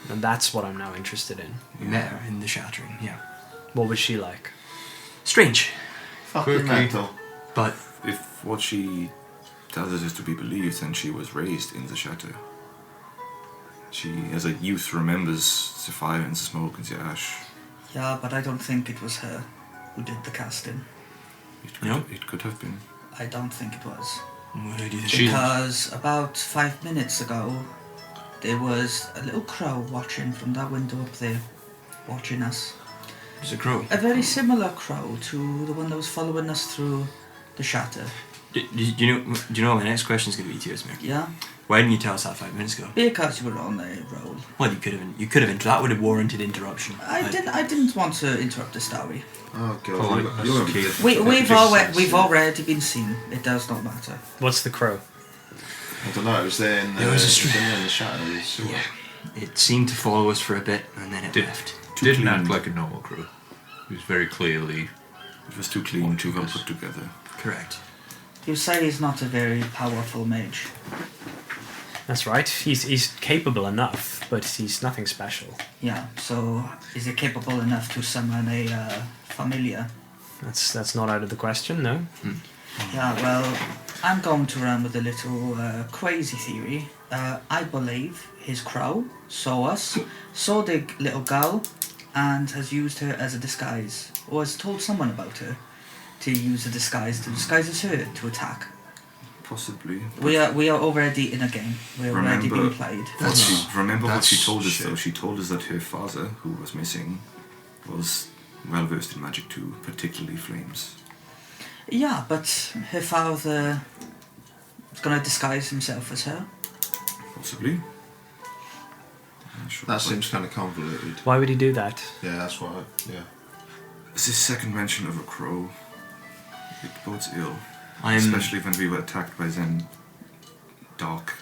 And that's what I'm now interested in. We met her in the shattering, yeah. What was she like? Strange. Fucking mental. But If what she tells us is to be believed, then she was raised in the shatter. She, as a youth, remembers the fire and the smoke and the ash. Yeah, but I don't think it was her who did the casting. It could have been. I don't think it was. what do you think? Because about 5 minutes ago, there was a little crow watching from that window up there, watching us. There's a crow. A very similar crow to the one that was following us through the shatter. Do you know what my next question is going to be to you, Ismir? Yeah? Why didn't you tell us that 5 minutes ago? Because you were on a roll. Well, you could have. That would have warranted interruption. I didn't want to interrupt the story. Oh god, Politeness you're is key. We've already been seen. It does not matter. What's the crow? I don't know, it was there in the, There was a it string. in the shadows. Yeah. It seemed to follow us for a bit, and then it Did- left. Didn't act like a normal crew. He was very clearly. It was too clean, too well put together. Correct. You say he's not a very powerful mage. That's right. He's capable enough, but he's nothing special. Yeah, so is he capable enough to summon a familiar? That's not out of the question, no. Yeah, well, I'm going to run with a little crazy theory. I believe his crow saw us, saw the little girl, and has used her as a disguise, or has told someone about her to use a disguise to disguise as her to attack. Possibly. We are already in a game. We're already being played. Remember what she told us shit. though. She told us that her father, who was missing, was well versed in magic too, particularly flames. Yeah, but her father is going to disguise himself as her. Possibly. Sure. That seems kind of convoluted. Why would he do that? Yeah, that's why. Yeah. This second mention of a crow, it bodes ill. I'm Especially when we were attacked by then dark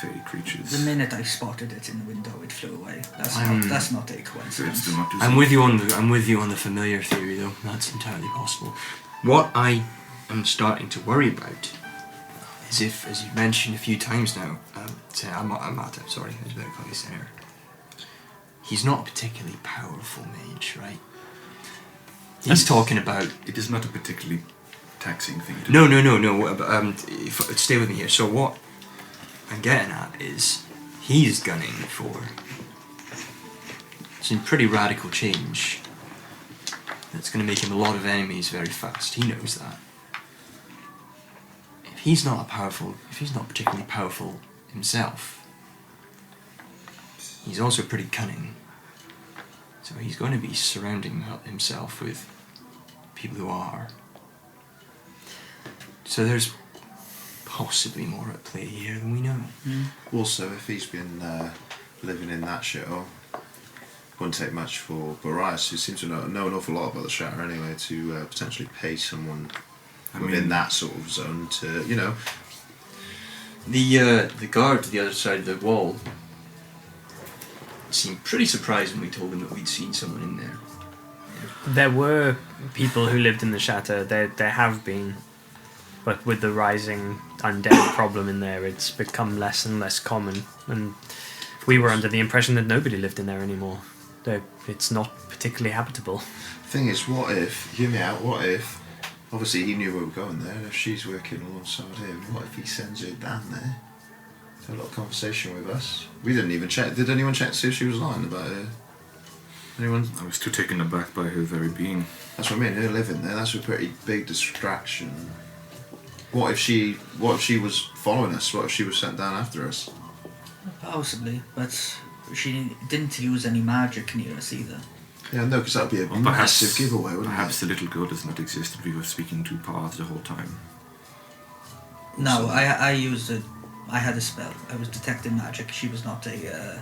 fairy creatures. The minute I spotted it in the window, it flew away. That's not a So it's coincidence. still not I'm with you on the familiar theory though. That's entirely possible. What I am starting to worry about is if, as you've mentioned a few times now, sorry, there's a bit of cognition there. He's not a particularly powerful mage, right? He's talking about. It is not a particularly taxing thing to No. do. Stay with me here. So what I'm getting at is he's gunning for some pretty radical change that's going to make him a lot of enemies very fast. He knows that. If he's not particularly powerful himself, he's also pretty cunning. So he's going to be surrounding himself with people who are. So there's possibly more at play here than we know. Also, if he's been living in that shithole, wouldn't take much for Barrias, who seems to know an awful lot about the Shatter anyway, to potentially pay someone within that sort of zone to, you know. The guard to the other side of the wall seemed pretty surprised when we told him that we'd seen someone in there. There were people who lived in the Shatter. There have been. But with the rising undead problem in there, it's become less and less common. And we were under the impression that nobody lived in there anymore. It's not particularly habitable. Thing is, what if, hear me out, what if, obviously he knew we were going there, and if she's working alongside him, what if he sends her down there to have a little conversation with us? We didn't even check. Did anyone check to see if she was lying about her? Anyone? I was too taken aback by her very being. That's what I mean, her living there, that's a pretty big distraction. What if she was following us? What if she was sent down after us? Possibly, but she didn't use any magic near us either. Yeah, no, because that would be a massive giveaway, wouldn't Perhaps it? the little girl does not exist and we were speaking to Path the whole time. No, I used it. I had a spell. I was detecting magic. She was not a.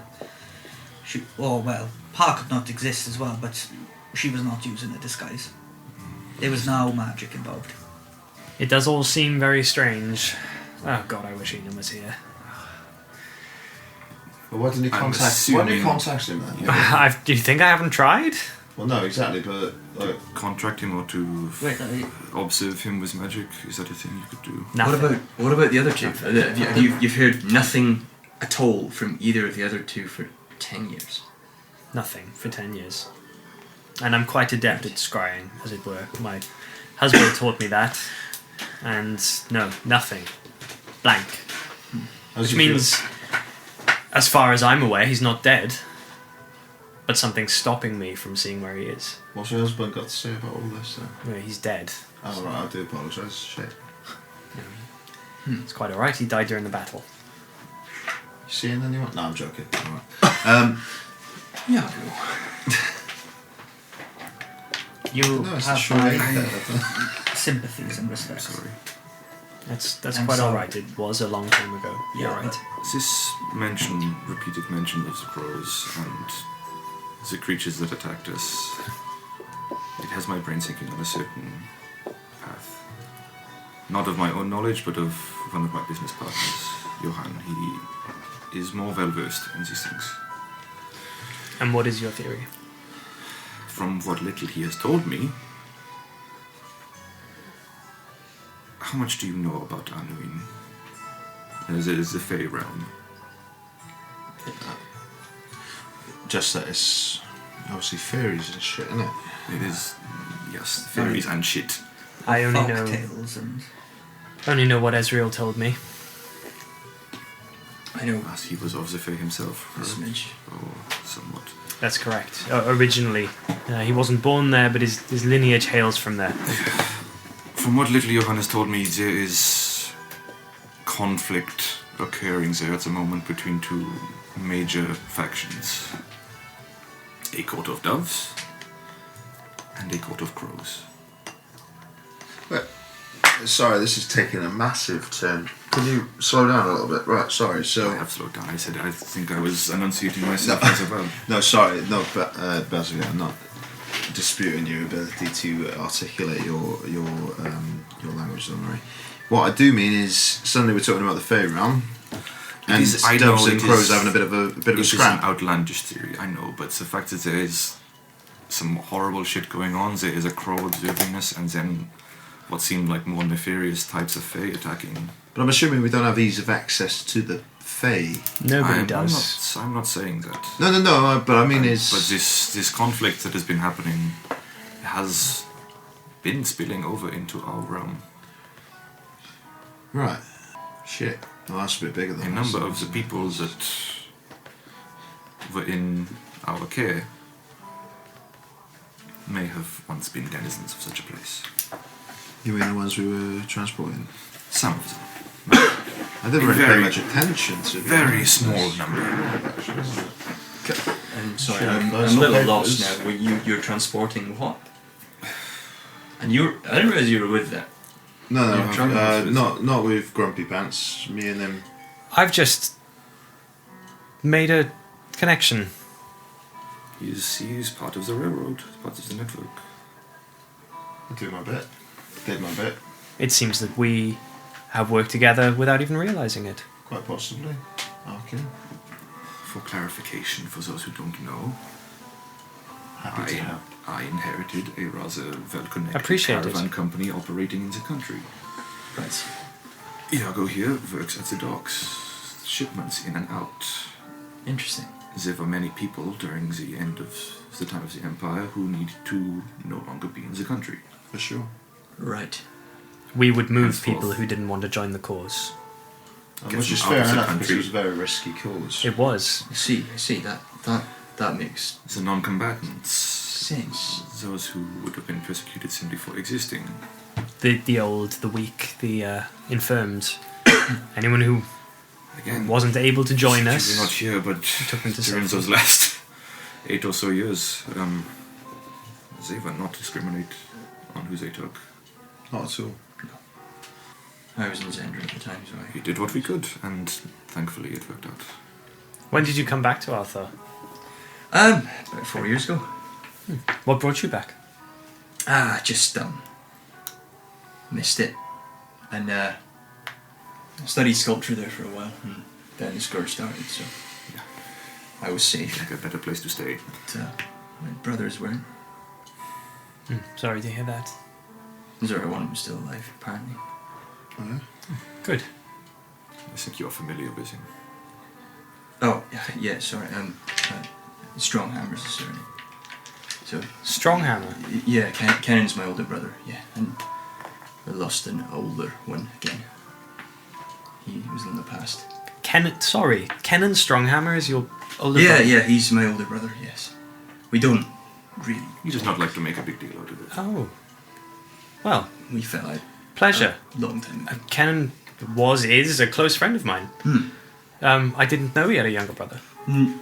Pa could not exist as well, but she was not using a disguise. There was no magic involved. It does all seem very strange. Oh god, I wish Ian was here. Well, why didn't you contact him then? Do you think I haven't tried? Well, no, exactly, but like, Contract him or to Wait, observe him with magic, is that a thing you could do? Nothing. What about the other two? You've heard nothing at all from either of the other two for 10 years. Nothing for 10 years. And I'm quite adept at scrying, as it were. My husband taught me that. And no, nothing. Blank. Which means, as far as I'm aware, he's not dead. But something's stopping me from seeing where he is. What's your husband got to say about all this then? No, he's dead. Oh, right, I do apologise. Shit. It's quite alright, he died during the battle. You seeing anyone? No, I'm joking. Alright. Yeah. you No, it's have a short my eight. sympathies and respect. Sorry. That's I'm quite sorry. alright, it was a long time ago. Yeah, You're right. This repeated mention of the crows and the creatures that attacked us, it has my brain sinking on a certain path. Not of my own knowledge, but of one of my business partners, Johan. He is more well versed in these things. And what is your theory? From what little he has told me, how much do you know about Anduin? As the Fey realm. Just that it's obviously fairies and shit, isn't it? It is Yes, fairies and shit. I only Tales and know what Ezreal told me. I know As he was of the Fae himself. a smidge. Or somewhat. That's correct. Originally, he wasn't born there, but his lineage hails from there. From what little Johannes told me, there is conflict occurring there at the moment between two major factions. A court of doves and a court of crows. Sorry, this is taking a massive turn. Can you slow down a little bit? Right, sorry. So I have slowed down. I said I think I was enunciating myself as well. no, sorry, no, but Basil, I'm not disputing your ability to articulate your language. Don't worry. What I do mean is, suddenly we're talking about the Fae realm, and doves and crows having a bit of a scrap. It's an outlandish theory, I know, but the fact that there is some horrible shit going on, there is a crow observing us, and then what seemed like more nefarious types of Fae attacking. But I'm assuming we don't have ease of access to the Fae. Nobody does. I'm not saying that. No, but I mean is... But this conflict that has been happening has been spilling over into our realm. Right. Shit. Well, that's a bit bigger than A number of the people that were in our care may have once been denizens of such a place. You mean the ones we were transporting? Some of them. I didn't really pay much attention to Very small number. I'm sorry, Sure, I'm those a little papers. lost now. You're transporting what? And I didn't realize you were with them. No, not with Grumpy Pants. Me and them. I've just made a connection. He's part of the railroad, part of the network. I do my bit. Did my bit. It seems that we have worked together without even realizing it. Quite possibly. Okay. For clarification, for those who don't know, Happy to help. I inherited a rather well-connected Appreciate it. caravan company operating in the country. Right. Iago here works at the docks, shipments in and out. Interesting. There were many people during the end of the time of the Empire who needed to no longer be in the country. For sure. Right. We would move Henceforth. people who didn't want to join the cause. Get Which is them out fair of the enough, because country. it was a very risky cause. It was. I see. That makes The non-combatants, sense. those who would have been persecuted simply for existing. The old, the weak, the infirmed. Anyone who Again, wasn't able to join we're us. not here, but took them to during safety. those last 8 or so years, they were not discriminate on who they took. Not at all. I was in Zendra at the time, so We did what we could, and thankfully it worked out. When did you come back to Althar? about 4 years ago. What brought you back? Just missed it, and studied sculpture there for a while, and then the scourge started, so Yeah. I was safe. Like a better place to stay. But my brothers weren't. Sorry to hear that. Zora, one of them still alive, apparently. Oh, yeah? Good. I think you're familiar with him. Oh, yeah, sorry. Stronghammer's the surname. So, Stronghammer. yeah, Kennan's my older brother, yeah, and I lost an older one again. He was in the past. Kenan Stronghammer is your older Yeah, brother? yeah, he's my older brother, yes. We don't really. He does not like to make a big deal out of it. Oh. Well, We fell out pleasure. a long time ago. Kenan is a close friend of mine. I didn't know he had a younger brother.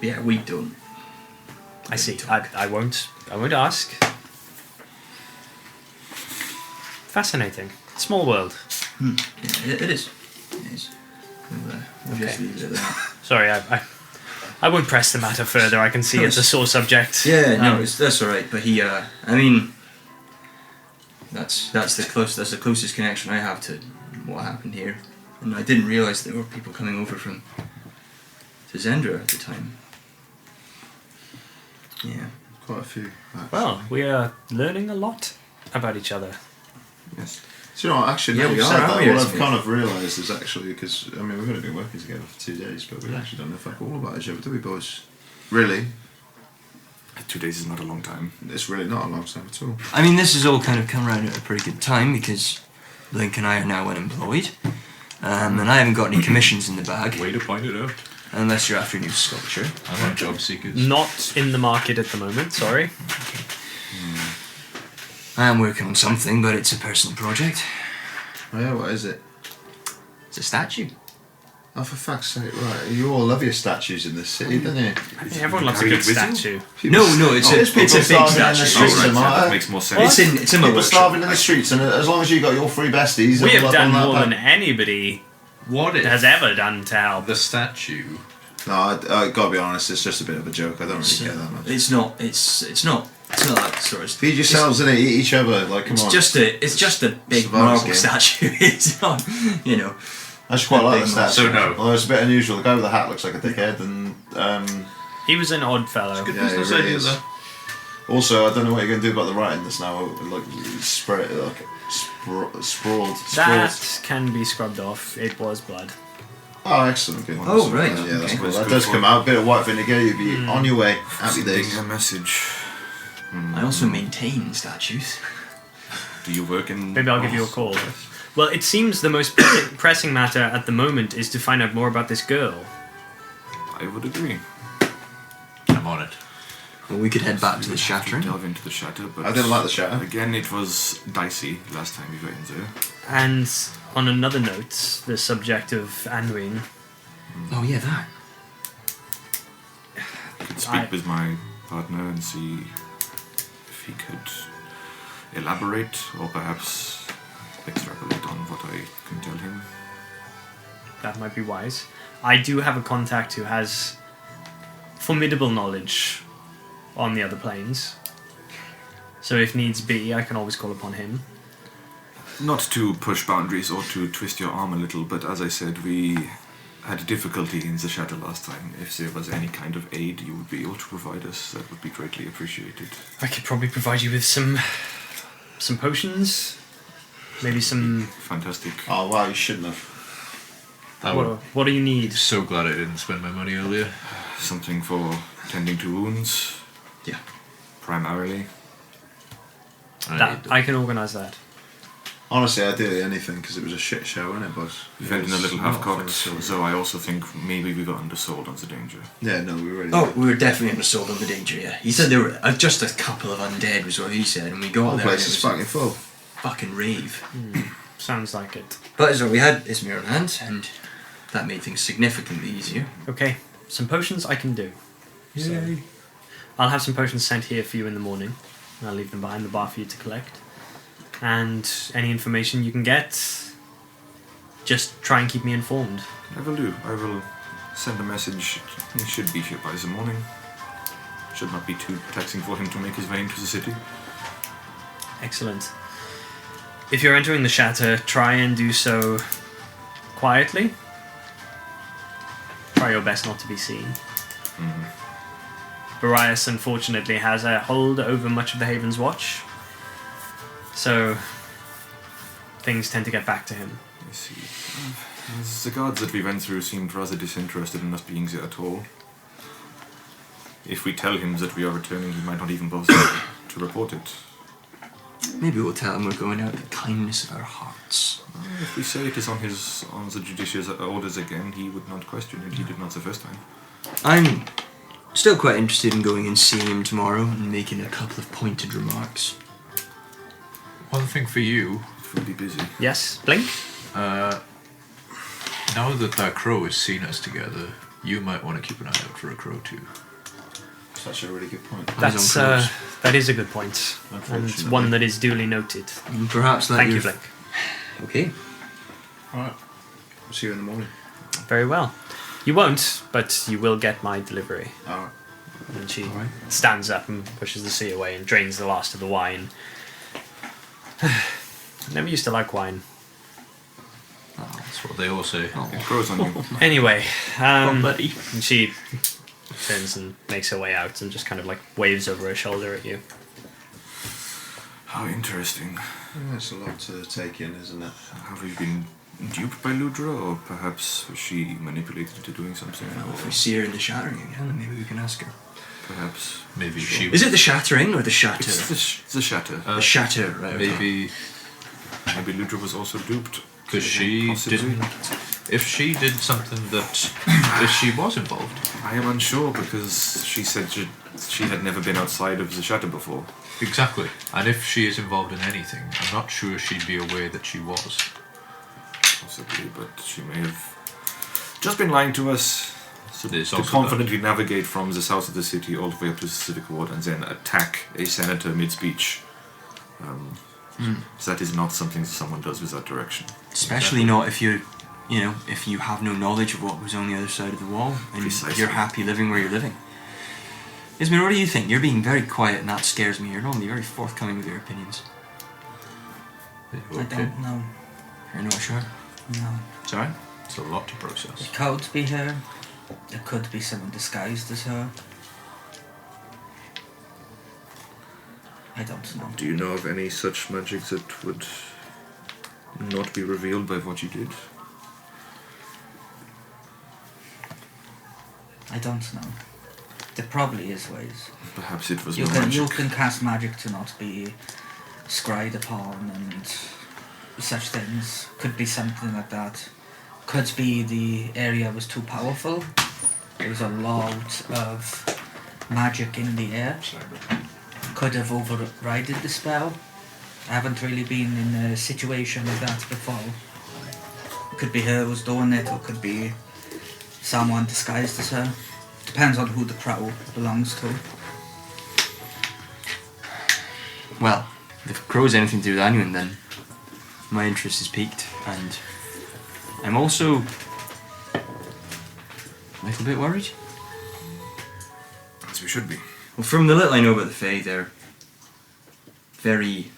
Yeah, we don't. I see. I won't ask. Fascinating. Small world. Yeah, it is. It is. We'll just leave it at that. Sorry, I won't press the matter further. I can see it's a sore subject. Yeah, no, that's all right. But he, I mean, that's the closest connection I have to what happened here, and I didn't realize there were people coming over from to Zendra at the time. Yeah. Quite a few. Actually. Well, we are learning a lot about each other. Yes. Do you know what, actually, Yeah, now we you've are, said aren't that, we, what I've actually? kind of realised is actually, because, I mean, we've only been working together for 2 days, but we actually don't know fuck all about each other, do we, boys? Really? 2 days is not a long time. It's really not a long time at all. I mean, this has all kind of come around at a pretty good time because Blink and I are now unemployed. And I haven't got any commissions in the bag, Way to point it out. unless you're after new sculpture. I want job seekers. Not in the market at the moment, sorry. I am working on something, but it's a personal project. Oh yeah, what is it? It's a statue. Oh, for fuck's sake, right. You all love your statues in this city, don't you? Everyone loves a carry good it with you? statue. No, it's a big starving in the statue. streets, Right, am I? that makes more sense. It's in my People workshop. starving in the streets, and as long as you got your three besties, We all have up done on that more back. than anybody What if has ever done to help. the statue? No, I gotta be honest. It's just a bit of a joke. I don't really care that much. It's not that sort of. Feed yourselves and eat each other. Like, come It's on. just a big Survivor's marble game. statue. It's not, you know. I just quite like the statue. So no. Although it's a bit unusual. The guy with the hat looks like a dickhead, and He was an odd fellow. Good yeah, he business really idea, is. though. Also, I don't know what you're going to do about the writing this now. Like, spread, like sprawled. That can be scrubbed off. It was blood. Oh, excellent. Good. Oh, right, Yeah, that's okay. cool. That's That good does for- come out. A bit of white vinegar. You'll be on your way. Happy days. Sending a message. I also maintain statues. Do you work in... Maybe I'll give you a call. Well, it seems the most pressing matter at the moment is to find out more about this girl. I would agree. I'm on it. Well, we could head back to the Have to shattering. delve into the shatter, but... I didn't like the shatter. Again, it was dicey last time we were in there. And on another note, the subject of Anduin. Oh yeah, that. I could speak with my partner and see if he could elaborate or perhaps extrapolate on what I can tell him. That might be wise. I do have a contact who has formidable knowledge on the other planes. So if needs be, I can always call upon him. Not to push boundaries or to twist your arm a little, but as I said, we had difficulty in the shatter last time. If there was any kind of aid you would be able to provide us, that would be greatly appreciated. I could probably provide you with some potions, maybe some. Fantastic. Oh wow, you shouldn't have. What do you need? So glad I didn't spend my money earlier. Something for tending to wounds, Yeah. primarily. I can organise that. Honestly, ideally anything because it was a shit show, wasn't it, boss? We felt in a It was little not half-cocked, fun, so I also think maybe we got undersold on the danger. Yeah, no, we really. Oh, we were definitely undersold on the danger. Yeah. He said there were just a couple of undead, was what he said, and we got the there. place and is it was fucking full. fucking rave. Sounds like it. But as well, we had Ismir on hand, and that made things significantly easier. Okay, some potions I can do. So I'll have some potions sent here for you in the morning. I'll leave them behind the bar for you to collect. And any information you can get, just try and keep me informed. I will do. I will send a message. He should be here by the morning. Should not be too taxing for him to make his way into the city. Excellent. If you're entering the shatter, try and do so quietly. Try your best not to be seen. Barrias, unfortunately, has a hold over much of the Haven's watch. So, things tend to get back to him. I see. The guards that we went through seemed rather disinterested in us being there at all. If we tell him that we are returning, he might not even bother to report it. Maybe we'll tell him we're going out of the kindness of our hearts. If we say it is on the judiciar's orders again, he would not question it. He did not the first time. I'm still quite interested in going and seeing him tomorrow and making a couple of pointed remarks. One thing for you, It will be busy. Yes, Blink? now that that crow has seen us together, you might want to keep an eye out for a crow too. Such a really good point. That's on crows. that is a good point, and Unfortunately. one that is duly noted. And perhaps let Thank you, your- Blink. Okay. Alright. We'll see you in the morning. Very well. You won't, but you will get my delivery. Alright. And she stands up and pushes the sea away and drains the last of the wine. Never used to like wine. That's what they all say. It grows on you. Anyway, buddy. and she turns and makes her way out and just kind of like waves over her shoulder at you. How interesting. Yeah, it's a lot to take in, isn't it? Have we been duped by Ludra, or perhaps was she manipulated into doing something? Well, if we see her in the shattering again, then maybe we can ask her. Perhaps. Maybe she Is it the shattering or the shatter? It's the shatter. The shatter, right? maybe Maybe Ludra was also duped. because she Possibly. didn't. If she did something that, if she was involved, I am unsure because she said she had never been outside of the shatter before. exactly. And if she is involved in anything, I'm not sure she'd be aware that she was. Possibly, but she may have just been lying to us. There's To also confidently navigate from the south of the city all the way up to the civic ward and then attack a senator mid-speech. That is not something someone does without direction. Especially not if you if you have no knowledge of what was on the other side of the wall and Precisely. you're happy living where you're living. Ismail, what do you think? You're being very quiet and that scares me. You're normally very forthcoming with your opinions. I don't know. You're not sure? No. Sorry? It's a lot to process. It could be her. It could be someone disguised as her. I don't know. Do you know of any such magic that would not be revealed by what you did? I don't know. There probably is ways. Perhaps it was You no can magic. you can cast magic to not be scryed upon and such things. Could be something like that. Could be the area was too powerful. There was a lot of magic in the air. Could have overridden the spell. I haven't really been in a situation like that before. Could be her who's doing it, or could be someone disguised as her. Depends on who the crow belongs to. Well, if Crow's anything to do with anyone, then my interest is piqued, and I'm also a little bit worried. As we should be. Well, from the little I know about the Fae, they're very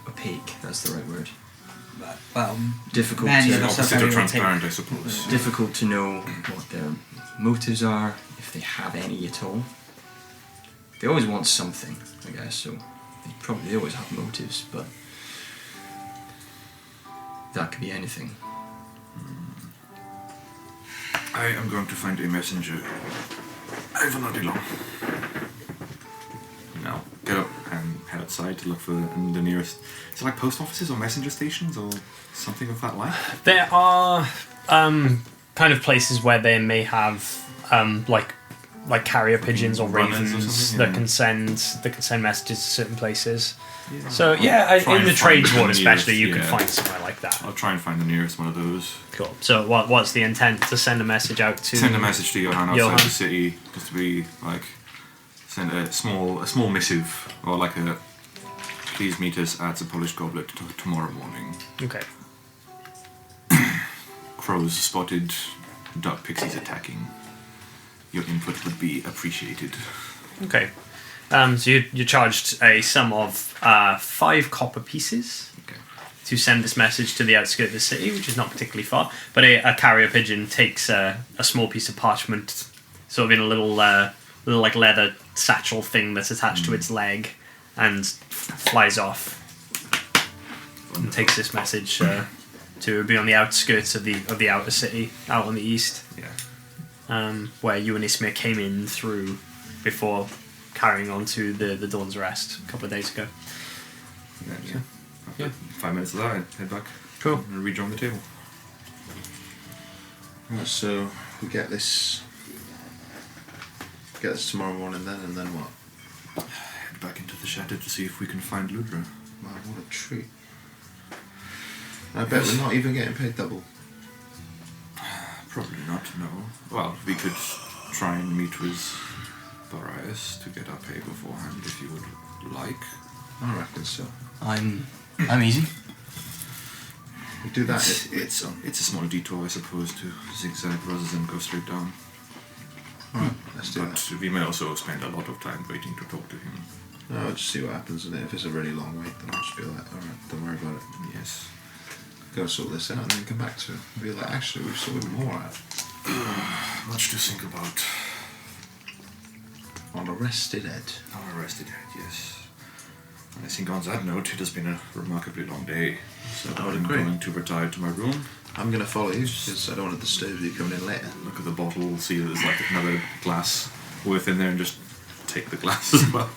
opaque. That's the right word. Well, Difficult many to of us are Opposite very of transparent, I opaque. suppose. difficult to know what their motives are, if they have any at all. They always want something, I guess. So they always have motives, but that could be anything. I am going to find a messenger. I will not be long. Now, get up and head outside to look for the nearest. Is it like post offices or messenger stations or something of that like? There are kind of places where they may have like carrier pigeons or Runners or ravens something, that yeah. can send messages to certain places. Yeah. So I'll yeah, try in the and find trades ward especially, you nearest, can yeah. find somewhere like that. I'll try and find the nearest one of those. Cool. So what's the intent? To send a message out to Send a message to Johan outside Johan. the city, just to be like, send a small missive or like a, please meet us at the Polish Goblet tomorrow morning. Okay. Crows spotted, dark pixies attacking. Your input would be appreciated. Okay. So you charged a sum of 5 copper pieces Okay. to send this message to the outskirts of the city, which is not particularly far. But a carrier pigeon takes a small piece of parchment, sort of in a little like leather satchel thing that's attached to its leg, and flies off and takes this message to be on the outskirts of the outer city, out on the east, Yeah. where you and Ismir came in through before carrying on to the Dawn's Rest a couple of days ago. And then, yeah. After 5 minutes of that, I'd head back. Cool. And rejoin the table. Right, so we get this tomorrow morning then, and then what? Head back into the shadow to see if we can find Ludra. Wow, what a treat. I bet we're not even getting paid double. Probably not, no. Well, we could try and meet with Barrias to get our pay beforehand if you would like. I reckon so. I'm easy. We do that. It's a small detour, I suppose, to zigzag rather than go straight down. Alright, let's do But that. we may also spend a lot of time waiting to talk to him. No, I'll just see what happens, and if it's a really long wait, then I'll just be like, alright, don't worry about it. Yes. Go sort this out and then come back to it. And be like, actually, we've sorted more out. Much to think about. On Arrested Ed. Our arrested head, yes. And I think on that note, it has been a remarkably long day. So I would I'm agree. going to retire to my room I'm going to follow you because I don't want to disturb you coming in later. Look at the bottle, see that there's like another glass worth in there, and just take the glass as well.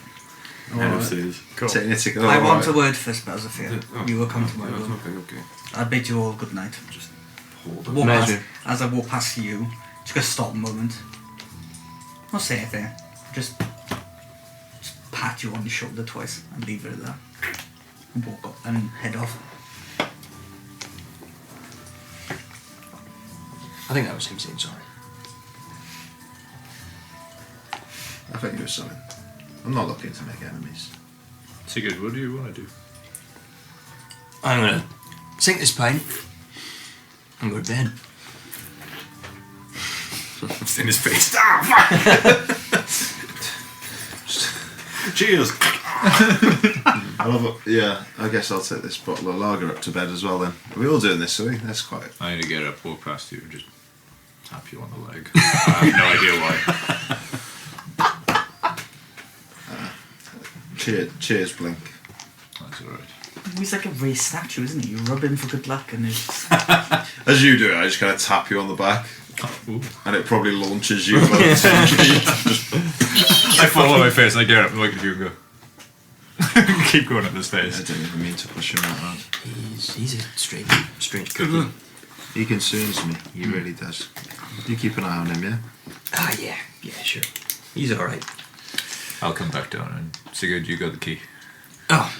Head upstairs. Taking it to go. I want right. a word for spells of fear. You will come to my room. Okay. I bid you all good night. Just hold it. Walk past, Measure. as I walk past you, just gonna stop a moment. Not say anything. Just pat you on the shoulder twice and leave it at that. And walk up and head off. I think that was him saying sorry. I think you were something. I'm not looking to make enemies. Sigurd, what do you want to do? I'm gonna sink this pint and go to bed. It's in his face. Ah, fuck! Cheers! I love it. Yeah, I guess I'll take this bottle of lager up to bed as well then. Are we all doing this, are we? That's quite... I'm going to get up, walk past you, and just tap you on the leg. I have no idea why. Cheers, Blink. That's alright. He's like a raised statue, isn't he? You rub him for good luck and it's... As you do it, I just kind of tap you on the back. Ooh. And it probably launches you. By the time I fall on my face and I get up and look at you and go. Keep going up the I stairs. didn't even mean to push him that hard. He's a strange cookie. He concerns me. He really does. You keep an eye on him, yeah? Ah, yeah, sure. He's alright. I'll come back down and Sigurd, you got the key. Oh.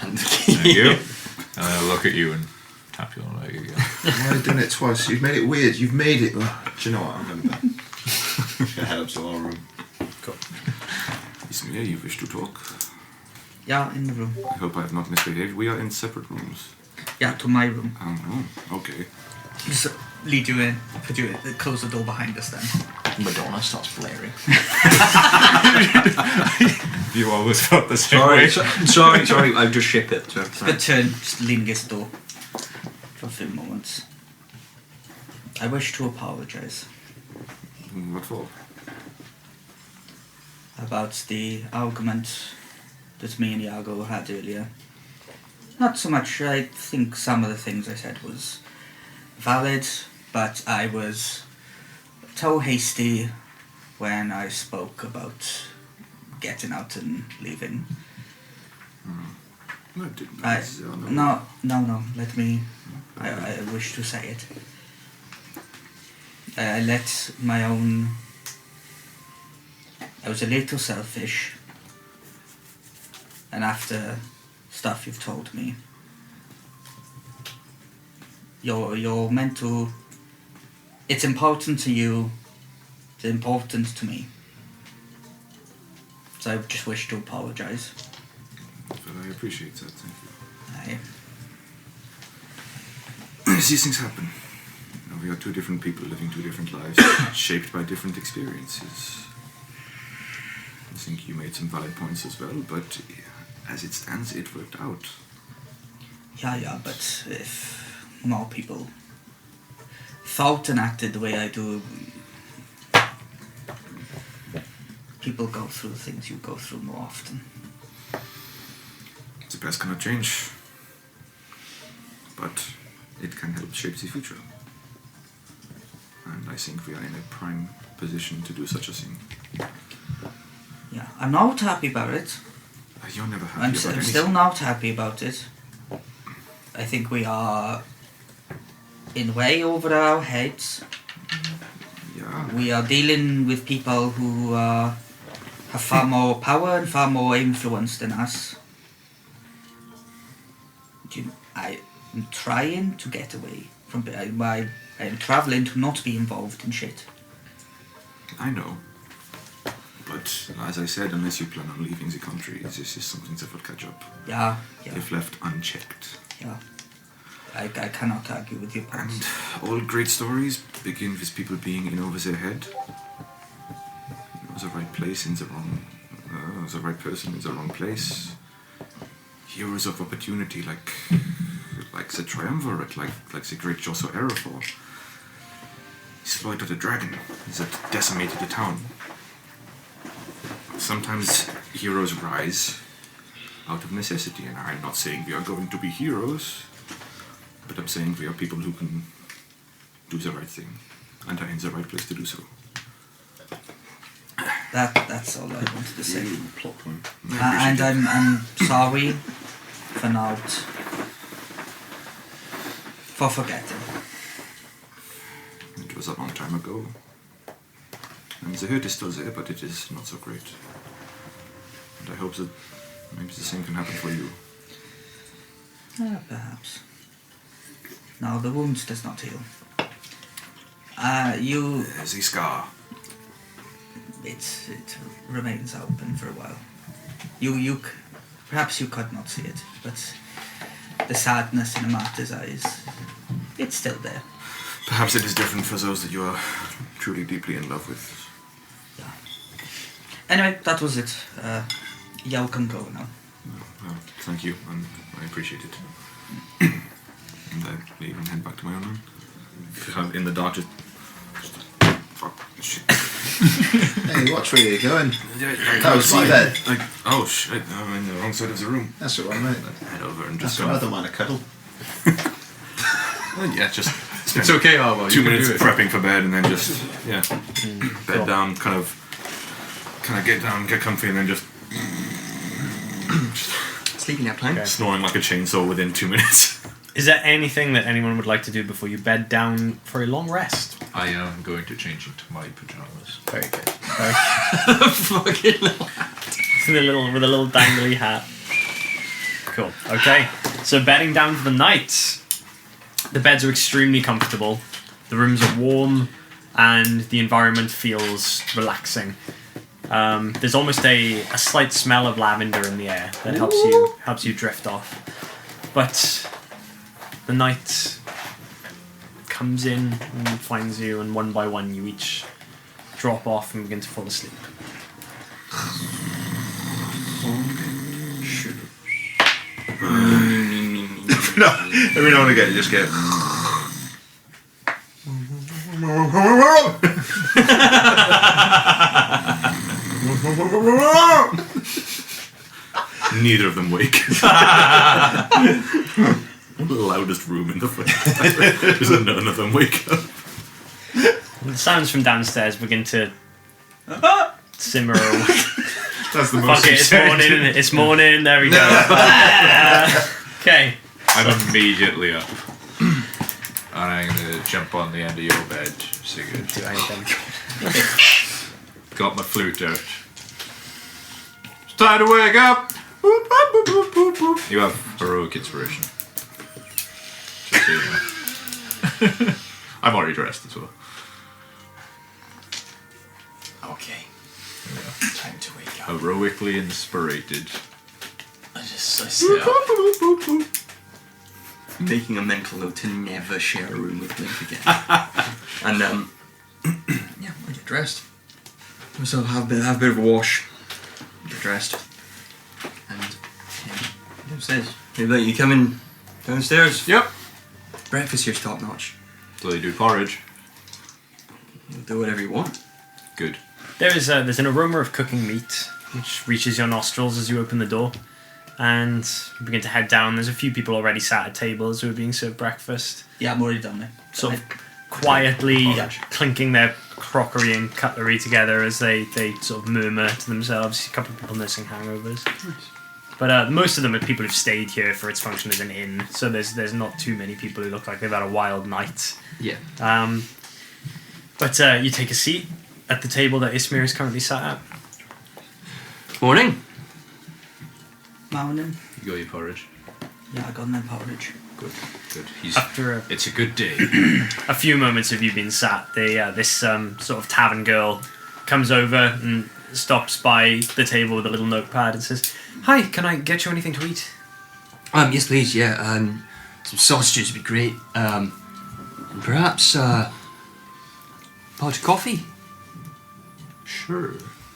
And the key. Thank you. And I'll look at you and tap you on the leg again. Why are you doing it twice? You've made it weird. You've made it... Oh, do you know what? I'm going to bed. Head up to our room. Ismir, you wish to talk? Yeah, in the room. I hope I have not misbehaved. We are in separate rooms. Yeah, to my room. Okay. Just lead you in, put you in, close the door behind us then. Madonna starts flaring. You always felt the same way. Sorry, I'll just ship it. But turn, just lean against the door for a few moments. I wish to apologise What for? about the argument that me and Iago had earlier. Not so much, I think some of the things I said was valid, but I was so hasty when I spoke about getting out and leaving. No, it didn't. No, let me... I wish to say it. I let my own... I was a little selfish. And after stuff you've told me, you're meant to... It's important to you. It's important to me. So I just wish to apologise. But I appreciate that, thank you. I... These things happen. You know, we are two different people living two different lives, shaped by different experiences. I think you made some valid points as well, but as it stands, it worked out. Yeah, but if more people thought and acted the way I do, people go through things you go through more often. The past cannot change, but it can help shape the future. And I think we are in a prime position to do such a thing. Yeah, I'm not happy about it. You're never happy I'm about anything. still not happy about it. I think we are in way over our heads. Yeah. We are dealing with people who have far more power and far more influence than us. I am trying to get away from it. I am travelling to not be involved in shit. I know. But as I said, unless you plan on leaving the country, this is something that will catch up. Yeah. If left unchecked. Yeah. I cannot argue with your And points. all great stories begin with people being in over their head. The right place in the wrong... the right person in the wrong place. Heroes of opportunity like the Triumvirate, like the great Josso Erefor. He slaughtered a dragon that decimated the town. Sometimes heroes rise out of necessity, and I'm not saying we are going to be heroes, But I'm saying we are people who can do the right thing, and are in the right place to do so. That's all I wanted to say. Plot point. And I'm sorry for not for forgetting. It was a long time ago. And the hurt is still there, but it is not so great. And I hope that maybe the same can happen for you. Perhaps. No, the wound does not heal. You... The scar. It remains open for a while. Perhaps you could not see it, but the sadness in a martyr's eyes, it's still there. Perhaps it is different for those that you are truly deeply in love with. Yeah. Anyway, that was it. You can go now. Well, thank you, and I appreciate it. And I leave and head back to my own room. I'm in the dark, just fuck, shit. Hey, watch where you're going. That was my bed. Like, oh shit, I'm in the wrong side of the room. That's what I meant. Head over and That's just what I don't mind a cuddle. yeah, just It's okay, Alva. 2 minutes do it. prepping for bed, and then just bed cool. down, kind of get down, get comfy, and then just Sleeping out time. Okay. snoring like a chainsaw within 2 minutes. Is there anything that anyone would like to do before you bed down for a long rest? I am going to change into my pajamas. Very good. Fucking with a little dangly hat. Cool. Okay. So bedding down for the night. The beds are extremely comfortable. The rooms are warm, and the environment feels relaxing. There's almost a slight smell of lavender in the air that helps you drift off. But the night comes in and finds you, and one by one you each drop off and begin to fall asleep. No, every now and again you just get. Neither of them wake. The loudest room in the place. Just none of them wake up. The sounds from downstairs begin to simmer away. That's the Fuck most. it, it's morning. It's morning. There we go. Okay. I'm immediately up. And I'm going to jump on the end of your bed, Sigurd. Do anything. Got my flute out. It's time to wake up! Boop, boop, boop, boop, boop, boop. You have heroic inspiration. Just so you know. I'm already dressed as well. Okay. Time to wake up. Heroically inspirated. I sit up. Making a mental note to never share a room with Blink again. And yeah, I get dressed. So have a bit of a wash. Get dressed. And downstairs. Maybe you coming downstairs? Yep. Breakfast here's top notch. So you do porridge. You'll do whatever you want. Good. There's an aroma of cooking meat which reaches your nostrils as you open the door, and you begin to head down. There's a few people already sat at tables who are being served breakfast, Yeah, I'm already done it. sort of quietly clinking their crockery and cutlery together as they sort of murmur to themselves. A couple of people nursing hangovers. But most of them are people who've stayed here for its function as an inn, so there's not too many people who look like they've had a wild night. Yeah. But you take a seat at the table that Ismir is currently sat at. Morning. Morning. You got your porridge. Yeah, I got my porridge. Good. Good. After It's a good day. a few moments of you being sat, this sort of tavern girl comes over and stops by the table with a little notepad and says, "Hi, can I get you anything to eat?" Yes, please. Yeah. Some sausages would be great. And perhaps pot of coffee. Sure.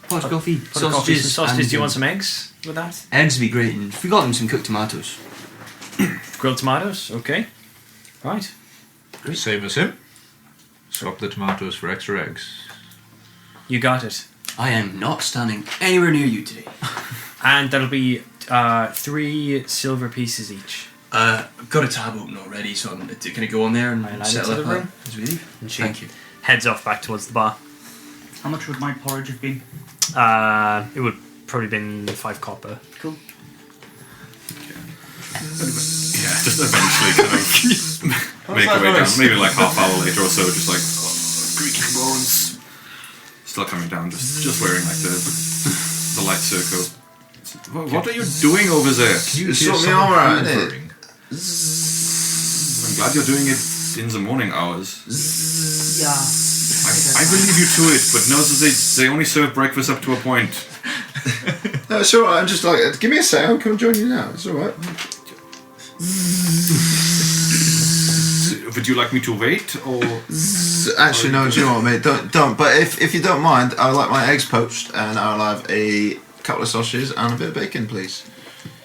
Pot of coffee. Pot of coffee, some sausages. Do you want some eggs with that? Eggs would be great, and if we got them some cooked tomatoes. Grilled tomatoes. Okay. Right. Same as him. Swap the tomatoes for extra eggs. You got it. I am not standing anywhere near you today. And that'll be 3 silver pieces each. I've got a tab open already, so I'm going to go on there and Right, settle into up the room. as we leave. And she Thank you. heads off back towards the bar. How much would my porridge have been? It would probably been 5 copper. Cool. Yeah, just eventually kind of make our way down. Maybe like half hour later or so, just like creaking bones. Still coming down, just wearing like the light circle. What are you doing over there? You sort me all right, innit? I'm glad you're doing it in the morning hours. Yeah. I believe you to it, but know that they only serve breakfast up to a point. No, it's alright, I'm just like, give me a sec, I'll come and join you now, it's alright. Would you like me to wait, or...? Actually, no, do you know what, mate? Don't. But if you don't mind, I like my eggs poached, and I'll have a couple of sausages and a bit of bacon, please.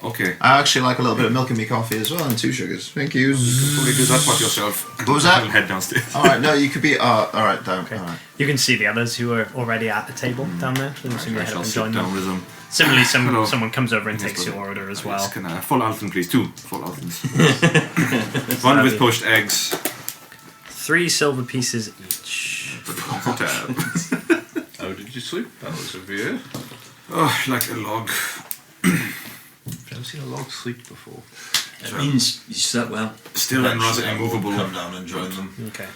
Okay. I actually like a little bit of milk in my coffee as well, and 2 sugars. Thank you. Probably do that part yourself. What was that? I'll head downstairs. Alright, no, you could be... alright, don't. Okay. Alright. You can see the others who are already at the table down there. So you I head up shall and sit join down them. with them. Similarly, Hello. someone comes over and Yes, takes brother. your order as Yes, well. can I full Althar, please? 2 full Althars. One with poached eggs. 3 silver pieces each. How did you sleep? That was severe. Oh, like a log. I've never seen a log sleep before. It means you slept well. Still and rather immovable. Come down and join them. Okay.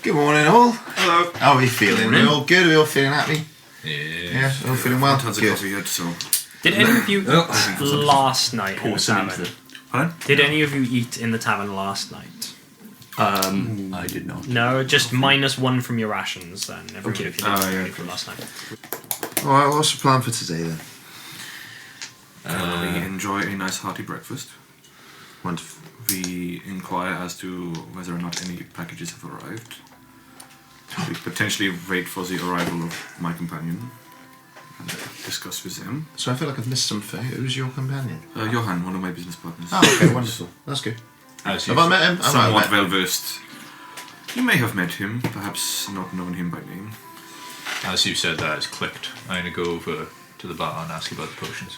Good morning, all. Hello. How are we feeling? We all good? We all feeling happy? Yeah. Yeah, all feeling well? Tons of Good. coffee yet, so... Did any of you Oh. eat last night in the tavern? Pardon? Did any of you eat in the tavern last night? I did not. No, just -1 from your rations then. Everyone, Okay. if you didn't Ah, yeah, eat from last night. Alright, what's the plan for today then? We enjoy a nice hearty breakfast. Wonderful. We inquire as to whether or not any packages have arrived. We potentially wait for the arrival of my companion and discuss with them. So I feel like I've missed something. Who's your companion? Johan, one of my business partners. Oh, okay, wonderful. That's good. As you Have I met him? I might Somewhat have met well versed. You may have met him, perhaps not known him by name. As you said that, it's clicked. I'm going to go over to the bar and ask about the potions.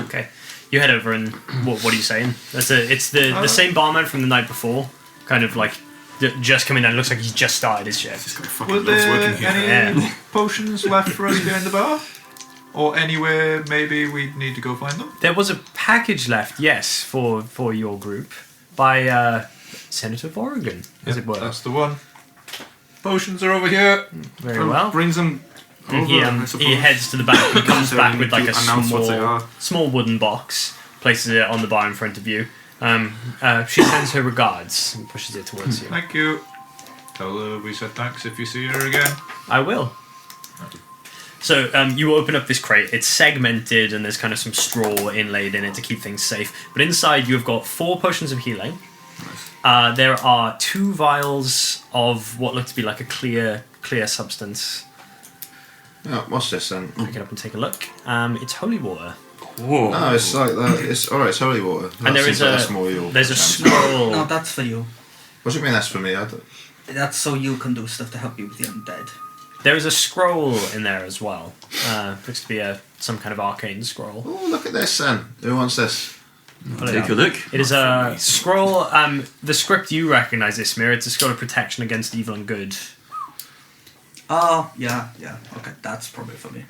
Okay. You head over and what are you saying? It's the same barman from the night before, kind of like just coming down. It looks like he's just started his shift. This guy fucking Were loves there working here. any Yeah. potions left for us behind the bar? Or anywhere maybe we need to go find them? There was a package left, yes, for your group by Senator of Oregon, as it were. That's the one. Potions are over here. Very well. Brings them And over, I he suppose. heads to the back and comes So back we with need like to a announce what they are. small wooden box, places it on the bar in front of you. She sends her regards and pushes it towards you. Thank you. Tell her we said thanks if you see her again. I will. So you open up this crate. It's segmented and there's kind of some straw inlaid in it to keep things safe. But inside you've got 4 potions of healing. There are 2 vials of what look to be like a clear substance. Oh, what's this then? Pick it up and take a look. It's holy water. Whoa. No, it's like that. It's alright. It's holy water. And there seems is like a that's more your. there's a scroll. No, that's for you. What do you mean that's for me? I don't... That's so you can do stuff to help you with the undead. There is a scroll in there as well. Looks to be some kind of arcane scroll. Oh, look at this then. Who wants this? Pull it Take out. a look. It is a scroll. The script you recognise this, Mir. It's a scroll of protection against evil and good. Oh, yeah. Okay, that's probably for me.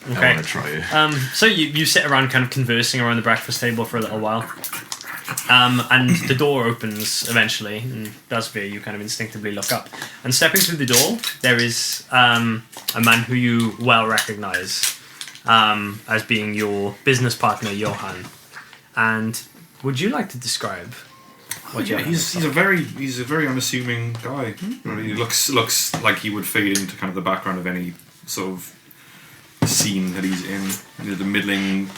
I Okay. want to try it. So you sit around kind of conversing around the breakfast table for a little while. And the door opens eventually, and Dasvir, you kind of instinctively look up. And stepping through the door, there is a man who you well recognise as being your business partner, Johan. And would you like to describe what Yeah, Johan he's is a very unassuming guy. He looks like he would fade into kind of the background of any sort of scene that he's in. You know, the middling,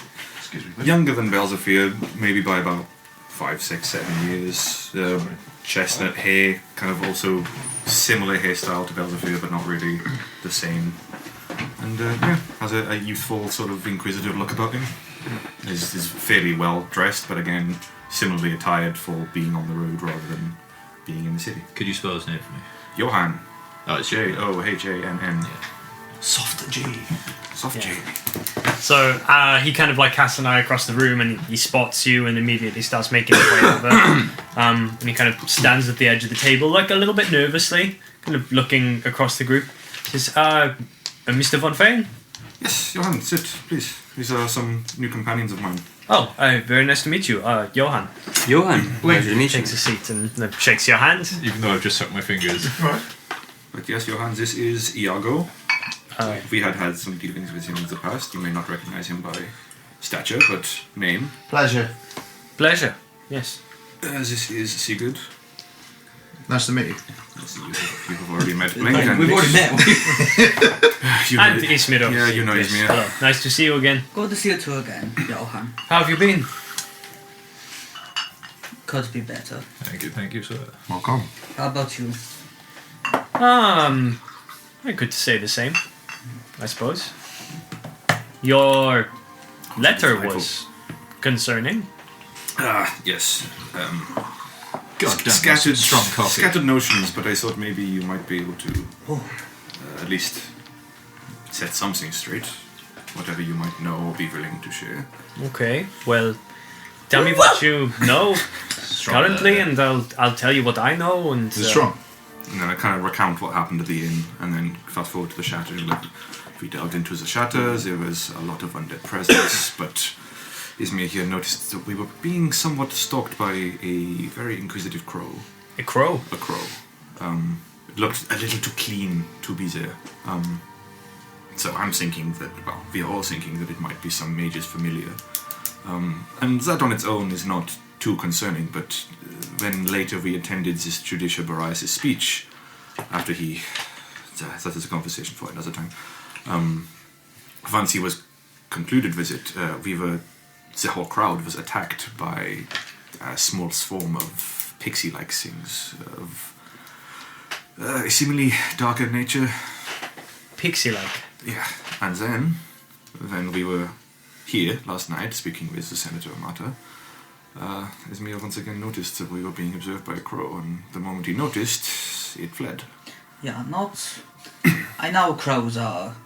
younger than Belzafir, maybe by about 5, 6, 7 years. Chestnut hair, kind of also similar hairstyle to Belzafir, but not really the same. And yeah, has a youthful sort of inquisitive look about him. Is fairly well dressed, but again, similarly attired for being on the road rather than being in the city. Could you spell his name for me? Johan. Oh, it's Johann. Soft G. Soft J. So he kind of like casts an eye across the room and he spots you and immediately starts making his way over. And he kind of stands at the edge of the table, like a little bit nervously, kind of looking across the group. Says, Mr. Von Fein? Yes, Johan, sit, please. These are some new companions of mine. Oh, very nice to meet you. Johan. Johan, pleasure to meet you. Takes a seat and shakes your hand. Even though I've just sucked my fingers. But yes, Johan, this is Iago. We had some dealings with him in the past. You may not recognize him by stature, but name. Pleasure. Pleasure. Yes. This is Sigurd. Nice to meet you. Yes, you have already met Blink. We've already met. You And know, Ismir. yeah, you know Yes. Ismir. Hello. Nice to see you again. Good to see you too again, Johan. How have you been? Could be better. Thank you, sir. Welcome. How about you? I could say the same, I suppose. Your letter was concerning. Yes. God damn, Scattered, that's strong coffee. scattered notions, but I thought maybe you might be able to at least set something straight. Whatever you might know or be willing to share. Okay, well, tell me what you know currently, and I'll tell you what I know. And Is it strong? And then I kind of recount what happened at the inn, and then fast forward to the shatter. Like, we delved into the shatters, there was a lot of undead presence, but Ismir here noticed that we were being somewhat stalked by a very inquisitive crow. A crow. A crow. It looked a little too clean to be there. So I'm thinking that, well, we are all thinking that it might be some mage's familiar. And that on its own is not too concerning, but when later we attended this Judiciar Barrias' speech, after he... that is a conversation for another time. Once he was concluded with it, the whole crowd was attacked by a small swarm of pixie-like things of a seemingly darker nature. Pixie-like. Yeah, and then when we were here last night speaking with the Senator Amata, Ismir once again noticed that we were being observed by a crow, and the moment he noticed, it fled. Yeah, not... I know crows are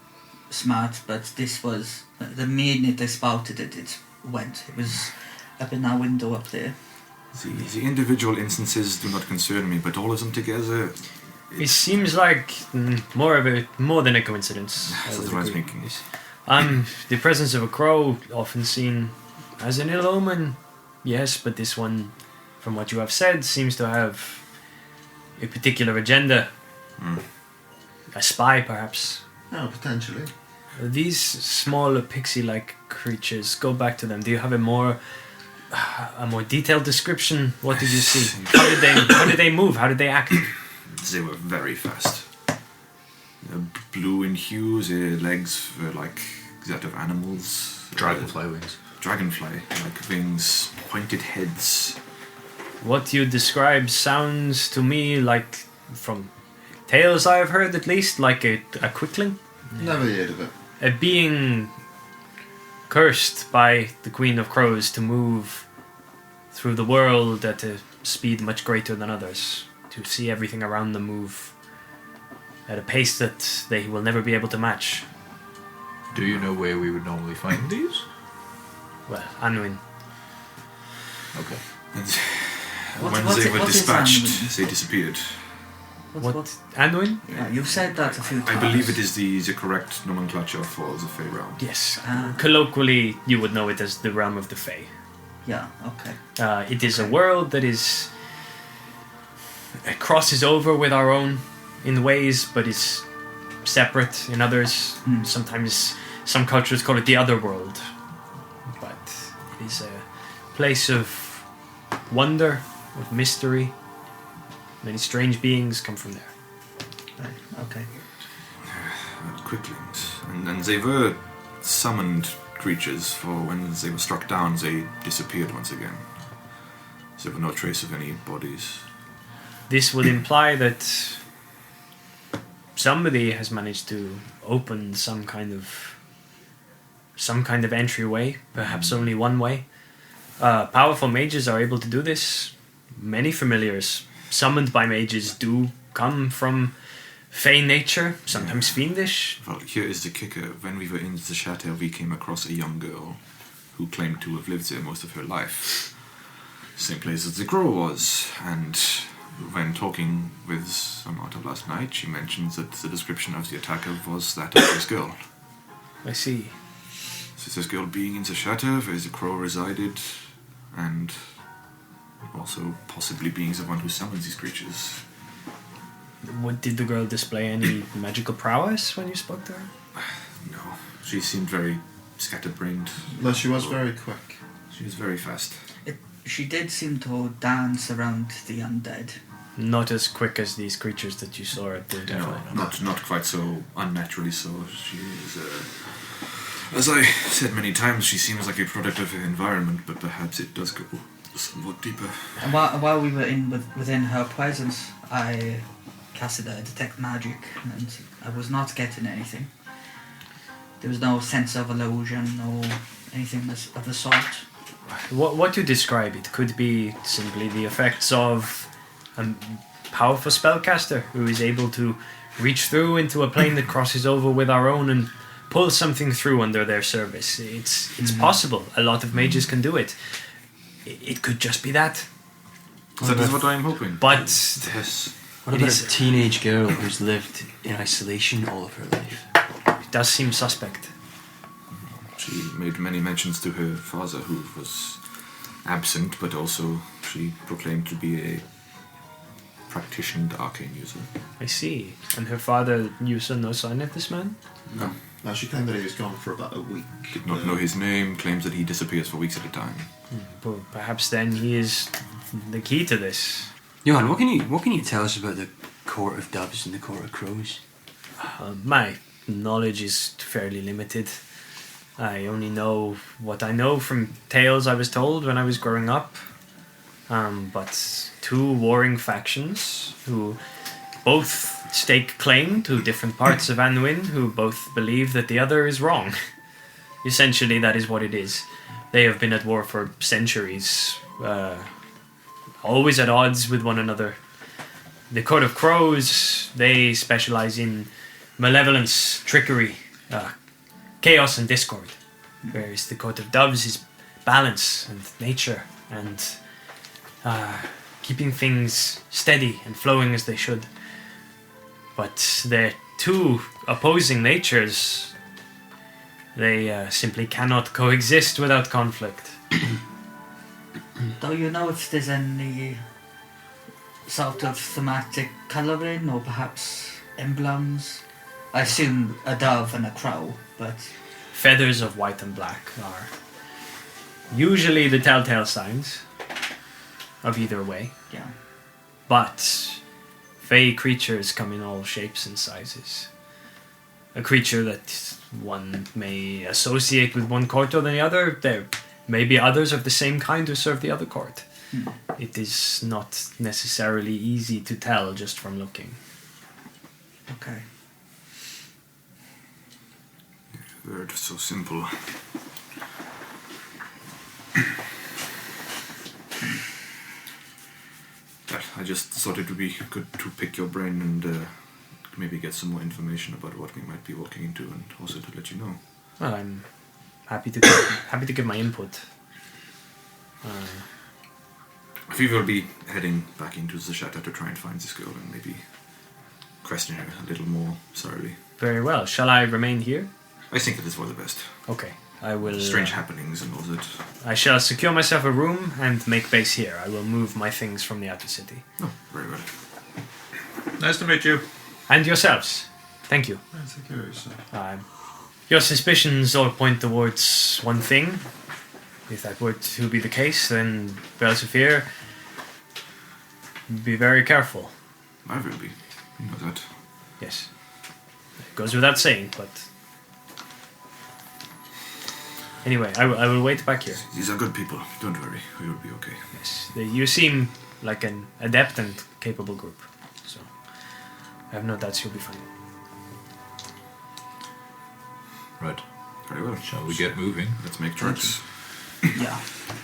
smart, but this was... The minute they spouted it, it went. It was up in our window up there. The individual instances do not concern me, but all of them together... It seems like more than a coincidence. That's what I was thinking. The presence of a crow, often seen as an ill omen, yes, but this one, from what you have said, seems to have a particular agenda. A spy, perhaps. Oh, potentially. These small pixie-like creatures, go back to them. Do you have a more detailed description? What did you see? How did they move? How did they act? They were very fast. Blue in hue, their legs were like that of animals. Dragonfly wings. Dragonfly-like wings, pointed heads. What you describe sounds to me like, from tales I have heard at least, like a quickling. Never heard of it. A being cursed by the Queen of Crows to move through the world at a speed much greater than others, to see everything around them move at a pace that they will never be able to match. Do you know where we would normally find these? Well, Anwin. Okay. And What- when what's they it- were what is dispatched, Anwin? they disappeared. What? Anwin? Yeah, you've said that a few times. I believe it is the correct nomenclature for the Fey realm. Yes. Ah. Colloquially, you would know it as the realm of the Fae. Yeah, okay. It is a world that is... It crosses over with our own in ways, but is separate in others. Sometimes some cultures call it the other world. But it is a place of wonder, of mystery. Many strange beings come from there. Right, okay. Quicklings. And they were summoned creatures, for when they were struck down, they disappeared once again. There were no trace of any bodies. This would imply that somebody has managed to open some kind of entryway, perhaps only one way. Powerful mages are able to do this. Many familiars summoned by mages do come from fey nature, sometimes fiendish. Well, here is the kicker. When we were in the chateau, we came across a young girl who claimed to have lived there most of her life. Same place as the crow was. And when talking with some Althar last night, she mentioned that the description of the attacker was that of this girl. I see. So this girl being in the chateau where the crow resided, and also possibly being the one who summoned these creatures. Did the girl display any magical prowess when you spoke to her? No, she seemed very scatterbrained. No, she was very quick. She was very fast. She did seem to dance around the undead. Not as quick as these creatures that you saw at the... Not quite so unnaturally so. She is, as I said many times, she seems like a product of her environment, but perhaps it does go somewhat deeper. And while we were within her presence, I casted a detect magic, and I was not getting anything. There was no sense of illusion or anything of the sort. What you describe, it could be simply the effects of a powerful spellcaster who is able to reach through into a plane that crosses over with our own and pull something through under their service. It's possible. A lot of mages can do it. It could just be that. That is what I am hoping. But yes. What about a teenage girl who's lived in isolation all of her life? it does seem suspect. She made many mentions to her father, who was absent, but also she proclaimed to be a practitioned arcane user. I see. And her father, you saw no sign of this man? No. No, she claimed that he was gone for about a week. Did not know his name, claims that he disappears for weeks at a time. Well, perhaps then he is the key to this. Johan, what can you tell us about the Court of Doves and the Court of Crows? My knowledge is fairly limited. I only know what I know from tales I was told when I was growing up. But two warring factions who both stake claim to different parts of Anduin, who both believe that the other is wrong. Essentially, that is what it is. They have been at war for centuries, always at odds with one another. The Court of Crows, they specialize in malevolence, trickery, chaos and discord, whereas the Court of Doves is balance and nature and keeping things steady and flowing as they should. But they're two opposing natures. They simply cannot coexist without conflict. Do you know if there's any sort of thematic colouring or perhaps emblems? I assume a dove and a crow, but... Feathers of white and black are usually the telltale signs of either way. Yeah. But fey creatures come in all shapes and sizes. A creature that one may associate with one court or the other, there may be others of the same kind who serve the other court. It is not necessarily easy to tell just from looking. Okay. Word so simple. But I just thought it would be good to pick your brain and maybe get some more information about what we might be walking into, and also to let you know. Well, I'm happy to give my input. We will be heading back into the chateau to try and find this girl and maybe question her a little more thoroughly. Very well. Shall I remain here? I think that is for the best. Okay. I will... Strange happenings and all that. I shall secure myself a room and make base here. I will move my things from the outer city. Oh, very well. Nice to meet you. And yourselves. Thank you. Your suspicions all point towards one thing. If that were to be the case, then Belzefir, be very careful. I will be. You know that. Yes. It goes without saying, but... Anyway, I will wait back here. These are good people. Don't worry. We will be okay. Yes. You seem like an adept and capable group. So, I have no doubts you'll be fine. Right. Very well. Shall we get moving? Let's make tracks. Yeah.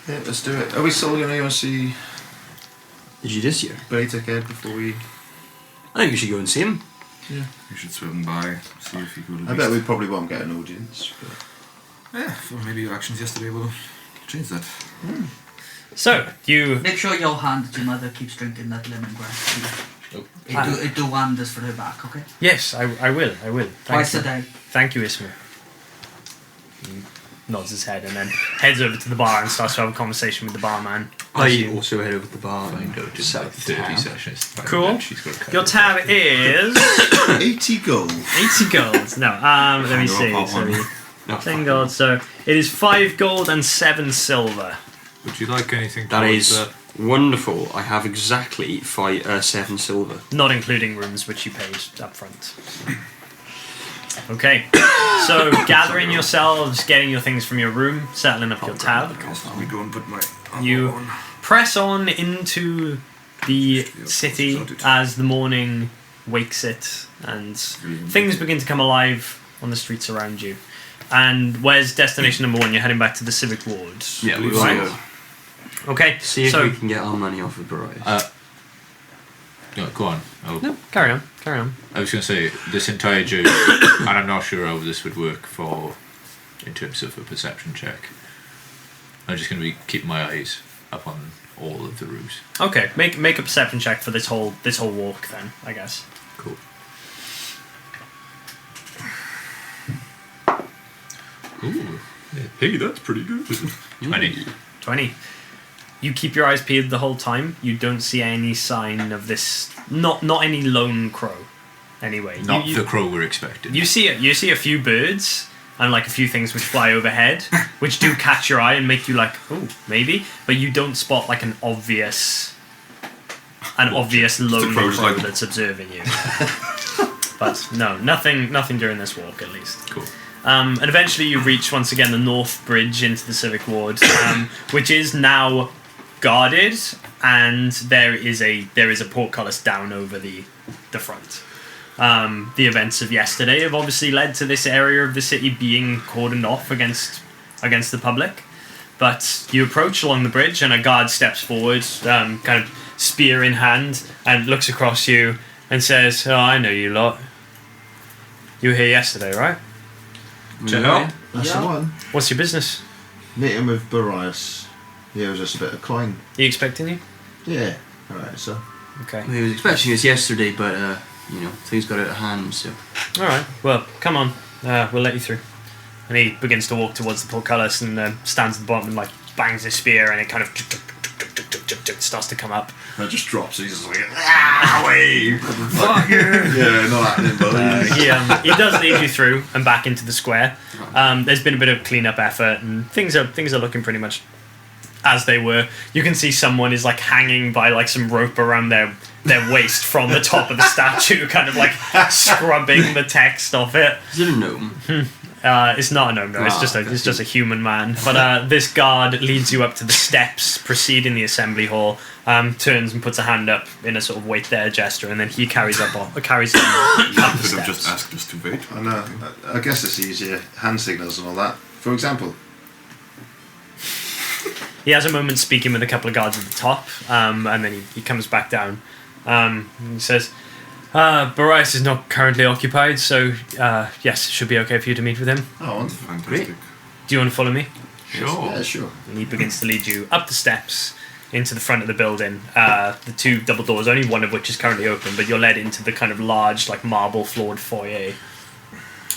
Yeah, let's do it. Are we still going to go and see The Judiciar? Beta Kid before we... I think you should go and see him. Yeah. You should swim by, see if you could. I bet we probably won't get an audience. But Yeah, well, maybe your actions yesterday will change that. So, you... Make sure your hand that your mother keeps drinking that lemongrass. Oh. It do wonders for her back, okay? Yes, I will. Twice a day. Thank you, Ismail. He nods his head and then heads over to the bar and starts to have a conversation with the barman. I also head over to the bar Find and out in set about up the 30 tab. sessions. Cool. She's got a Your tab is 80 gold. 80 gold. No, let me see. No, 10 gold. So it is 5 gold and 7 silver. Would you like anything that towards is wonderful. I have exactly 7 silver. Not including rooms which you paid up front. Okay, so gathering yourselves, getting your things from your room, settling up your tab. Let me go and put my You armor on. press on into the city as the morning wakes it and things begin to come alive on the streets around you. And where's destination number 1? You're heading back to the Civic Ward. Yeah, we right? will Okay, see if so... we can get our money off of Barrias. No, go on. No, carry on. I was going to say, this entire journey, and I'm not sure how this would work in terms of a perception check. I'm just going to be keeping my eyes up on all of the roofs. Okay, make a perception check for this whole walk then, I guess. Cool. Ooh. Hey, that's pretty good. 20. 20. You keep your eyes peeled the whole time. You don't see any sign of this. Not any lone crow. Anyway, Not the crow we're expecting. You see a few birds and like a few things which fly overhead, which do catch your eye and make you like, oh, maybe. But you don't spot like an obvious lone crow like- that's observing you. But no, nothing during this walk at least. Cool. And eventually you reach once again the North Bridge into the Civic Ward, which is now guarded, and there is a portcullis down over the front. The events of yesterday have obviously led to this area of the city being cordoned off against the public. But you approach along the bridge, and a guard steps forward, kind of spear in hand, and looks across you and says, "Oh, I know you lot. You were here yesterday, right? Yeah. That's the one. What's your business? Meeting with Barrias. He owes us a bit of coin. Are you expecting you? Yeah. Alright, so. Okay. He was expecting us yesterday, but things got out of hand. So Alright, well, come on. We'll let you through. And he begins to walk towards the portcullis and stands at the bottom and like bangs his spear, and it kind of starts to come up. It just drops. He's just like, wait. Fuck you. Yeah, not happening, buddy. He does lead you through and back into the square. There's been a bit of clean-up effort, and things are looking pretty much as they were. You can see someone is like hanging by like some rope around their waist from the top of the statue, kind of like scrubbing the text off it. is it a gnome? It's not a gnome, no. It's just a human man. But this guard leads you up to the steps preceding the assembly hall. Turns and puts a hand up in a sort of wait there gesture, and then he carries him up the Could have steps. just asked us to wait. I know. I guess it's easier. Hand signals and all that. For example. He has a moment speaking with a couple of guards at the top, and then he comes back down. And he says, Barrias is not currently occupied, so yes, it should be okay for you to meet with him. Oh, wonderful. Fantastic. Great. Do you want to follow me? Sure. Yeah, sure. And he begins to lead you up the steps into the front of the building. The 2 double doors, only one of which is currently open, but you're led into the kind of large, like marble floored foyer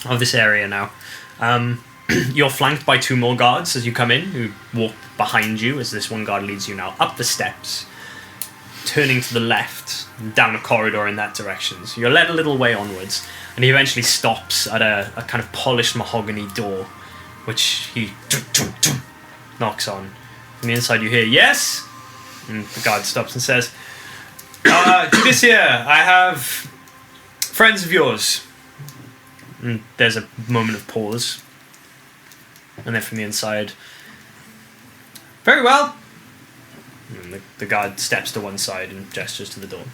of this area now. You're flanked by 2 more guards as you come in, who walk behind you as this one guard leads you now up the steps, turning to the left, down a corridor in that direction. So you're led a little way onwards, and he eventually stops at a kind of polished mahogany door, which he knocks on. From the inside you hear, "Yes?" And the guard stops and says, "Judiciar, I have friends of yours." And there's a moment of pause. And then from the inside, "Very well." And the guard steps to one side and gestures to the door.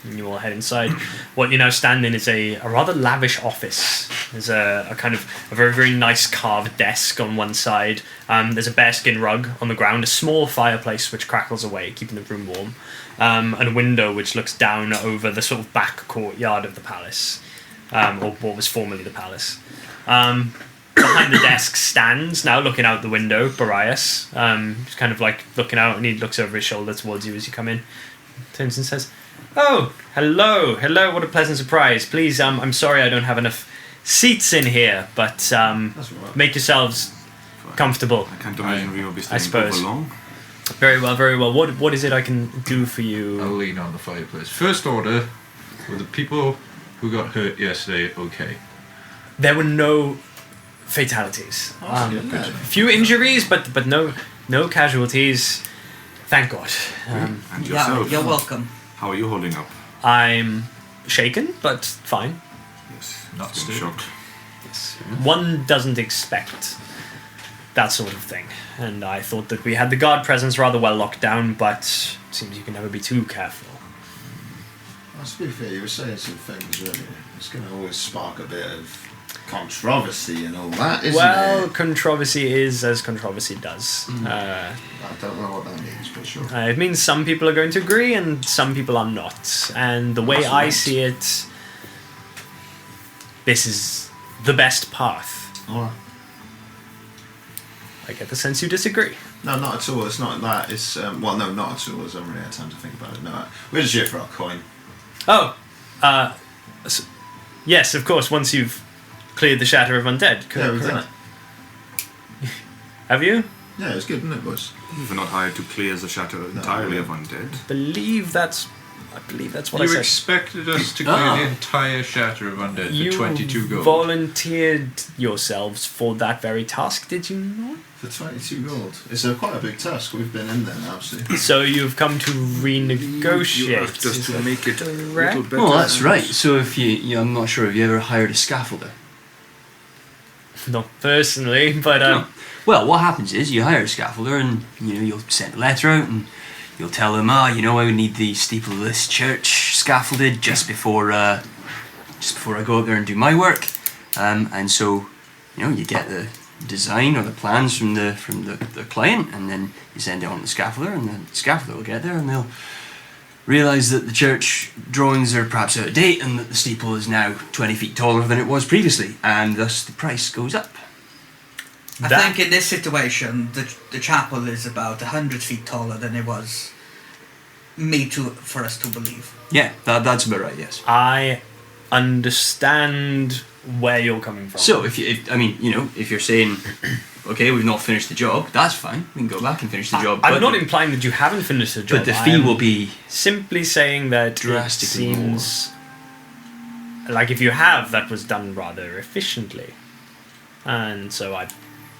And you all head inside. What you now stand in is a rather lavish office. There's a kind of a very, very nice carved desk on one side. There's a bearskin rug on the ground, a small fireplace which crackles away, keeping the room warm, and a window which looks down over the sort of back courtyard of the palace. or what was formerly the palace. Behind the desk stands, now looking out the window, Barrias. He's kind of like looking out, and he looks over his shoulder towards you as you come in. Turns and says, "Oh, hello, what a pleasant surprise. Please, I'm sorry I don't have enough seats in here, but That's all right. make yourselves comfortable." I can't imagine we will be staying suppose. over long. Very well. What is it I can do for you? I'll lean on the fireplace. First order, were the people who got hurt yesterday okay? There were no fatalities. Good. Few injuries, but no casualties. Thank God. And Yeah, yourself, you're welcome. how are you holding up? I'm shaken, but fine. Yes, Not been stupid. shocked. One doesn't expect that sort of thing. And I thought that we had the guard presence rather well locked down, but it seems you can never be too careful. Well, to be fair, you were saying some things earlier. It's going to always spark a bit of controversy and all that, isn't it? Controversy is as controversy does. I don't know what that means, but sure. It means some people are going to agree and some people are not. And the way That's I right. see it, this is the best path. Alright. I get the sense you disagree. No, not at all. It's not that. It's well, no, not at all. I haven't really had time to think about it. No, we're just here for our coin. Oh, yes, of course, once you've cleared the Shatter of Undead. Yeah, we've done it. Have you? Yeah, it was good, wasn't it, boys? We're not hired to clear the shadow entirely of undead. I believe that's what I You said. expected us to clear the entire shatter of undead You for 22 gold. volunteered yourselves for that very task, did you not? For 22 gold. It's quite a big task. We've been in there now, see. So you've come to renegotiate. You asked us to make it a little better. Well, that's right. So if I'm not sure if you ever hired a scaffolder. Not personally, but No. Well, what happens is you hire a scaffolder, and you'll send a letter out, and you'll tell them, I would need the steeple of this church scaffolded just before I go up there and do my work. And so, you get the design or the plans from the client, and then you send it on to the scaffolder, and the scaffolder will get there, and they'll realise that the church drawings are perhaps out of date, and that the steeple is now 20 feet taller than it was previously, and thus the price goes up. I think in this situation, the chapel is about 100 feet taller than it was for us to believe. Yeah, that's about right. Yes. I understand where you're coming from. So if you're saying, okay, we've not finished the job, that's fine. We can go back and finish the job. I'm not implying that you haven't finished the job. But the fee will be simply saying that drastically it seems like if you have, that was done rather efficiently, and so I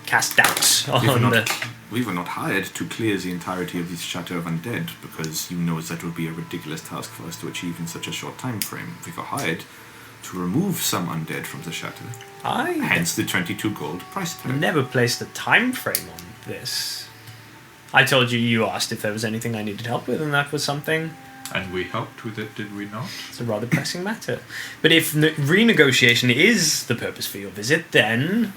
cast doubt on We were not hired to clear the entirety of this shatter of undead because you know that would be a ridiculous task for us to achieve in such a short time frame. We were hired to remove some undead from the shatter. Hence the 22 gold price tag. Never placed a time frame on this. I told you asked if there was anything I needed help with, and that was something. And we helped with it, did we not? It's a rather pressing matter. But if renegotiation is the purpose for your visit, then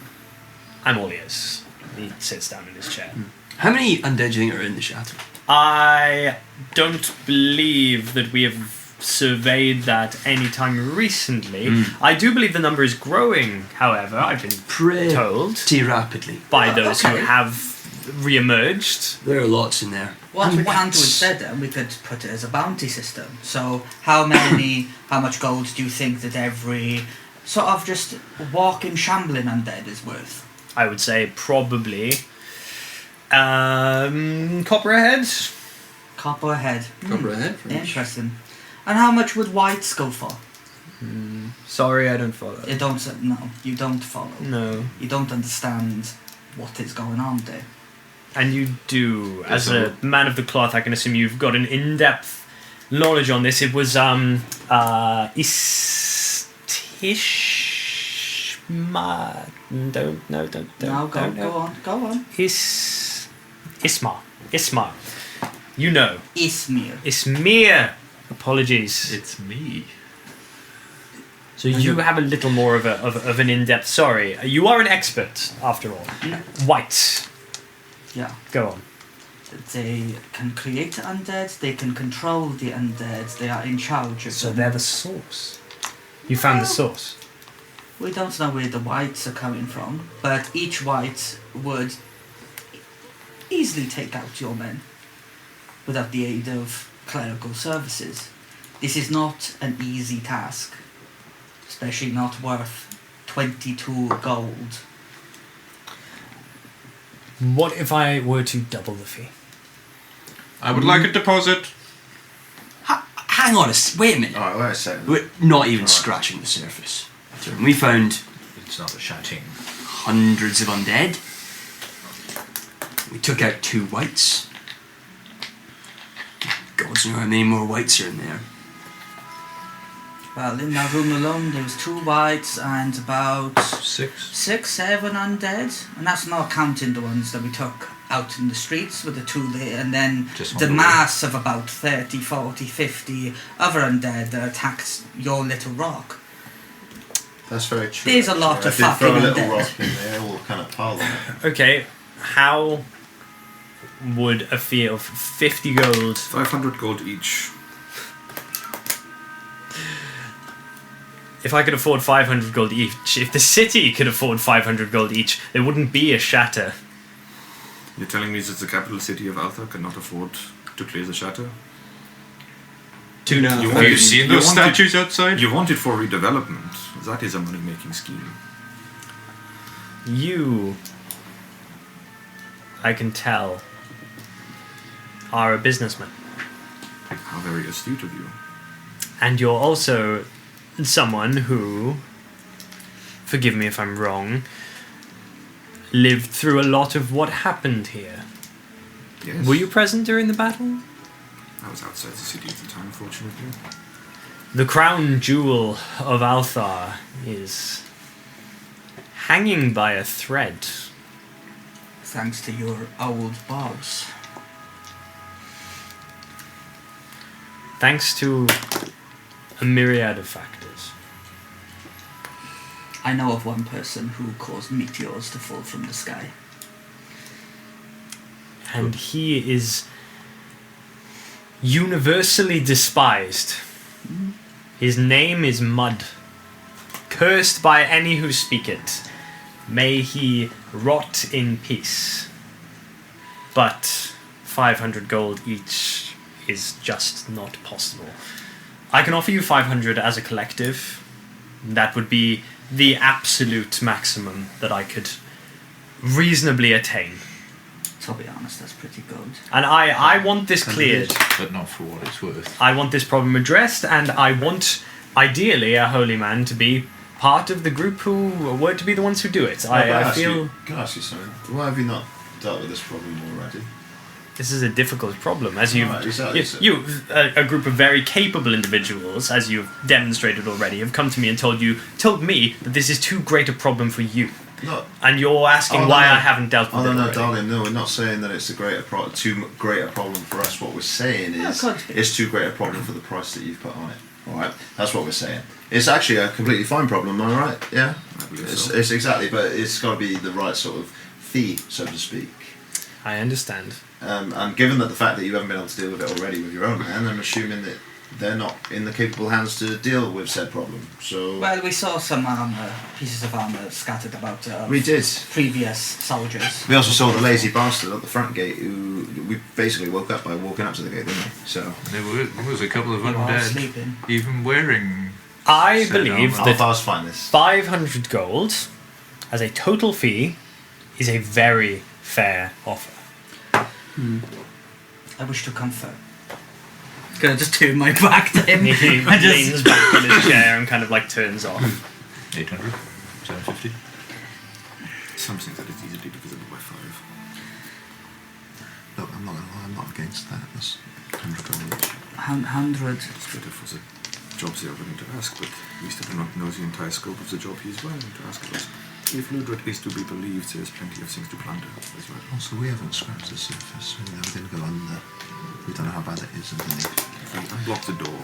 I'm all ears. He sits down in his chair. How many undead do you think are in the chateau? I don't believe that we have surveyed that any time recently. I do believe the number is growing, however, I've been told Pretty rapidly. by those who have re-emerged. There are lots in there. What And we can do whites. instead, then, we could put it as a bounty system. So how much gold do you think that every sort of just walking, shambling undead is worth? I would say probably copper a head. Copper a head. Copper ahead. Interesting. And how much would whites go for? Sorry, I don't follow. You don't follow. No. You don't understand what is going on there. And you do, as a man of the cloth, I can assume you've got an in-depth knowledge on this. It was Istishma. Don't know. Go on. Ismar. You know. Ismir. Apologies. It's me. So you have a little more of an in-depth. Sorry, you are an expert after all. White. Yeah. Go on. They can create undead, they can control the undead, they are in charge of So them. they're the source. You found the source. We don't know where the whites are coming from, but each white would easily take out your men without the aid of clerical services. This is not an easy task, especially not worth 22 gold. What if I were to double the fee? I would like a deposit. Hang on wait a minute. Alright, wait a second. We're not even scratching the surface. We found It's not a shouting. hundreds of undead. We took out 2 whites. Gods know how many more whites are in there. Well, in that room alone, there was 2 whites and about 6. 6, 7 undead, and that's not counting the ones that we took out in the streets with the 2 there, and then Just on the the way. mass of about 30, 40, 50 other undead that attacked your little rock. That's very true. There's a lot of I did throw a fucking little undead. rock in there, all kind of piled on it. Okay, how would a fee of 50 gold... 500 gold each. If I could afford 500 gold each, if the city could afford 500 gold each, there wouldn't be a shatter. You're telling me that the capital city of Althar cannot afford to clear the shatter? 2.5. Have you seen those statues outside? You want it for redevelopment. That is a money-making scheme. You, I can tell, are a businessman. How very astute of you. And you're also someone who, forgive me if I'm wrong, lived through a lot of what happened here. Yes. Were you present during the battle? I was outside the city at the time, unfortunately. The crown jewel of Althar is hanging by a thread. Thanks to your old boss. Thanks to a myriad of factors. I know of one person who caused meteors to fall from the sky. And he is universally despised. His name is Mud. Cursed by any who speak it. May he rot in peace. But 500 gold each is just not possible. I can offer you 500 as a collective. That would be the absolute maximum that I could reasonably attain. To be honest, that's pretty good. And I want this cleared. But not for what it's worth. I want this problem addressed, and I want, ideally, a holy man to be part of the group who were to be the ones who do it. I feel Can I ask you something? Why have you not dealt with this problem already? this is a difficult problem, as you've Right, exactly. you a group of very capable individuals, as you've demonstrated already, have come to me and told me that this is too great a problem for you, No. and you're asking why I haven't dealt with Oh it no, already. darling, no, we're not saying that it's a too great a problem for us. What we're saying is could be. it's too great a problem for the price that you've put on it. Alright? That's what we're saying. It's actually a completely fine problem, am I right? Yeah? I believe It's, so. it's exactly, but it's got to be the right sort of fee, so to speak. I understand. And given that the fact that you haven't been able to deal with it already with your own men, I'm assuming that they're not in the capable hands to deal with said problem. So Well, we saw some pieces of armour scattered about we did. previous soldiers. We also saw the lazy bastard at the front gate who we basically woke up by walking up to the gate, didn't we? So There was a couple of They were all undead, sleeping. even wearing. I Said believe armor. that Althar's finest. 500 gold as a total fee is a very fair offer. I wish to confer. Gonna just turn my back to him. He and leans back in his chair and kind of like turns off. 800, 750. Something that is easily divisible by 5. Look, I'm not gonna lie, I'm not against that. That's 100 gold each. 100. It's better for the jobs they are willing to ask, but we still do not know the entire scope of the job he is willing to ask of us. If Ludred is to be believed, there is plenty of things to plunder as well. Also, we haven't scratched the surface. We didn't go under. We don't know how bad it is underneath. If we unblock the door,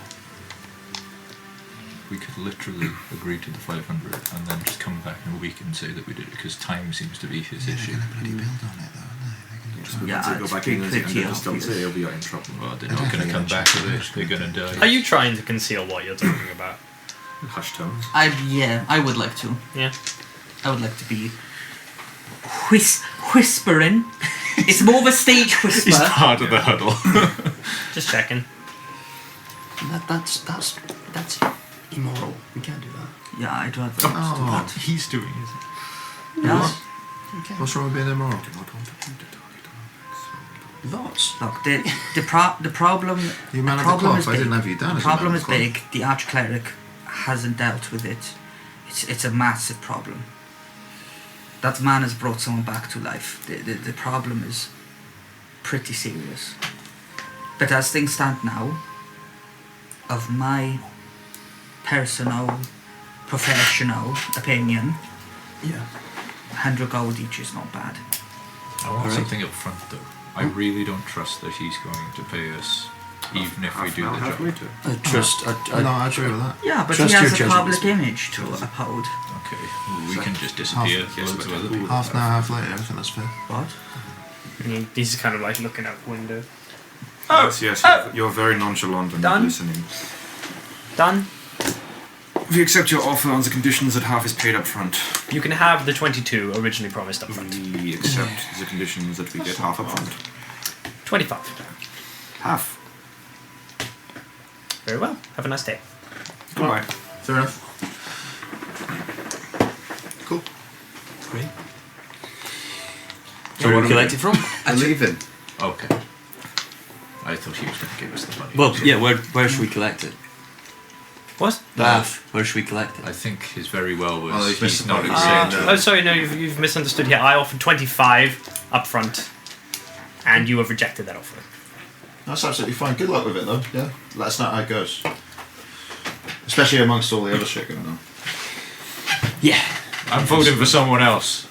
We could literally agree to the 500 and then just come back in a week and say that we did it because time seems to be his issue. bloody build on it, though, aren't they? yes, but Yeah, once they go it's back in and pretty they're still obvious. there, we are in trouble. Well, they're I not don't going to think come it's back actually with it. They're going to die. Are you trying to conceal what you're talking about? Hushed tones. I would like to. Yeah. I would like to be whispering. It's more of a stage whisper. He's part of the huddle. Just checking. That's immoral. We can't do that. Yeah, I'd rather Oh. not do that. He's doing it. Yeah. What's wrong with being immoral? Lots. Look, the problem. You man the of the problem cloth. is I big. didn't have you down The as a man problem of is the cloth. big. The archcleric hasn't dealt with it. It's a massive problem. That man has brought someone back to life. The problem is pretty serious. But as things stand now, of my personal, professional opinion, Yeah. 100 gold each is not bad. I want Alright. something up front though. I really don't trust that he's going to pay us, even if we do the job. Later. I trust. No, I agree with that. Yeah, but Trust he has your a judgment. public image to uphold. Okay, well, we can just disappear. Half- Loads of other people. Half an hour, half later, I think that's fair. What? And he's kind of like looking out the window. Yes, you're very nonchalant and Done. not listening. Done. We accept your offer on the conditions that half is paid up front. You can have the 22 originally promised up front. We accept the conditions that we get half up front. 25. Half. Very well. Have a nice day. Goodbye. Fair enough. Cool. Great. So Where what do we do we collect do? it from? I'm leaving. Okay. I thought he was going to give us the money. Well, yeah. Where should we collect it? What? Half. Where should we collect I it? think his very well was Oh, he's he's not missing accepting. the- Oh, sorry, no, you've misunderstood here. I offered 25 up front, and you have rejected that offer. That's absolutely fine. Good luck with it, though. Yeah. Let us know how it goes. Especially amongst all the other shit going on. Yeah. I'm voting for someone else.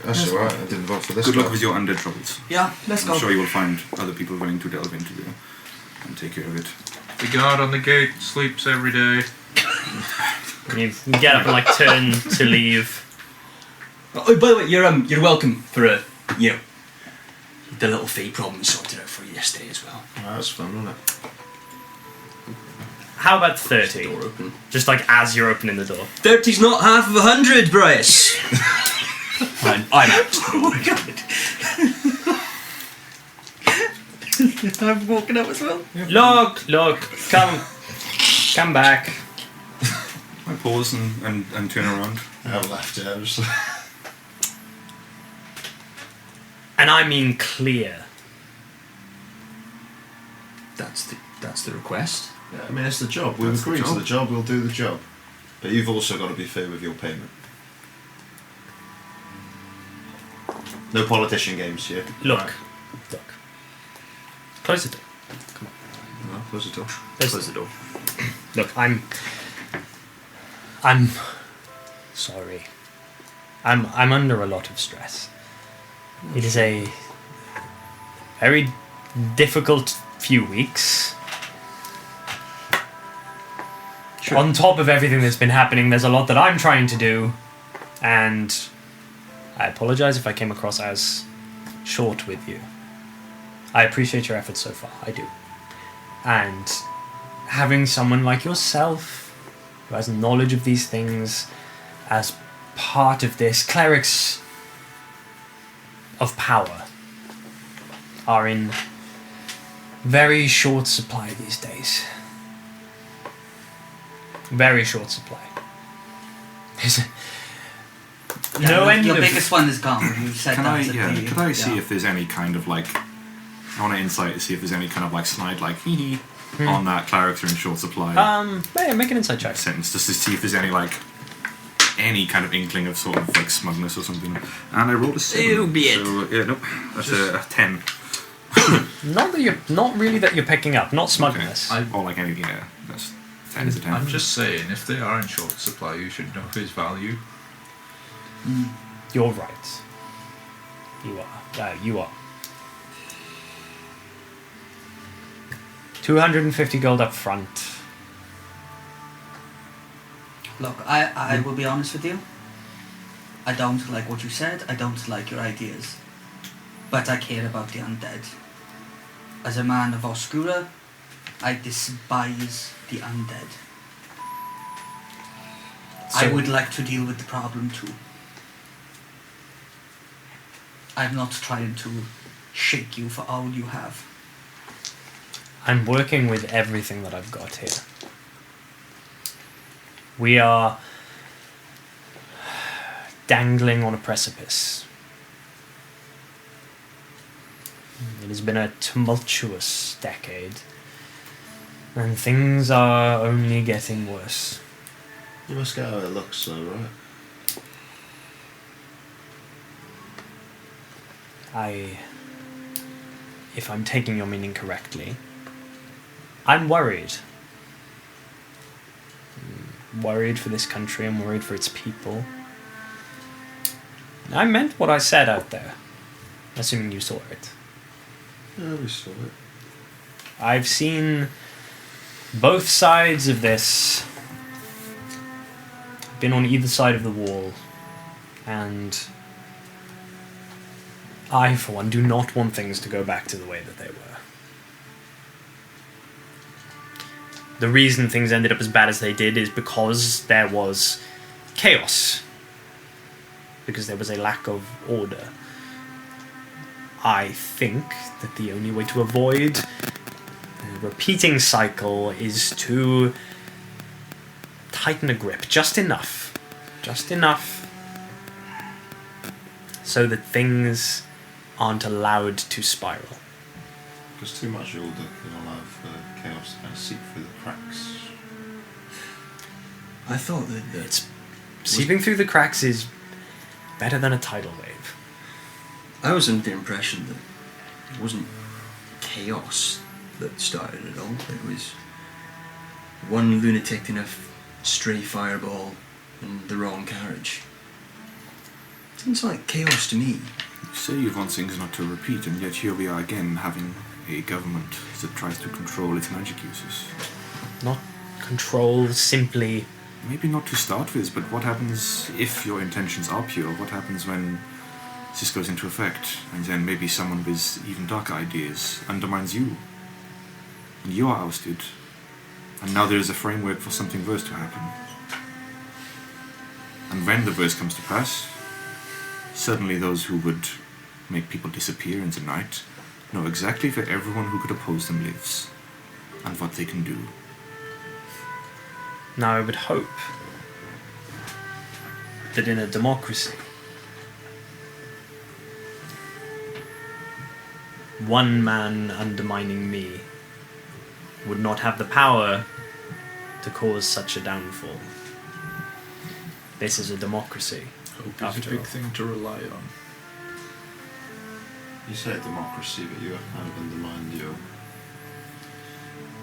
That's alright. I didn't vote for this. Good guy. luck with your undead troubles. Yeah, let's go. I'm sure you will find other people willing to delve into there and take care of it. The guard on the gate sleeps every day. And you get up and like turn to leave. Oh, by the way, you're welcome for the little fee problem sorted out for you yesterday as well. Oh, that's fun, wasn't it? How about 30? Door open. Just like as you're opening the door. 30's not half of 100, Bryce. I'm out. Oh my god. I'm walking out as well. Look, come back. I pause and turn around. I laughed, yeah. Just And I mean clear. That's the request. yeah, I mean, it's the job. We've That's the agreed to job. the job, we'll do the job. But you've also got to be fair with your payment. No politician games here. Look. Close the door. No, close the door. Close the door. Look, I'm sorry. I'm under a lot of stress. It is a very difficult few weeks. Sure. On top of everything that's been happening, there's a lot that I'm trying to do, and I apologize if I came across as short with you. I appreciate your efforts so far, I do. And having someone like yourself, who has knowledge of these things, as part of this, clerics of power are in very short supply these days. Very short supply. There's no end Your of... biggest one is gone. You said Can that. I, at yeah, the- could I see yeah. if there's any kind of like, I want to insight to see if there's any kind of like snide like hee hee on that clerics are in short supply yeah, make an insight check. sentence, just to see if there's any like any kind of inkling of sort of like smugness or something. And I rolled a 7. It'll be it. So yeah, nope, that's a 10. Not really that you're picking up, not smugness. Okay. Or like anything, yeah, that's 10 is a 10. I'm just saying, if they are in short supply, you should know his value. You're right. You are. You are. 250 gold up front. Look, I will be honest with you. I don't like what you said. I don't like your ideas. But I care about the undead. As a man of Oscura, I despise the undead. I would like to deal with the problem too. I'm not trying to shake you for all you have. I'm working with everything that I've got here. We are dangling on a precipice. It has been a tumultuous decade, and things are only getting worse. You must get how it looks, though, right? If I'm taking your meaning correctly, I'm worried. I'm worried for this country, I'm worried for its people. I meant what I said out there, assuming you saw it. Yeah, we saw it. I've seen both sides of this. I've been on either side of the wall, and I, for one, do not want things to go back to the way that they were. The reason things ended up as bad as they did is because there was chaos. Because there was a lack of order. I think that the only way to avoid a repeating cycle is to tighten a grip just enough. Just enough so that things aren't allowed to spiral. Because too much order can allow for chaos to kind of seep through the cracks. I thought that It's seeping through the cracks is better than a tidal wave. I was under the impression that it wasn't chaos that started it all. It was one lunatic in a stray fireball and the wrong carriage. Seems like chaos to me. You say you want things not to repeat, and yet here we are again having a government that tries to control its magic uses. Not control, simply... Maybe not to start with, but what happens if your intentions are pure? What happens when this goes into effect, and then maybe someone with even darker ideas undermines you, and you are ousted, and now there is a framework for something worse to happen. And when the worst comes to pass, suddenly those who would make people disappear in the night know exactly where everyone who could oppose them lives, and what they can do. Now I would hope that in a democracy, one man undermining me would not have the power to cause such a downfall. This is a democracy. Hope is After a big all. thing to rely on. You say democracy, but you have kind of undermined your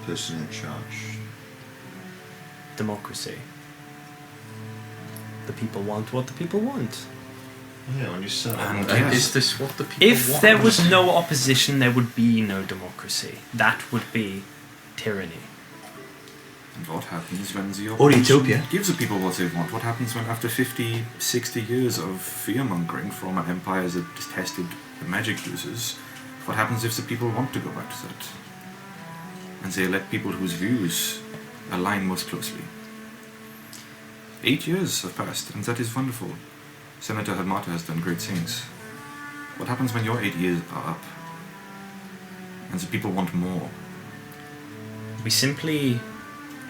person in charge. Democracy. The people want what the people want. Yeah, when you said And it, yes. Is this what the people If want? there was no opposition, there would be no democracy. That would be tyranny. And what happens when the Or opposition utopia. gives the people what they want? What happens when after 50, 60 years of fear-mongering from an empire that detested the magic users, what happens if the people want to go back to that? And they elect people whose views align most closely. 8 years have passed, and that is wonderful. Senator Hadmata has done great things. What happens when your 8 years are up, and the people want more? We simply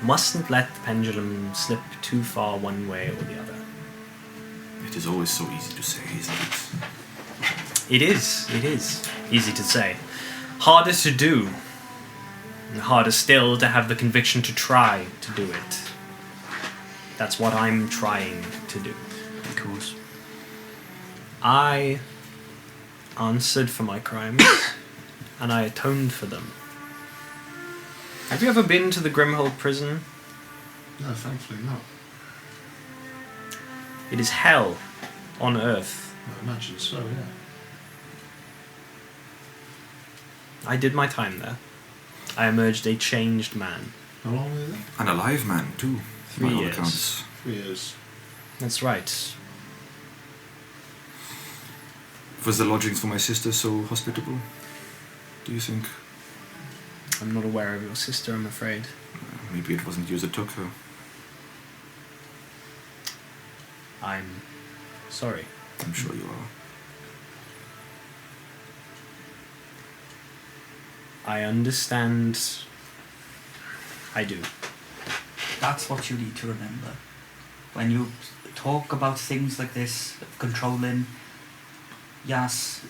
mustn't let the pendulum slip too far one way or the other. It is always so easy to say, isn't it? It is easy to say. Harder to do. And harder still to have the conviction to try to do it. That's what I'm trying to do. Of course. I answered for my crimes, and I atoned for them. Have you ever been to the Grimhold prison? no, thankfully not. It is hell on earth. I imagine so, yeah. I did my time there. I emerged a changed man. How long were you there? An alive man, too. 3 by all years. accounts. 3 years. That's right. Was the lodgings for my sister so hospitable? Do you think? I'm not aware of your sister, I'm afraid. Maybe it wasn't you that took her. I'm sorry. I'm sure you are. I understand. I do. That's what you need to remember. When you talk about things like this, controlling, yes,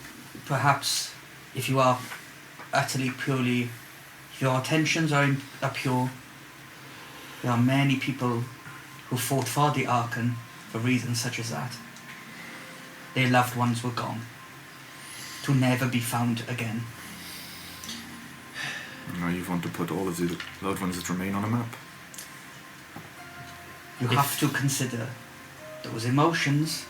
perhaps if you are utterly purely, if your intentions are pure, there are many people who fought for the Archon for reasons such as that. Their loved ones were gone, to never be found again. Now you want to put all of the loved ones that remain on a map. You have to consider those emotions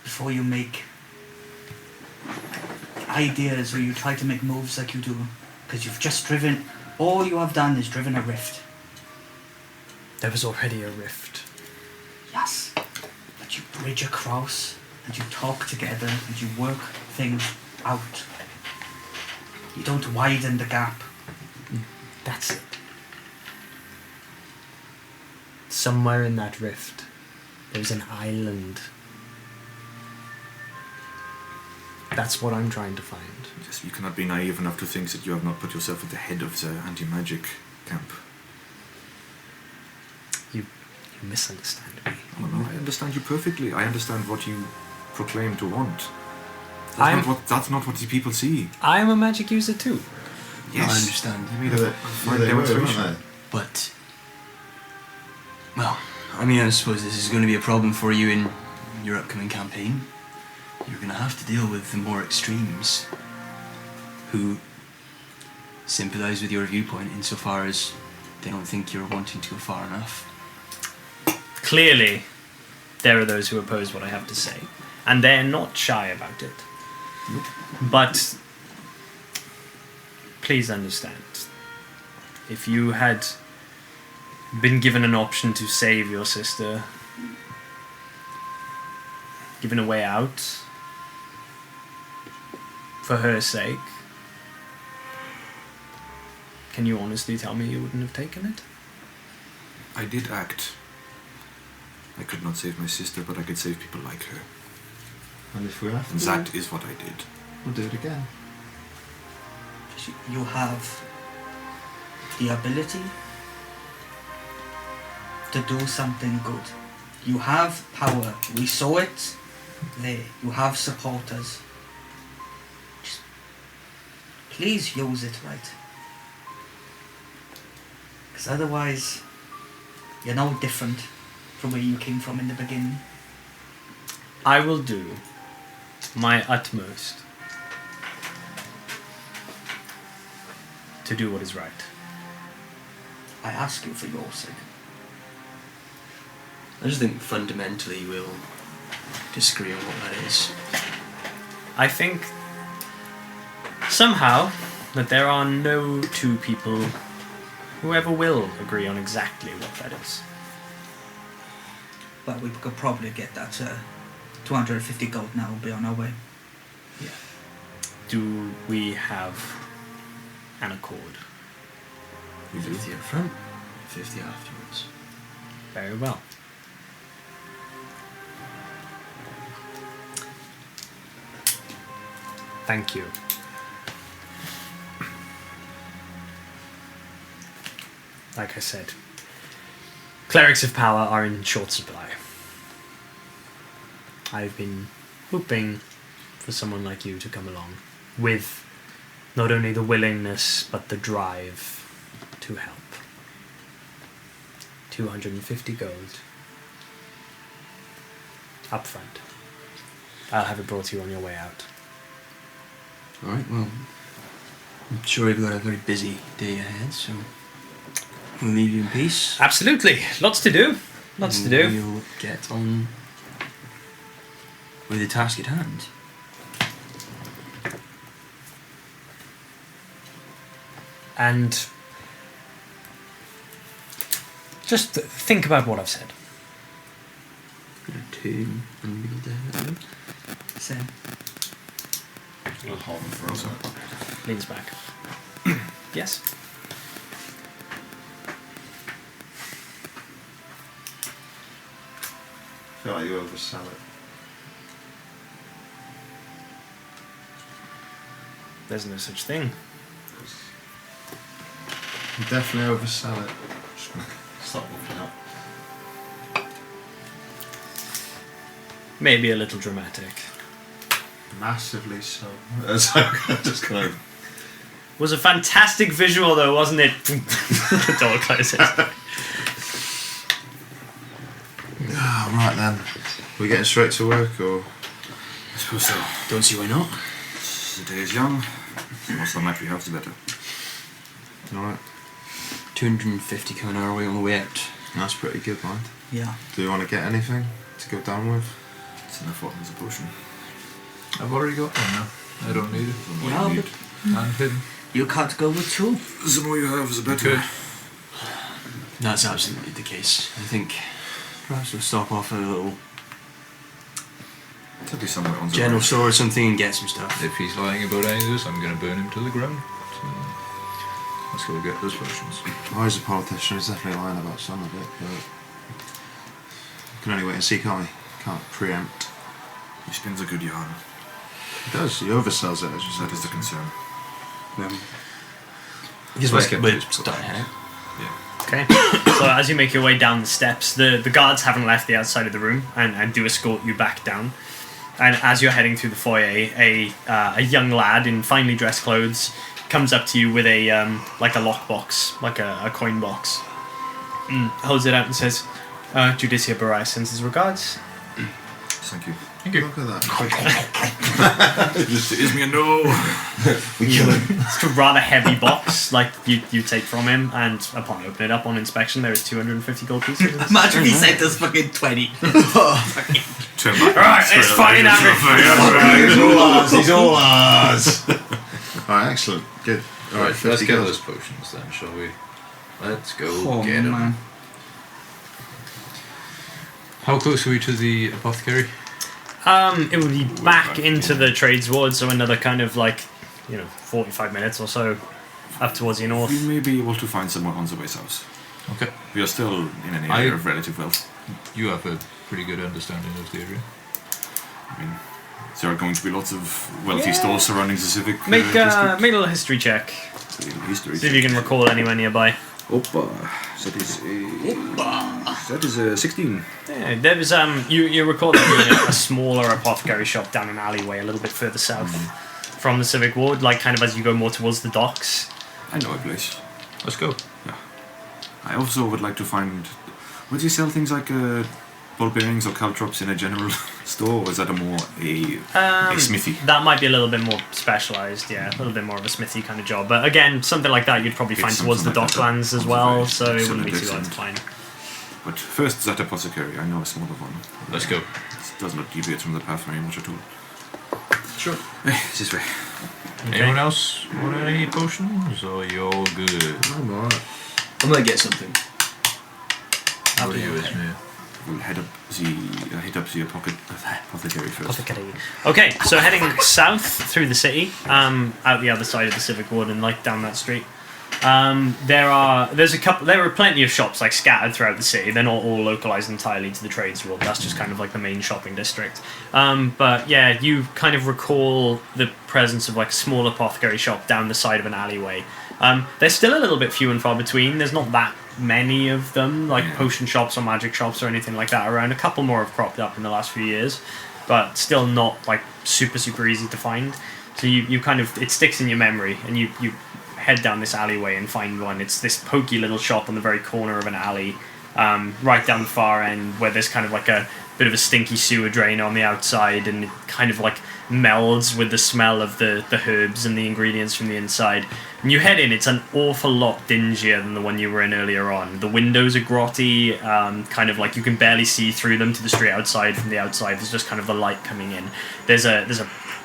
before you make ideas or you try to make moves like you do. Because you've just driven, all you have done is driven a rift. There was already a rift. Yes, but you bridge across and you talk together and you work things out. You don't widen the gap. That's it. Somewhere in that rift, there's an island. That's what I'm trying to find. Yes, you cannot be naive enough to think that you have not put yourself at the head of the anti-magic camp. You misunderstand me. Oh, no, I understand you perfectly. I understand what you proclaim to want. That's not what the people see. I'm a magic user too. Yes. I understand. You made a fine demonstration. But, well, I mean, I suppose this is going to be a problem for you in your upcoming campaign. You're going to have to deal with the more extremes who sympathise with your viewpoint insofar as they don't think you're wanting to go far enough. Clearly, there are those who oppose what I have to say, and they're not shy about it. Nope. But please understand, if you had been given an option to save your sister, given a way out for her sake, can you honestly tell me you wouldn't have taken it? I did act. I could not save my sister, but I could save people like her. And if we have And to, that is what I did. we'll do it again. You have the ability to do something good. You have power. We saw it there. You have supporters. Just please use it right. Because otherwise, you're no different from where you came from in the beginning. I will do my utmost to do what is right. I ask you for your sake. I just think fundamentally we'll disagree on what that is. I think somehow that there are no two people who ever will agree on exactly what that is. But we could probably get that 250 gold now and be on our way. Do we have an accord? 50 up front, 50 afterwards. Very well. Thank you. Like I said, clerics of power are in short supply. I've been hoping for someone like you to come along with not only the willingness but the drive to help. 250 gold up front. I'll have it brought to you on your way out. Alright, well, I'm sure you've got a very busy day ahead, so we'll leave you in peace. Absolutely. Lots to do. Lots to do. We'll get on with the task at hand. And just think about what I've said. I'm going to turn and read that. Same. We'll hold them for us. Leans back. Yes? feel like you oversell it. There's no such thing. You definitely oversell it. Just gonna Stop moving up. Maybe a little dramatic. massively so. So I'm just kind of. Was a fantastic visual though, wasn't it? The door closes. Oh, right then. We getting straight to work or? I suppose so. Don't see why not. The day is young. The more sunlight we have, the better. Alright. 250 coming our way on the way out. That's pretty good, man. Yeah. Do you want to get anything to go down with? It's enough for as a potion. I've already got one now. I don't need it. The more Yeah, you need. And hidden. You can't go with two. The more you have, the better. Good. That's absolutely the case. I think perhaps we'll stop off at a little There'll be somewhere on the general road. store or something and get some stuff. If he's lying about any of this, I'm going to burn him to the ground. So, let's go get those potions. Oh, he's a politician, he's definitely lying about some of it, but. We can only wait and see, can't we? Can't preempt. He spins a good yarn. He does, he oversells it, as you said. That is the concern. Because Let's get we're those starting out. Okay. So as you make your way down the steps, the guards haven't left the outside of the room and do escort you back down. And as you're heading through the foyer, a young lad in finely dressed clothes comes up to you with a like a lockbox, like a coin box, holds it out and says, "Judiciar Barrias sends his regards." Thank you. Thank you. Look at that. Just is me a no. We kill him. It's a rather heavy box, like you take from him, and upon opening it up on inspection, there is 250 gold pieces. Imagine if he sent us fucking 20. Turn back. Right, it's fine, He's all ours. Alright, excellent. Good. Alright, let's 50 get gold. those potions then, shall we? Let's go Oh, get them. man. How close are we to the apothecary? It would be back into the trades ward, so another kind of 45 minutes or so up towards the north. We may be able to find someone on the way south. Okay. We are still in an area of relative wealth. You have a pretty good understanding of the area. I mean, there are going to be lots of wealthy stores surrounding the civic Make district. make a little history check. History. See if you can recall anywhere nearby. Opa. That is a 16. Yeah, there was you recall there being a smaller apothecary shop down an alleyway a little bit further south from the civic ward, like kind of as you go more towards the docks. I know a place. Let's go. Yeah. I also would like to find. Would you sell things like ball bearings or caltrops in a general store, or is that a smithy? That might be a little bit more specialised, yeah, a little bit more of a smithy kind of job. But again, something like that you'd probably It's find towards the something like that. docklands as well, so it Excellent, wouldn't be too hard to excellent. find. But first, that apothecary. I know a smaller one. Let's go. It does not deviate from the path very much at all. Sure. This way. Anyone else want any potions, or you're good? I'm alright. I'm gonna get something. What are you, Ismail? We'll hit up the apothecary first. Apothecary. Okay, so heading south through the city, out the other side of the civic ward and down that street. There are plenty of shops scattered throughout the city. They're not all localized entirely to the trades ward. That's just kind of the main shopping district. But yeah, you kind of recall the presence of a small apothecary shop down the side of an alleyway. They're still a little bit few and far between. There's not that many of them, potion shops or magic shops or anything like that around. A couple more have cropped up in the last few years, but still not super easy to find. So you kind of, it sticks in your memory, and you head down this alleyway and find one. It's this pokey little shop on the very corner of an alley, right down the far end, where there's kind of a bit of a stinky sewer drain on the outside, and it kind of melds with the smell of the herbs and the ingredients from the inside. And you head in, it's an awful lot dingier than the one you were in earlier on. The windows are grotty, kind of you can barely see through them to the street outside. From the outside, there's just kind of the light coming in. There's a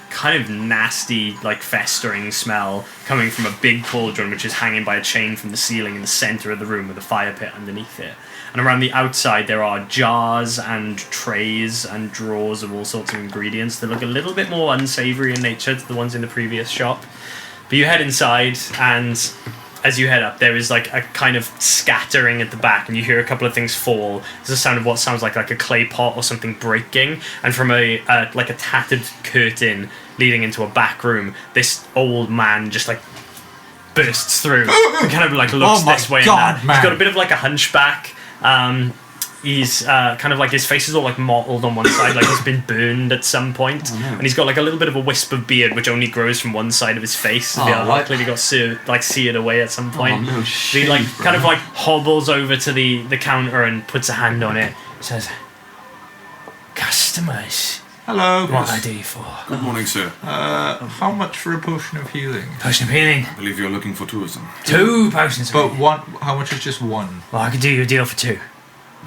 kind of nasty, festering smell coming from a big cauldron which is hanging by a chain from the ceiling in the center of the room with a fire pit underneath it. And around the outside there are jars and trays and drawers of all sorts of ingredients that look a little bit more unsavory in nature to the ones in the previous shop. But you head inside, and as you head up, there is like a kind of scattering at the back, and you hear a couple of things fall. There's a sound of what sounds like a clay pot or something breaking, and from a like a tattered curtain leading into a back room, this old man just like bursts through and kind of like looks this way and that. He's got a bit of like a hunchback. He's kind of like his face is all like mottled on one side, like he's been burned at some point. And he's got like a little bit of a wisp of beard which only grows from one side of his face. Clearly got seared away at some point. No He like kind of like hobbles over to the counter and puts a hand on it. Says, "Customers, Hello. what can I do you for?" Good morning, sir. How much for a potion of healing? Potion of healing. I believe you're looking for 2 of them. 2 potions. But one. How much is just one? Well, I could do you a deal for 2.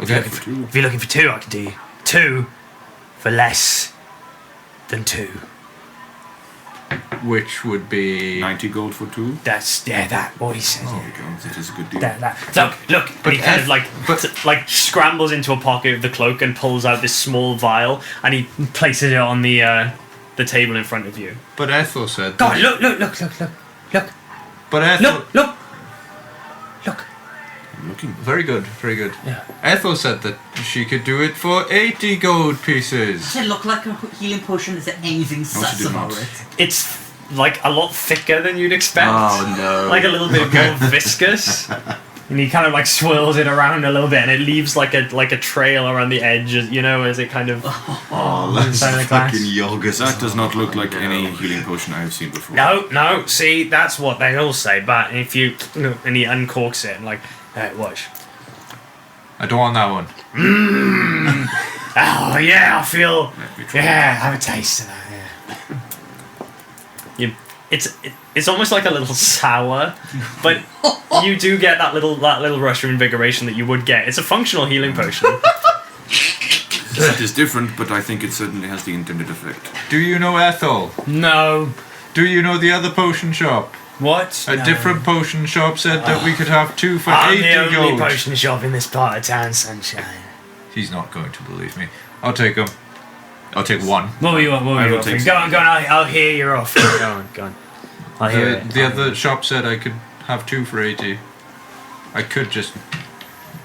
Okay. For 2. If you're looking for 2, I can do you 2 for less than 2. Which would be 90 gold for 2. That's that what he said. There we go. That is a good deal. Look, but he kind of like scrambles into a pocket of the cloak and pulls out this small vial, and he places it on the table in front of you. But Ethel said. God, look. But Ethel. Look. I'm looking. Very good. Very good. Yeah. Ethel said that she could do it for 80 gold pieces. Does it look like a healing potion? Is there anything sus did about not. it? It's like a lot thicker than you'd expect. Oh no. Like a little bit more viscous. And he kind of like swirls it around a little bit, and it leaves like a trail around the edge, as it kind of. That's inside the glass. fucking yogurt. That does not look like any healing potion I have seen before. No. See, that's what they all say. But if you and he uncorks it and like, watch. I don't want that one. Oh yeah, I feel. Let me try. Yeah, have a taste of that. Yeah. It's almost like a little sour, but you do get that little rush of invigoration that you would get. It's a functional healing potion. That is different, but I think it certainly has the intended effect. Do you know Ethel? No. Do you know the other potion shop? What? A different potion shop said that we could have 2 for I'm 80 the only gold. potion shop in this part of town, sunshine. He's not going to believe me. I'll take him. I'll take 1. What were you offering? Go on. I'll hear your offer. Go on. I'll hear it. The other shop said I could have 2 for 80. I could just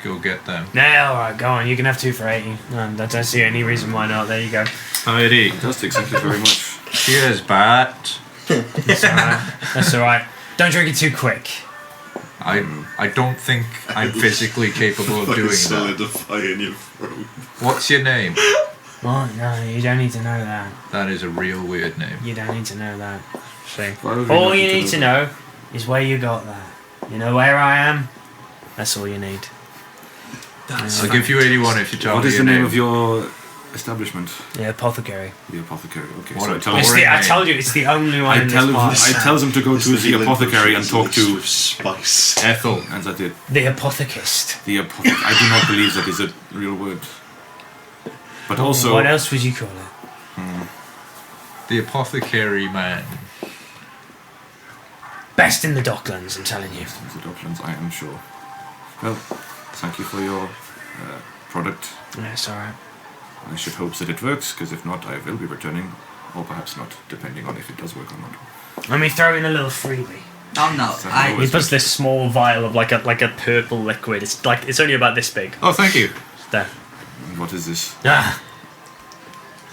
go get them. Nah, alright, go on. You can have 2 for 80. I don't see any reason why not. There you go. Alrighty. Fantastic, thank you very much. Cheers, Bat. That's alright. Don't drink it too quick. I don't think I'm physically capable of doing that. Solidifying your throat. What's your name? What? No, you don't need to know that. That is a real weird name. You don't need to know that. See? Why would we All not you need need to know is where you got that. You know where I am? That's all you need. I'll give you 81 if you tell me What is your the name of your establishment? Yeah, apothecary. The apothecary. Okay, What so a I tell boring him, I told you, it's the only one I in tell this him, part. I tell them to go to the healing apothecary and potion talk is to with spice. Ethel. and that's it. The apothecist. The apothecary. I do not believe that is a real word. But also, What else would you call it? The apothecary man. Best in the Docklands, I'm telling you. the Docklands, I am sure. Well, thank you for your product. Yeah, it's alright. I should hope that it works, because if not, I will be returning, or perhaps not, depending on if it does work or not. Let me throw in a little freebie. Oh no, Sorry, He puts this small vial of like a purple liquid. It's only about this big. Oh, thank you. There. What is this? Ah.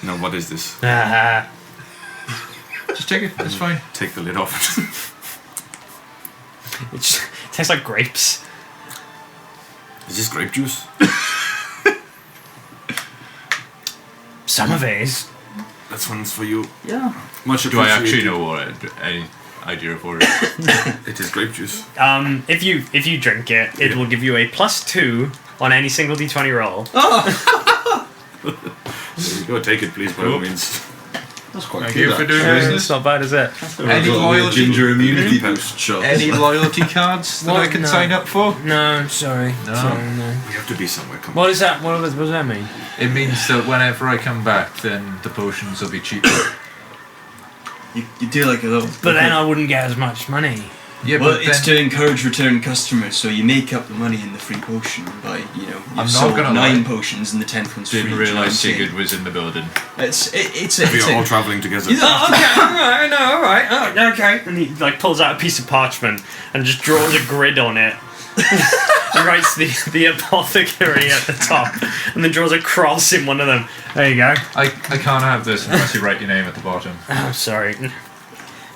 No, what is this? Ah. Just take it. It's fine. Take the lid off. It tastes like grapes. Is this grape juice? Some of it is. That's one's for you. yeah. Much Do I appreciated. actually know any idea of what it is? It is grape juice. If you drink it, it will give you a +2 on any single d20 roll. There you go, take it please, by all means. That's quite Thank good. you for doing actually. business. It's not bad, is it? Any Got a loyalty? ginger immunity boost shot. Any loyalty cards that I can No. sign up for? No, sorry. No. Sorry, no. We have to be somewhere, come on. What is that? What does that mean? It means that whenever I come back, then the potions will be cheaper. You do like a little. But then I wouldn't get as much money. Yeah, Well, but it's then, to encourage return customers, so you make up the money in the free potion by, I'm not you've sold gonna 9 lie. potions and the 10th one's free. didn't do you know what I'm realise saying? Sigurd was in the building. It's We are all travelling together. Oh, okay, alright, no, alright, oh, okay. And he like pulls out a piece of parchment and just draws a grid on it. And writes the apothecary at the top, and then draws a cross in one of them. There you go. I can't have this unless you write your name at the bottom. Oh, sorry.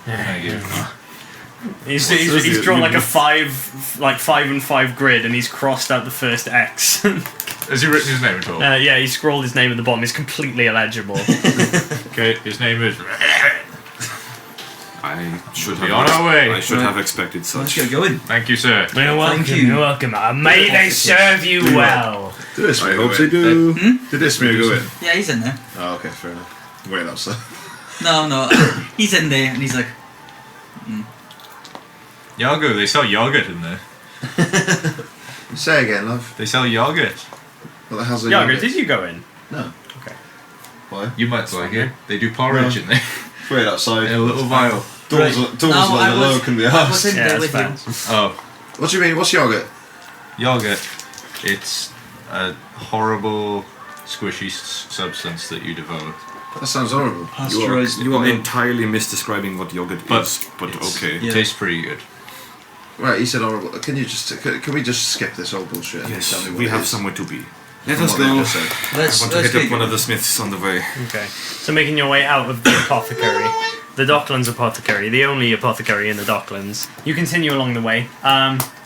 Thank you. He's drawn like a 5 and 5 grid, and he's crossed out the first X. Has he written his name at all? Yeah, he scrolled his name at the bottom. It's completely illegible. Okay, his name is... I should Be have. on our way. I should have expected Let's such. get going. Thank you, sir. You're welcome. Thank you. You're welcome. May they serve you well. Do this I me hope go they in. do. Did this me go in? Yeah, he's in there. Oh, okay, fair enough. Wait outside. No, he's in there, and he's like, Yago, they sell yogurt in there. Say again, love. They sell yogurt. What the hell's a Yager, yogurt? did you go in? No. Okay. Why? You might like it. They do porridge No. in there. Wait outside. In a little vial. Doors No, on I the was- low can be I was asked. in Yeah, there that's with you. fine. Oh, What do you mean? What's yogurt? yogurt. It's a horrible, squishy substance that you devour. That sounds horrible. Pasteurized. You are entirely misdescribing what yogurt is, but okay. Yeah. Tastes pretty good. Right, he said horrible. Can you just? Can we just skip this whole bullshit? and Yes, tell me what we it have is? somewhere to be. Let From us what they go. just said. I Let's want to hit get up one of going. the smiths on the way. Okay. So making your way out of the apothecary, the Docklands apothecary, the only apothecary in the Docklands, you continue along the way.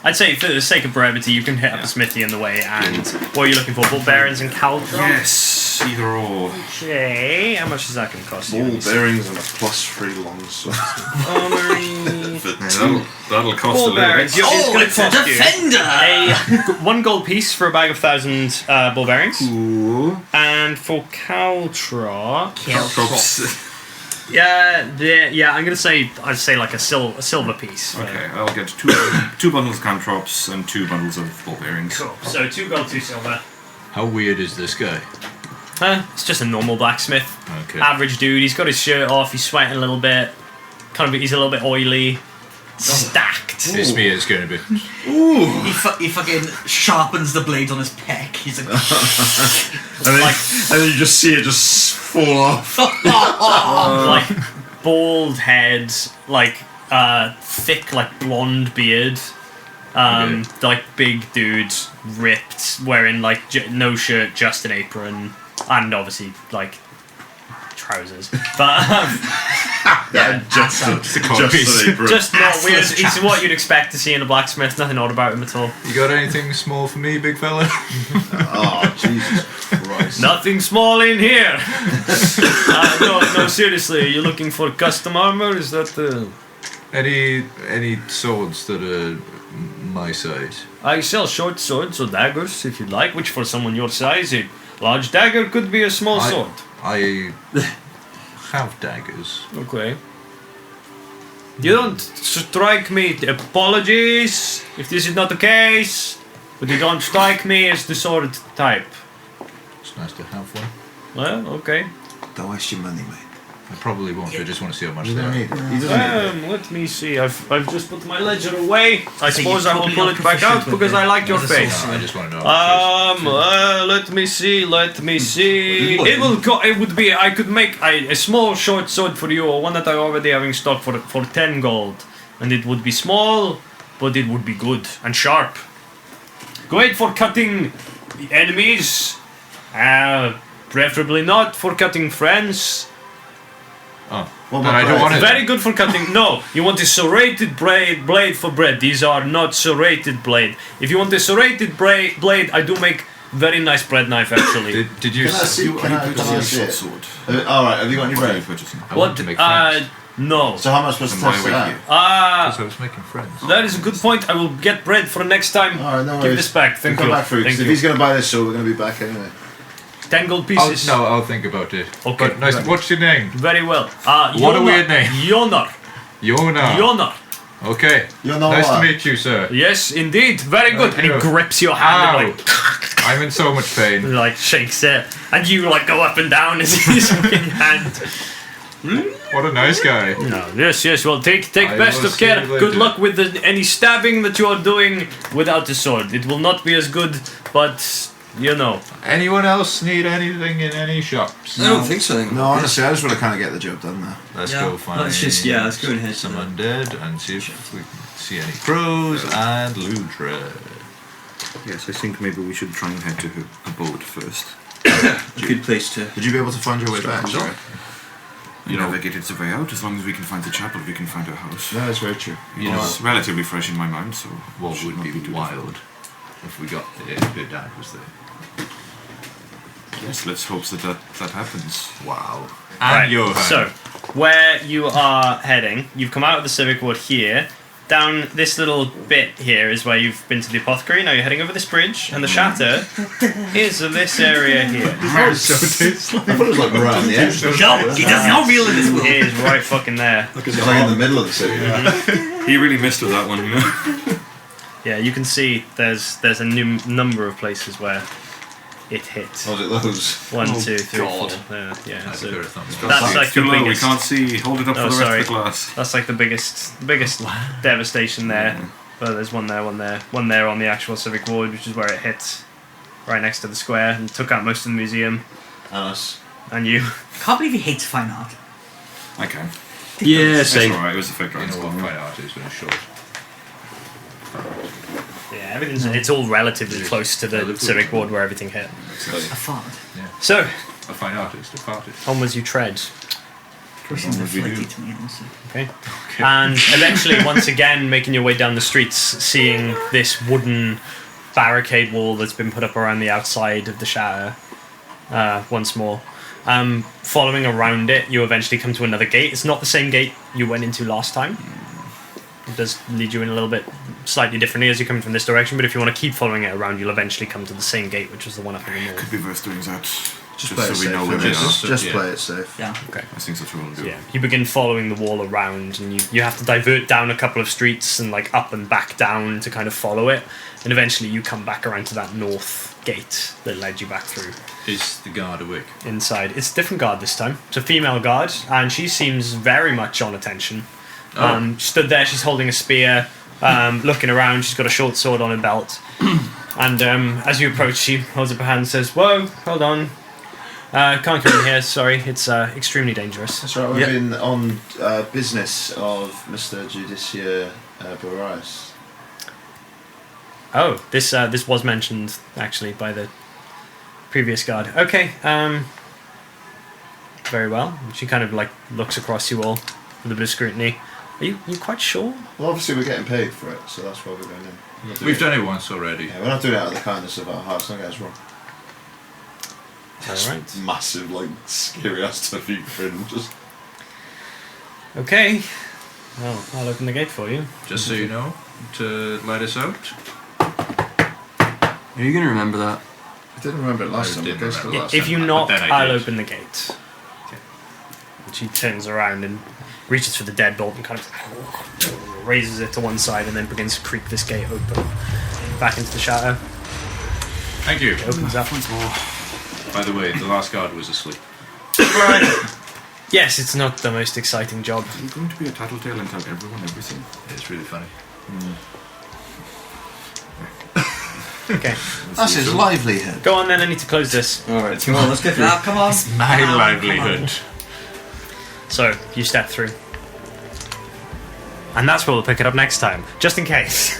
I'd say for the sake of brevity, you can hit up a smithy on the way. And what are you looking for? Bull bearings and caltrops? Yes, either or. Okay. How much is that going to cost you? Ball bearings and a +3 longsword. Armory. That'll cost a Ball little bearings. bit. It's Oh, going it's to a cost you defender! 1 gold piece for a bag of 1,000 ball bearings. Ooh. And for caltrops. Caltrops. Yeah, I'm gonna say I'd say like a silver piece. Okay, I'll get two bundles of caltrops and 2 bundles of ball bearings. Cool. So 2 gold, 2 silver. How weird is this guy? It's just a normal blacksmith. Okay. Average dude. He's got his shirt off. He's sweating a little bit. He's a little bit oily. Stacked. This me is going to be. He fucking sharpens the blade on his peck. He's like, And then you just see it just fall off. Like bald head, like thick, like blonde beard. Like big dude, ripped, wearing like no shirt, just an apron, and obviously like trousers. But Just not weird. He's what you'd expect to see in a blacksmith. Nothing odd about him at all. You got anything small for me, big fella? Oh, Jesus Christ. Nothing small in here. No, seriously. You're looking for custom armor? Is that the? Any swords that are my size? I sell short swords or daggers, if you'd like. Which for someone your size, a large dagger could be a small sword. I have daggers. Okay. You don't strike me. Apologies if this is not the case, but you don't strike me as the sword type. It's nice to have one. Well, okay. Don't waste your money, mate. I probably won't. I just want to see how much You they don't are. need it. He doesn't need it. Let me see. I've just put my ledger away. I So suppose you're I will probably pull not it back out proficient with because it I like your as a face. No, I just want to know. Let me see. It will go. It would be. I could make a small short sword for you, or one that I already have in stock for 10 gold, and it would be small, but it would be good and sharp. Great for cutting enemies. Preferably not for cutting friends. Oh, What and I about don't bread? want it. Very good for cutting. No, you want a serrated blade for bread. These are not serrated blade. If you want a serrated blade, I do make very nice bread knife actually. Did you? Can I see? Can I purchasing a see short it? sword? Alright, have you got any What are you bread? purchasing? I want to make friends. No. So how am I supposed to Then why test wait that? here? Because I was making friends. That is a good point. I will get bread for next time. Alright, no Give worries. this back. Thank Come you. back through, Thank because if you. he's going to buy this sword, we're going to be back anyway. 10 gold pieces. I'll think about it. Okay. But nice. What's your name? Very well. What a weird name. Yonar. Yona. Yonar. Okay. You know Nice what? to meet you, sir. Yes, indeed. Very good. Thank And he you. grips your hand Ow. and like, I'm in so much pain. like shakes it. And you like go up and down as he's in your hand. What a nice guy. No, yes. Well, take I best will of care. see you later. Good luck with any stabbing that you are doing without the sword. It will not be as good, but you know. Anyone else need anything in any shops? I don't think so. No, honestly, I just want to kind of get the job done there. Let's Yeah. go find. Let's just let's go and head some somewhere. undead and see if we can see any crows and Ludra. Yes, I think maybe we should try and head to her abode first. A good place to. Would you be able to find your way back? Sorry. You navigated the way out. As long as we can find the chapel, we can find her house. No, that's very true. You know It's relatively fresh in my mind, so what should would not be too wild if we got there if her dad was there. difficult. Yes, let's hope that happens. Wow. Right, And Johan. so, where you are heading, you've come out of the Civic Ward here. Down this little bit here is where you've been to the apothecary. Now you're heading over this bridge, and the shatter is this area here. I thought it was like right on the edge. No, he does not real in this world. It is right fucking there. It's like in the middle of the city. He really missed with that one, you know. Yeah, you can see there's a new number of places where it hits. Was it those? 1, 2, 3, 4. God. Yeah, That's so a good thumb. that's like It's too the low, we biggest. can't see. Hold it up Oh, for the sorry. rest of the glass. That's like the biggest devastation there. Well, there's one there, one there on the actual Civic Ward, which is where it hit, right next to the square, and took out most of the museum. And us. And you. Can't believe he hates fine art. I can. Yeah, That's same. alright, it was a fake You round. know what fine art is when it's short. Yeah, it's all relatively close to the Civic Ward where everything hit. A fart. So, A fine artist, a artist. onwards you tread. Seems What would we flaky do? to me, honestly. Okay. And eventually, once again, making your way down the streets, seeing this wooden barricade wall that's been put up around the outside of the shatter once more. Following around it, you eventually come to another gate. It's not the same gate you went into last time. It does lead you in a little bit slightly differently as you come from this direction, but if you want to keep following it around, you'll eventually come to the same gate, which was the one up in the north. Could be worth doing that. Just play it so we safe. know where they are. Just Yeah. play it safe. Yeah. Okay. I think that's what we'll do. Yeah, you begin following the wall around, and you have to divert down a couple of streets and like up and back down to kind of follow it, and eventually you come back around to that north gate that led you back through Is the guard awake? inside. It's a different guard this time. It's a female guard, and she seems very much on attention. Stood there, she's holding a spear, looking around. She's got a short sword on her belt, and as you approach, she holds up her hand and says, "Whoa, hold on. Can't come in here, sorry, it's extremely dangerous." That's right, we've been on business of Mr. Judiciar Barrias. Oh, this was mentioned, actually, by the previous guard. Okay, very well. She kind of, like, looks across you all with a bit of scrutiny. Are you quite sure? Well, obviously we're getting paid for it, so that's why we're going in. We're not doing We've done it once already. Yeah, we're not doing it out of the kindness of our hearts, don't get us wrong. Alright. Massive, like, scary ass turkey grin, just... Okay. Well, I'll open the gate for you. Just so you know, to let us out. Are you going to remember that? I didn't remember it last I time, didn't but basically remember last If time. you knock, then I I'll did. open the gate. And she turns around and reaches for the deadbolt and kind of raises it to one side and then begins to creak this gate open. Back into the shadow. Thank you. It opens up. By the way, the last guard was asleep. Yes, it's not the most exciting job. Are you going to be a tattletale and tell everyone everything? It's really funny. Okay. That's his livelihood. Go on then, I need to close this. Alright, come on, let's get through. Now, come on. My Come on, livelihood. So, you step through. And that's where we'll pick it up next time, just in case.